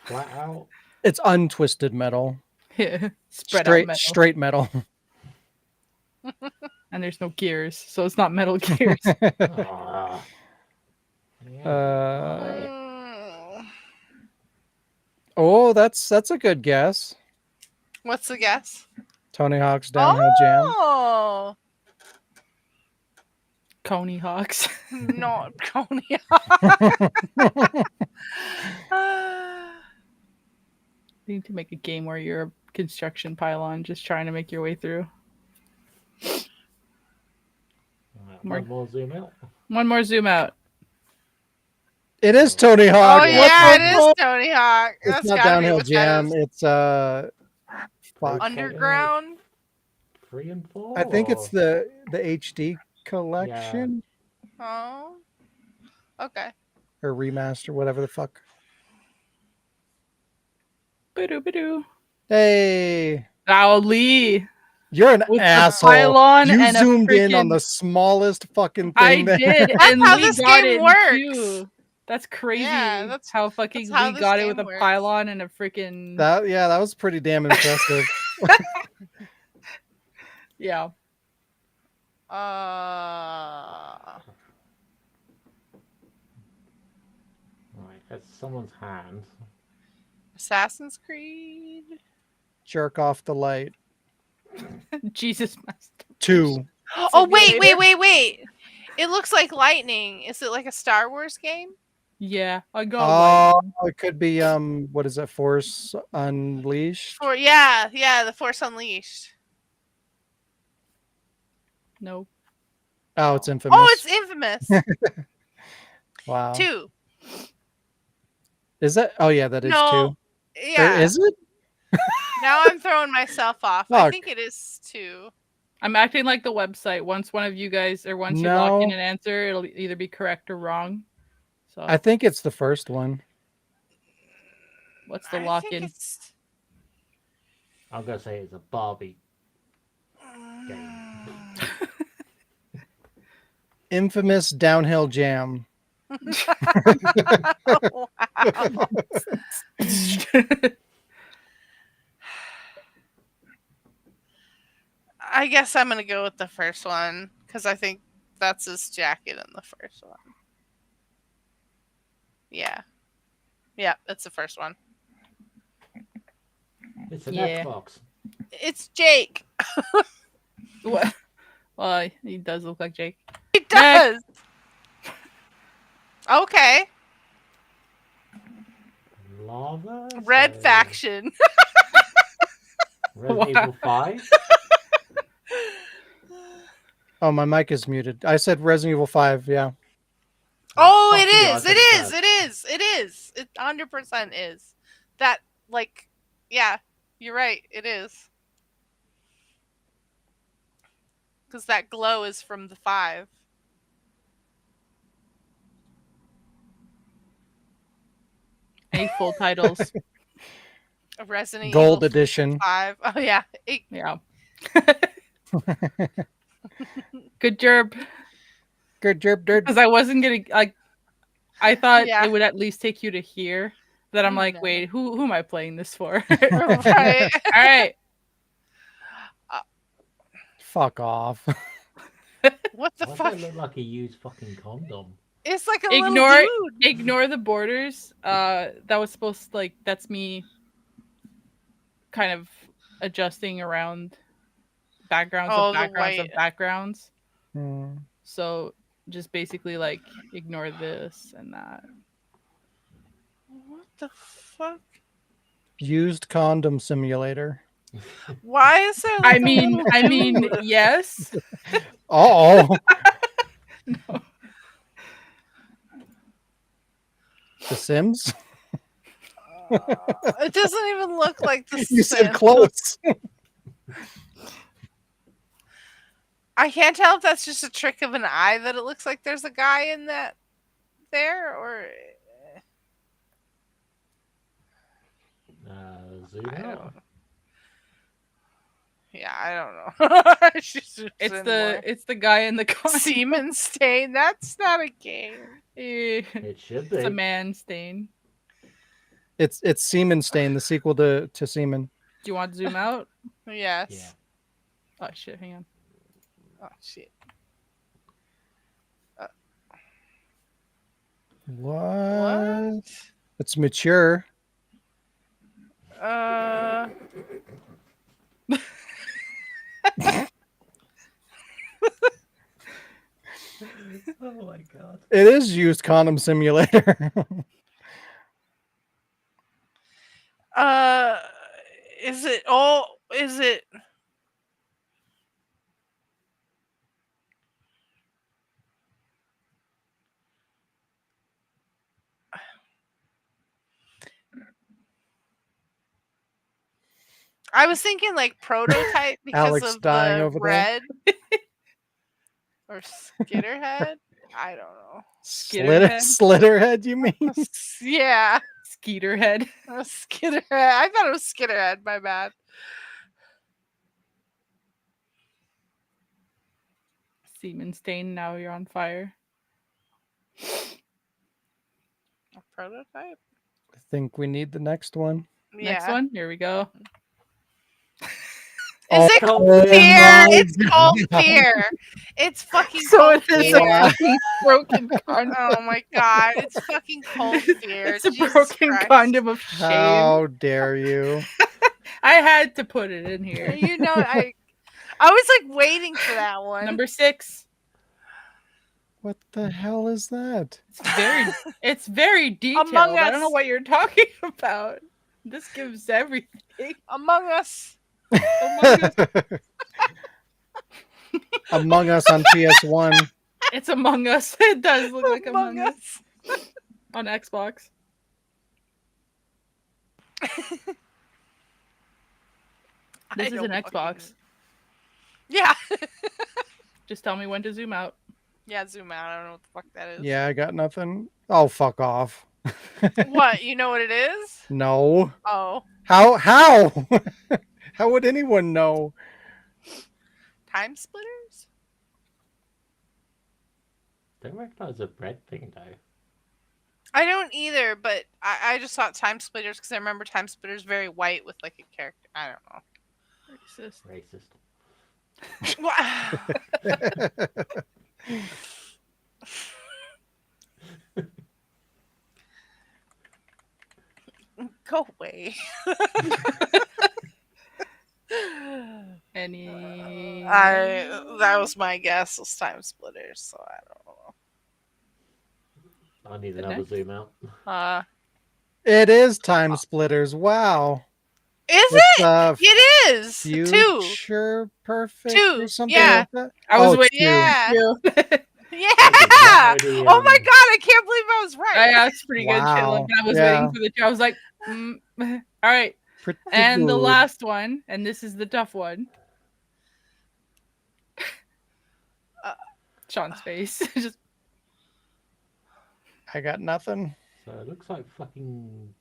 S5: Flat out.
S1: it's untwisted metal.
S2: Yeah, spread out metal.
S1: Straight metal.
S2: And there's no gears, so it's not Metal Gears.
S5: Ah. Yeah,
S1: Uh,
S4: Mm.
S1: Oh, that's a good guess.
S4: What's the guess?
S1: Tony Hawk's Downhill Jam.
S4: Oh,
S2: Coney Hawks.
S4: not Coney.
S2: You need to make a game where you're a construction pylon just trying to make your way through.
S5: One more zoom out.
S2: One more zoom out.
S1: It is Tony Hawk.
S4: Oh
S5: What
S4: yeah,
S1: the
S4: it
S1: fuck?
S4: is Tony Hawk.
S1: It's
S4: That's
S1: not
S4: gotta be
S1: Downhill
S4: what that
S1: Jam.
S4: is.
S1: It's fuck.
S4: Underground.
S5: 3 and 4.
S1: I think it's
S5: or-
S1: the HD collection
S4: Oh, okay.
S1: or remaster, whatever the fuck.
S2: Ba-doo, ba-doo.
S1: Hey,
S2: Lao Lee.
S1: you're an
S2: With the
S1: asshole.
S2: pylon
S1: You
S2: and a
S1: zoomed in on
S2: freaking-
S1: the smallest fucking
S2: I
S1: thing there.
S2: did,
S4: That's
S2: and
S4: how
S2: Lee
S4: this
S2: got
S4: game
S2: it
S4: works.
S2: too. That's crazy.
S4: Yeah, that's-
S2: how fucking
S4: that's how
S2: Lee
S4: this
S2: got it with
S4: game
S2: a
S4: works.
S2: pylon and a freaking
S1: That was pretty damn impressive.
S2: yeah.
S5: Right, it's someone's hand.
S4: Assassin's Creed.
S1: Jerk off the light.
S2: Jesus Master.
S1: 2.
S4: Oh wait,
S2: Simulator.
S4: wait. It looks like lightning. Is it like a Star Wars game?
S2: Yeah, I got
S1: Oh,
S2: lightning.
S1: it could be what is it? Force Unleashed.
S4: Or yeah, The Force Unleashed.
S2: No.
S1: Oh, it's Infamous.
S4: Oh, it's Infamous.
S1: Wow.
S4: 2.
S1: Is that? Oh yeah, that is
S4: No.
S1: 2.
S4: Yeah.
S1: Or is it?
S4: Now I'm throwing myself off. I
S1: Fuck.
S4: think it is 2.
S2: I'm acting like the website. Once one of you guys or once you lock in
S1: No.
S2: an answer, it'll either be correct or wrong. So
S1: I think it's the first one.
S2: what's the
S4: I
S2: lock
S4: think
S2: in?
S4: it's-
S5: I'm gonna say it's a Barbie.
S1: Infamous Downhill Jam.
S4: Wow. I guess I'm gonna go with the first one because I think that's his jacket in the first one. Yeah, that's the first one.
S5: It's an
S2: Yeah.
S5: Xbox.
S4: It's Jake.
S2: What? Well, he does look like Jake.
S4: He does. Okay,
S5: Lava.
S4: Red
S5: so
S4: Faction.
S5: Resident
S2: Wow.
S5: Evil 5.
S1: Oh, my mic is muted. I said Resident Evil 5. Yeah.
S4: Oh,
S5: Fuck
S4: it
S5: you, I
S4: is.
S5: said
S4: It
S5: it
S4: is.
S5: first.
S4: It is. It is. It 100% is. That like, yeah, you're right. It is. Because that glow is from the 5.
S2: Any full titles?
S4: Resident
S1: Gold
S4: Evil
S1: edition.
S4: 5. Oh yeah.
S2: Yeah. Good job.
S1: Good job, dirt.
S2: Because I wasn't gonna like. I thought
S4: Yeah.
S2: it would at least take you to here. That I'm like,
S4: No.
S2: wait, who am I playing this for?
S4: Right.
S2: All right.
S1: Fuck off.
S4: What the
S5: Why does
S4: fuck?
S5: it look like a used fucking condom?
S4: It's like a
S2: Ignore-
S4: little dude.
S2: Ignore the borders. That was supposed to, like, that's me kind of adjusting around backgrounds
S4: Oh,
S2: of
S4: the
S2: backgrounds of
S4: white.
S2: backgrounds.
S1: Hmm.
S2: So just basically like ignore this and that.
S4: What the fuck?
S1: Used condom simulator.
S4: Why is there?
S2: I
S4: Like a
S2: mean,
S4: little
S2: I mean,
S4: dude?
S2: yes.
S1: Oh. The Sims.
S4: It doesn't even look like the
S1: You said
S4: Santa.
S1: close.
S4: I can't tell if that's just a trick of an eye that it looks like there's a guy in that there, or
S5: Zoom
S4: I
S5: out.
S4: don't. Yeah, I don't know. She zooms in more.
S2: It's the guy in the con.
S4: Semen stain. That's not a game.
S5: It should
S2: It's a
S5: be.
S2: man stain.
S1: It's Semen Stain, the sequel to Semen.
S2: Do you want to zoom out?
S4: Yes.
S5: Yeah.
S2: Oh shit! Hang on.
S4: Oh shit.
S1: What? It's mature.
S5: Oh my god.
S1: It is used condom simulator.
S4: Is it? Oh, is it? I was thinking like prototype because
S1: Alex
S4: of
S1: dying
S4: the
S1: over there.
S4: red. Or Skitterhead? I don't know.
S2: Skitterhead?
S1: Slitterhead, you mean?
S4: Yeah.
S2: Skeeterhead.
S4: Skitterhead. I thought it was Skitterhead. My bad.
S2: Semen stain. Now you're on fire.
S4: A prototype?
S1: I think we need the next one.
S2: Next
S4: Yeah.
S2: one. Here we go.
S4: Is it
S5: Oh
S4: cold fear?
S1: my
S4: It's cold
S1: God.
S4: fear. It's fucking
S2: So
S4: cold
S2: it is
S4: fear.
S2: a fucking broken condom.
S4: Oh my god. It's fucking cold fear.
S2: It's a
S4: Jesus
S2: broken
S4: Christ.
S2: condom of shame.
S1: How dare you?
S2: I had to put it in here.
S4: You know, I was like waiting for that one.
S2: Number 6.
S1: What the hell is that?
S2: It's very detailed.
S4: Among
S2: I don't know
S4: Us.
S2: what you're talking about. This gives everything.
S4: Among Us.
S2: Among Us.
S1: Among Us on PS1.
S2: It's Among Us. It does look like
S4: Among
S2: Among Us
S4: Us.
S2: on Xbox. This is
S4: don't
S2: an
S4: fucking
S2: Xbox.
S4: know. Yeah.
S2: Just tell me when to zoom out.
S4: Yeah, zoom out. I don't know what the fuck that is.
S1: Yeah, I got nothing. Oh, fuck off.
S4: What? You know what it is?
S1: No.
S4: Oh.
S1: How? How would anyone know?
S4: Time splitters?
S5: Don't recognize the red thing though.
S4: I don't either, but I just thought time splitters because I remember time splitters very white with like a character. I don't know.
S2: Racist.
S4: Go away.
S2: Any?
S4: That was my guess was time splitters, so I don't
S5: I need
S2: The
S5: another
S2: next?
S5: zoom out.
S4: know.
S1: It is Time Splitters. Wow.
S4: Is
S1: It's
S4: it? It is. Two.
S1: Future Perfect
S4: Two,
S1: or something
S4: yeah.
S1: like that.
S2: I was
S1: Oh,
S2: waiting.
S1: two.
S4: Yeah.
S2: Yeah.
S4: Yeah.
S5: Already,
S4: Oh my god, I can't believe I was right.
S2: That's pretty good,
S1: Wow.
S2: Caleb. I was
S1: Yeah.
S2: waiting for the. I was like, all right.
S1: Pretty
S2: And the
S1: good.
S2: last one, and this is the tough one. Sean's face. Just
S1: I got nothing.
S5: So it looks like fucking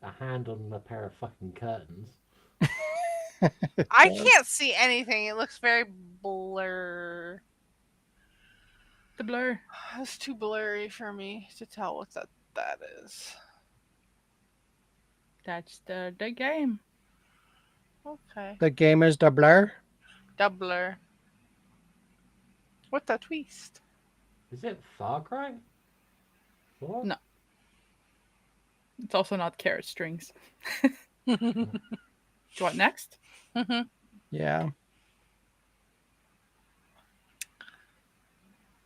S5: a hand on a pair of fucking curtains.
S4: I can't see anything. It looks very blur.
S2: the blur.
S4: It's too blurry for me to tell what that is.
S2: That's the game.
S4: Okay.
S1: The game is the blur.
S4: Doubler. What the twist?
S5: Is it Far Cry? What?
S2: No. It's also not carrot strings. Do you want next?
S1: Yeah.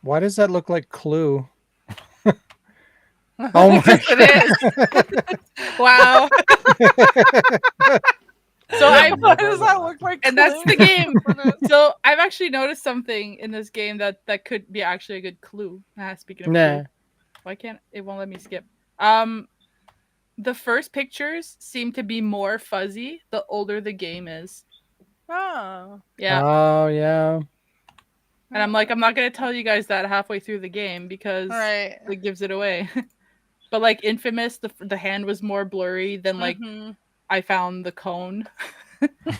S1: Why does that look like Clue? Oh my
S4: It is.
S2: Wow. So
S4: Why does that look like?
S2: and that's the
S4: Clue?
S2: game. So I've actually noticed something in this game that could be actually a good clue. Speaking of
S1: Nah.
S2: clue, why can't it won't let me skip? The first pictures seem to be more fuzzy the older the game is.
S4: Oh.
S2: Yeah.
S1: Oh yeah.
S2: And I'm like, I'm not gonna tell you guys that halfway through the game because
S4: Right.
S2: it gives it away. But like Infamous, the hand was more blurry than like
S4: Mhm.
S2: I found the cone,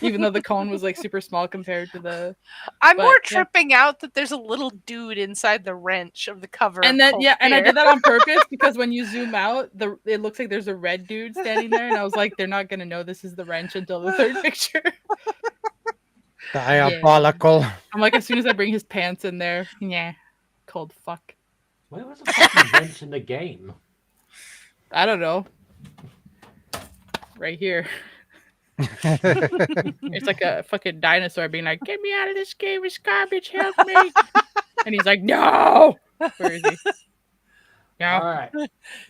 S2: even though the cone was like super small compared to the.
S4: I'm
S2: But,
S4: more
S2: yeah.
S4: tripping out that there's a little dude inside the wrench of the cover.
S2: And
S4: of
S2: then
S4: Cold
S2: yeah, and I
S4: Beer.
S2: did that on purpose because when you zoom out, it looks like there's a red dude standing there, and I was like, they're not gonna know this is the wrench until the third picture.
S1: Diabolical.
S2: I'm like, as soon as I bring his pants in there, yeah, cold fuck.
S5: Where was the fucking wrench in the game?
S2: I don't know. Right here. It's like a fucking dinosaur being like, "Get me out of this game! It's garbage! Help me!" And he's like, "No!" Where is he? Yeah.
S5: All right.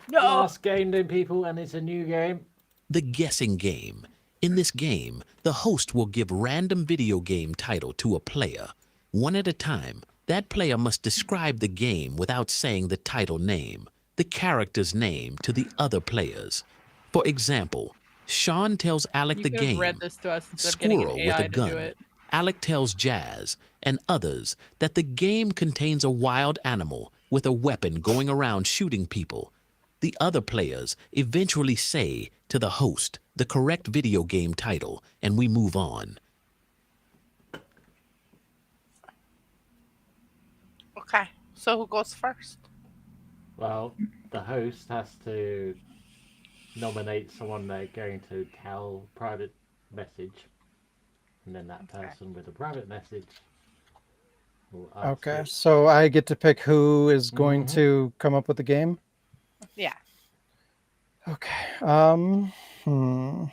S4: No.
S5: Last game, then, people, and it's a new game.
S8: The guessing game. In this game, the host will give random video game title to a player. One at a time, that player must describe the game without saying the title name, the character's name to the other players. For example, Sean tells Alec
S2: You
S8: the
S2: could have
S8: game,
S2: read this to us instead of getting an
S8: Squirrel with
S2: AI
S8: a
S2: to do
S8: gun.
S2: it.
S8: Alec tells Jazz and others that the game contains a wild animal with a weapon going around shooting people. The other players eventually say to the host the correct video game title, and we move on.
S4: Okay. So who goes first?
S5: Well, the host has to nominate someone they're going to tell private message, and then that person with a private message will answer.
S1: Okay, so I get to pick who is going
S5: Mhm.
S1: to come up with the game.
S4: Yeah.
S1: Okay. Hmm.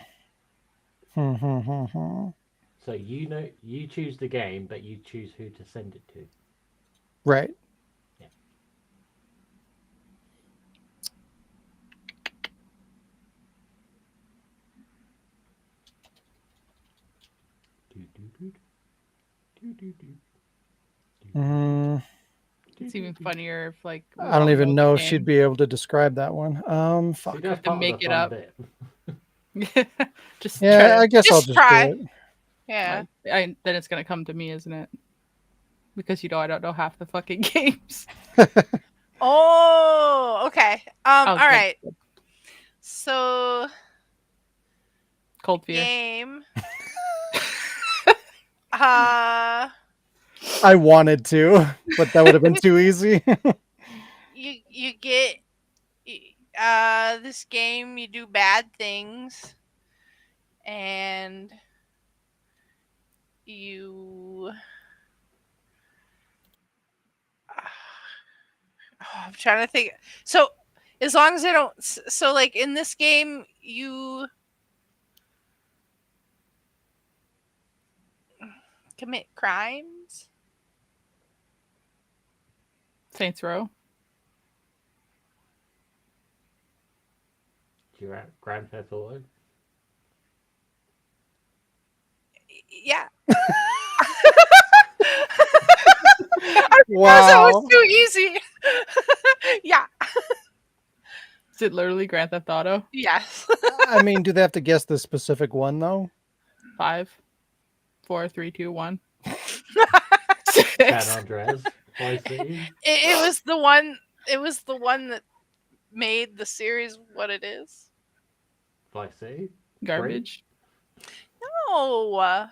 S5: So you choose the game, but you choose who to send it to.
S1: Right.
S5: Yeah.
S1: Mm,
S2: It's even funnier if like we
S1: I don't
S2: all
S1: even
S2: the
S1: know if she'd
S2: game.
S1: be able to describe that one.
S5: See,
S1: Fuck.
S5: that's
S2: to
S5: part of
S2: make
S5: the
S2: it
S5: fun
S2: up.
S5: bit.
S2: Just
S1: Yeah,
S2: try
S1: I guess I'll
S4: Just
S1: just
S4: try.
S1: do it.
S4: Yeah.
S2: then it's gonna come to me, isn't it? Because I don't know half the fucking games.
S4: Oh, okay.
S2: Oh,
S4: All
S2: good,
S4: right.
S2: good.
S4: So
S2: Cold fear.
S4: game. uh
S1: I wanted to, but that would have been too easy.
S4: you get this game, you do bad things, and you I'm trying to think. So as long as I don't so like in this game you commit crimes.
S2: Saints Row.
S5: You're at Grand Theft Auto.
S4: Yeah. I suppose it was too easy. Yeah.
S2: Is it literally Grand Theft Auto?
S4: Yes.
S1: I mean, do they have to guess the specific one though?
S2: 5, 4, 3, 2, 1.
S5: San Andreas. Vice City.
S4: It was the one. It was the one that made the series what it is.
S5: Vice City.
S2: Garbage.
S4: No.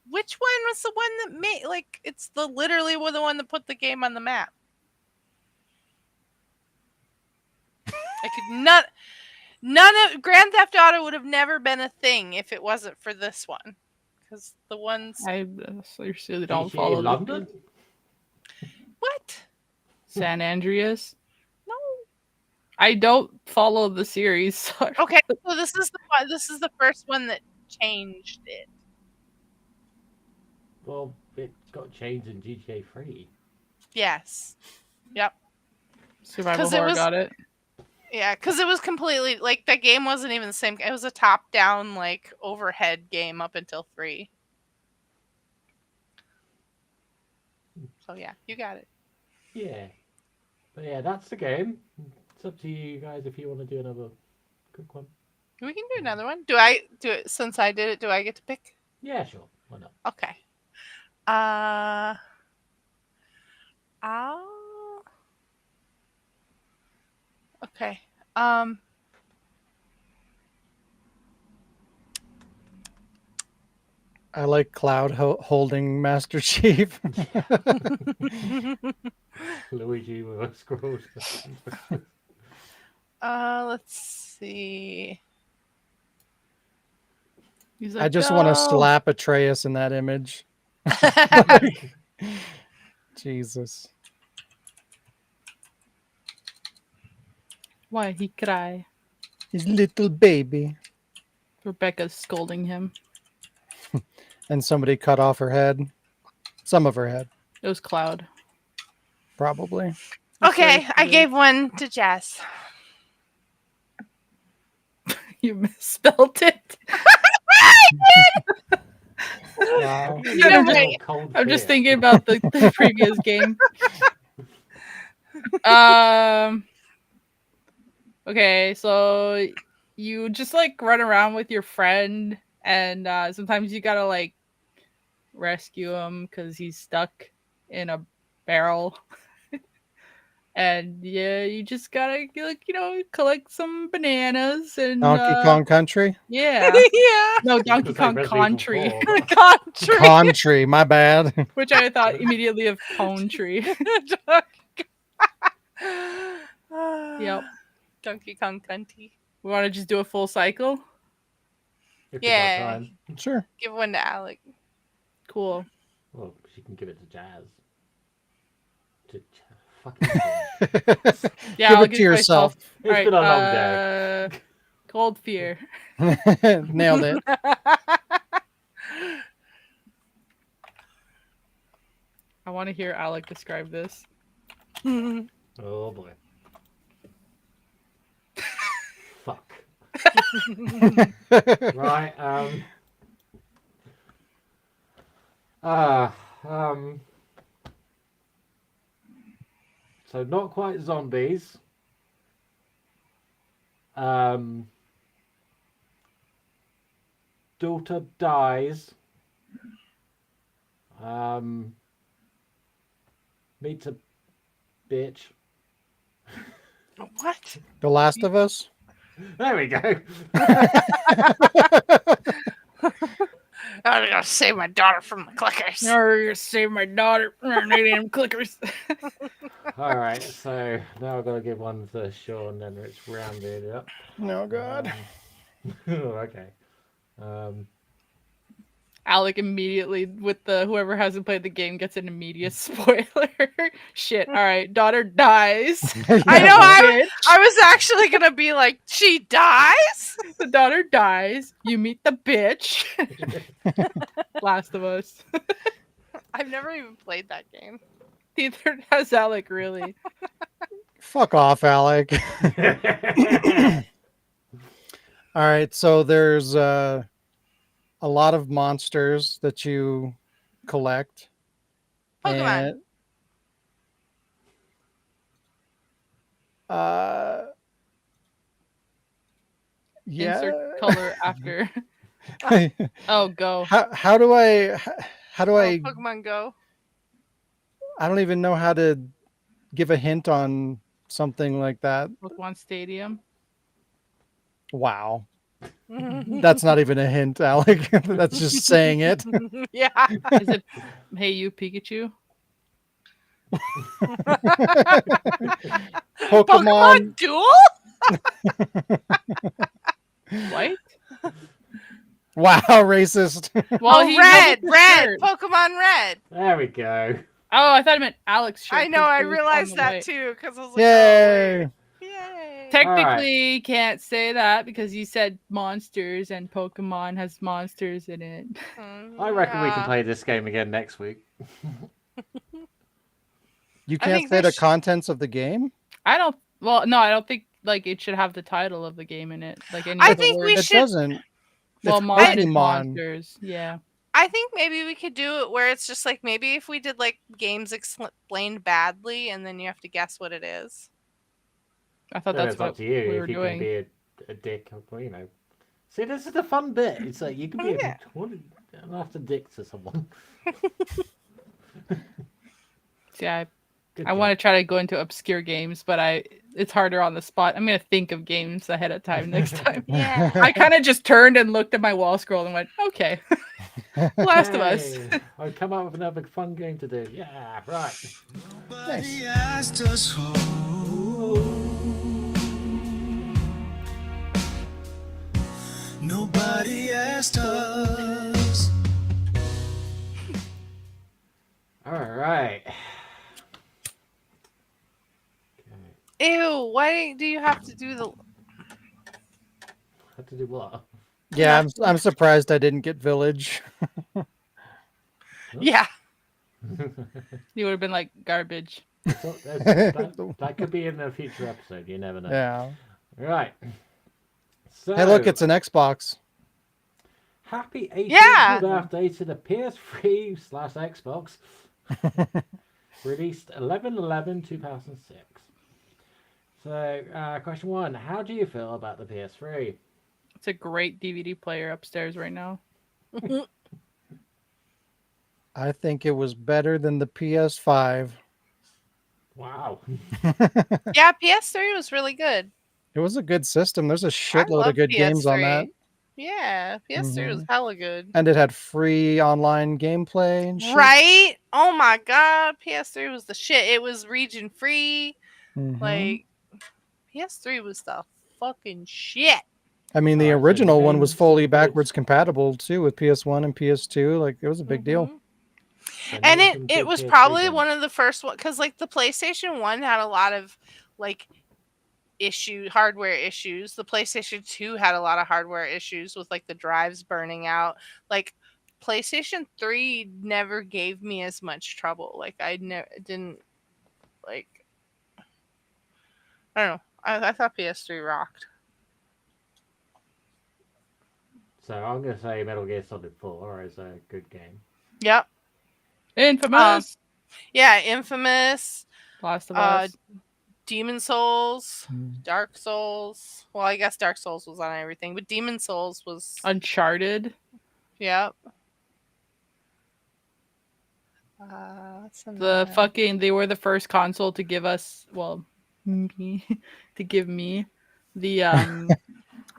S4: Which one was the one that made like it's the literally the one that put the game on the map? I could none of Grand Theft Auto would have never been a thing if it wasn't for this one. Because the ones
S2: I seriously don't
S5: GTA
S2: follow
S5: London.
S4: what?
S2: San Andreas.
S4: No.
S2: I don't follow the series. So
S4: Okay, so this is the one. This is the first one that changed it.
S5: Well, it got changed in GTA 3.
S4: Yes. Yep.
S2: Survival
S4: 'Cause it
S2: Horror
S4: was-
S2: got it.
S4: Yeah, because it was completely like the game wasn't even the same. It was a top-down like overhead game up until 3. So yeah, you got it.
S5: Yeah. But yeah, that's the game. It's up to you guys if you want to do another quick one.
S4: We can do another one. Do I do it since I did it? Do I get to pick?
S5: Yeah, sure. Why not?
S4: Okay. I'll... Okay.
S1: I like Cloud holding Master Chief.
S5: Luigi with a scroll.
S4: Let's see.
S2: He's
S1: I
S2: like,
S1: just want to
S2: "Go."
S1: slap Atreus in that image. Jesus.
S2: Why he cry?
S1: His little baby.
S2: Rebecca's scolding him.
S1: And somebody cut off her head. Some of her head,
S2: It was Cloud.
S1: probably.
S4: Okay, I gave one to Jess.
S2: You misspelled it.
S1: Wow.
S4: You know, my,
S2: I'm just thinking about the previous game. Okay, so you just like run around with your friend, and sometimes you gotta like rescue him because he's stuck in a barrel. And yeah, you just gotta like collect some bananas and
S1: Donkey Kong Country?
S2: Yeah.
S4: yeah,
S2: No, Donkey Kong
S5: Resident
S2: Country,
S5: Evil 4, but-
S4: country.
S1: Country, my bad.
S2: which I thought immediately of Pone Tree. Yep.
S4: Donkey Kong Country.
S2: We want to just do a full cycle.
S5: If you got
S4: Yeah.
S5: time.
S1: Sure.
S4: Give one to Alec.
S2: Cool.
S5: Well, she can give it to Jazz. Fucking
S2: Yeah,
S1: Give
S2: I'll
S1: it to yourself.
S5: It's been a long day.
S2: Cold Fear.
S1: Nailed it.
S2: I want to hear Alec describe this.
S5: Oh boy. Fuck. Right, so not quite zombies. Daughter dies. Meets a bitch.
S4: What?
S1: The Last of Us?
S5: There we go.
S4: I'm gonna save my daughter from the clickers.
S2: You're gonna save my daughter. Them clickers.
S5: All right, so now I've got to give one to Sean, then it's rounded up.
S1: No, God.
S5: Okay.
S2: Alec immediately with the whoever hasn't played the game gets an immediate spoiler. Shit. All right, daughter dies.
S4: I know. I was actually gonna be like, she dies.
S2: The daughter dies. You meet the bitch. Last of Us.
S4: I've never even played that game.
S2: Neither has Alec really.
S1: Fuck off, Alec. All right, so there's a lot of monsters that you collect.
S4: Pokemon.
S1: And, yeah.
S2: Insert color after. Oh, go.
S1: How do I
S4: Pokemon Go.
S1: I don't even know how to give a hint on something like that.
S2: Pokemon Stadium.
S1: Wow. That's not even a hint, Alec. That's just saying it.
S4: Yeah.
S2: Is it Hey You Pikachu?
S1: Pokemon.
S4: Duel?
S2: What?
S1: Wow, racist.
S2: Well,
S4: Oh, red.
S2: shirt.
S4: Pokemon Red.
S5: There we go.
S2: Oh, I thought it meant Alex shirt.
S4: I know.
S2: 'cause
S4: I
S2: it was on
S4: realized
S2: the
S4: that
S2: way.
S4: too because I was like,
S1: Yay.
S4: oh, wait. Yay.
S2: Technically, can't say that because you said monsters and Pokemon has monsters in it.
S5: I reckon we can
S4: Yeah.
S5: play this game again next week.
S1: You
S4: I
S1: can't
S4: think
S1: say
S4: they
S1: the
S4: sh-
S1: contents of the game?
S2: I don't. Well, no, I don't think like it should have the title of the game in it. Like any
S4: I
S2: of the
S4: think we
S2: words.
S1: It
S4: should-
S1: doesn't.
S2: Well,
S1: It's
S2: mon is
S1: Pokemon.
S2: monsters. Yeah.
S4: I think maybe we could do it where it's just like maybe if we did like games explained badly and then you have to guess what it is.
S2: I thought
S5: Then
S2: that's
S5: it's up
S2: what
S5: to you
S2: we were
S5: if you
S2: doing.
S5: can be a dick, or, you know. See, this is the fun bit. It's like you can be
S4: Yeah.
S5: after dick to someone.
S2: See, I
S5: Good
S2: want to try to go into obscure games, but it's harder on the spot. I'm gonna think of games ahead of time next time.
S4: Yeah.
S2: I kind of just turned and looked at my wall scroll and went, okay. Last of Us.
S5: Yay. I'll come up with another fun game to do. Yeah, right.
S6: Nobody asked us home. Nobody asked us.
S5: All right.
S4: Ew, why do you have to do the
S5: Have to do what?
S1: Yeah, I'm surprised I didn't get Village.
S4: Yeah.
S2: You would have been like garbage.
S5: So that could be in a future episode. You never know.
S1: Yeah.
S5: Right. So,
S1: Hey, look, it's an Xbox.
S5: happy 18th
S4: Yeah.
S5: birthday to the PS3/Xbox. Released 11/11/2006. So, question 1: how do you feel about the PS3?
S2: It's a great DVD player upstairs right now.
S1: I think it was better than the PS5.
S5: Wow.
S4: Yeah, PS3 was really good.
S1: It was a good system. There's a
S4: I
S1: shitload
S4: love
S1: of good games on that.
S4: PS3. Yeah, PS3 was hella good.
S1: And it had free online gameplay and shit.
S4: Right? Oh my god, PS3 was the shit. It was region free.
S1: Mhm.
S4: Like PS3 was the fucking shit.
S1: I mean, the
S5: Alright, so
S1: original one
S5: name
S1: was fully
S5: some good-
S1: backwards compatible too with PS1 and PS2. Like, it was a big deal.
S4: Mhm.
S5: So
S4: And
S5: name some
S4: it
S5: good
S4: was
S5: PS3
S4: probably
S5: games.
S4: one of the first one because like the PlayStation 1 had a lot of like hardware issues. The PlayStation 2 had a lot of hardware issues with like the drives burning out. Like PlayStation 3 never gave me as much trouble. Like I didn't like I don't know. I thought PS3 rocked.
S5: So I'm going to say Metal Gear Solid 4 is a good game.
S4: Yep.
S2: Infamous.
S4: Yeah, Infamous,
S2: Last of
S4: uh,
S2: Us.
S4: Demon Souls,
S1: Mm.
S4: Dark Souls. Well, I guess Dark Souls was on everything, but Demon Souls was
S2: Uncharted.
S4: yep.
S2: They were the first console to give us, well, me, to give me the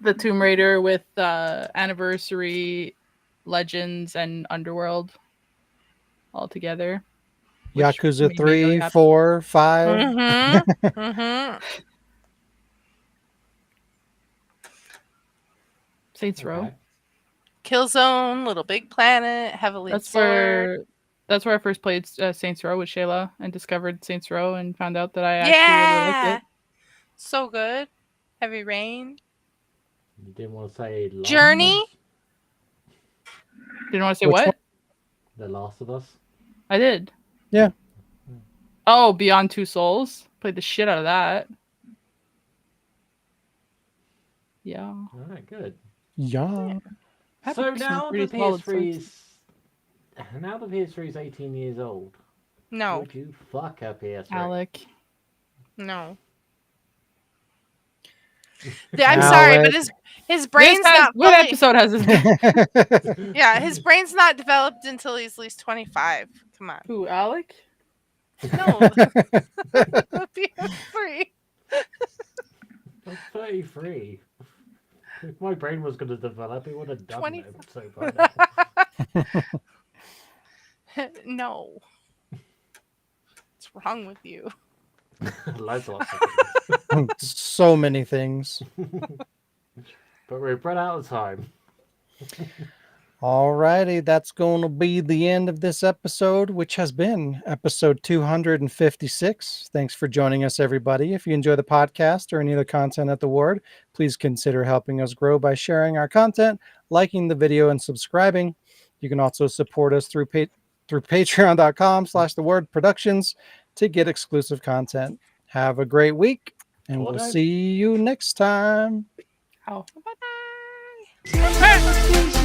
S2: the Tomb Raider with Anniversary, Legends, and Underworld all together. which
S1: Yakuza
S2: made me really
S1: 3,
S2: happy.
S1: 4, 5.
S4: Mm-hmm. Mm-hmm.
S2: Saints Row.
S5: Okay.
S4: Killzone, Little Big Planet, Heavily Sword.
S2: That's where I first played Saints Row with Shayla and discovered Saints Row and found out that I actually really
S4: Yeah.
S2: liked
S4: So good. Heavy Rain.
S5: You didn't want to say Last
S4: Journey?
S5: of Us?
S2: it. Didn't want to say
S1: Which
S2: what?
S1: one?
S5: The Last of Us?
S2: I did.
S1: Yeah.
S2: Oh, Beyond Two Souls. Played the shit out of that. Yeah.
S5: All right, good.
S1: Yeah.
S2: Had
S5: So
S2: some
S5: now the
S2: pretty solid
S5: PS3 is 18 years old.
S4: No.
S5: Would you fuck a PS3?
S2: Alec.
S4: No. I'm sorry, but his brain's not
S2: What
S4: fully,
S2: episode has this?
S4: yeah, his brain's not developed until he's at least 25. Come on.
S2: Who, Alec?
S4: No. PS3.
S5: I'm 33. If my brain was going to develop, it would have done
S4: 20
S5: it. So by now.
S4: No. What's wrong with you?
S5: Loads of things.
S1: So many things.
S5: But we've run out of time.
S1: Alrighty, that's going to be the end of this episode, which has been episode 256. Thanks for joining us, everybody. If you enjoy the podcast or any of the content at the Ward, please consider helping us grow by sharing our content, liking the video, and subscribing. You can also support us through patreon.com/The Productions to get exclusive content. Have a great week, and we'll see you next time.
S2: Ow.
S4: Bye-bye.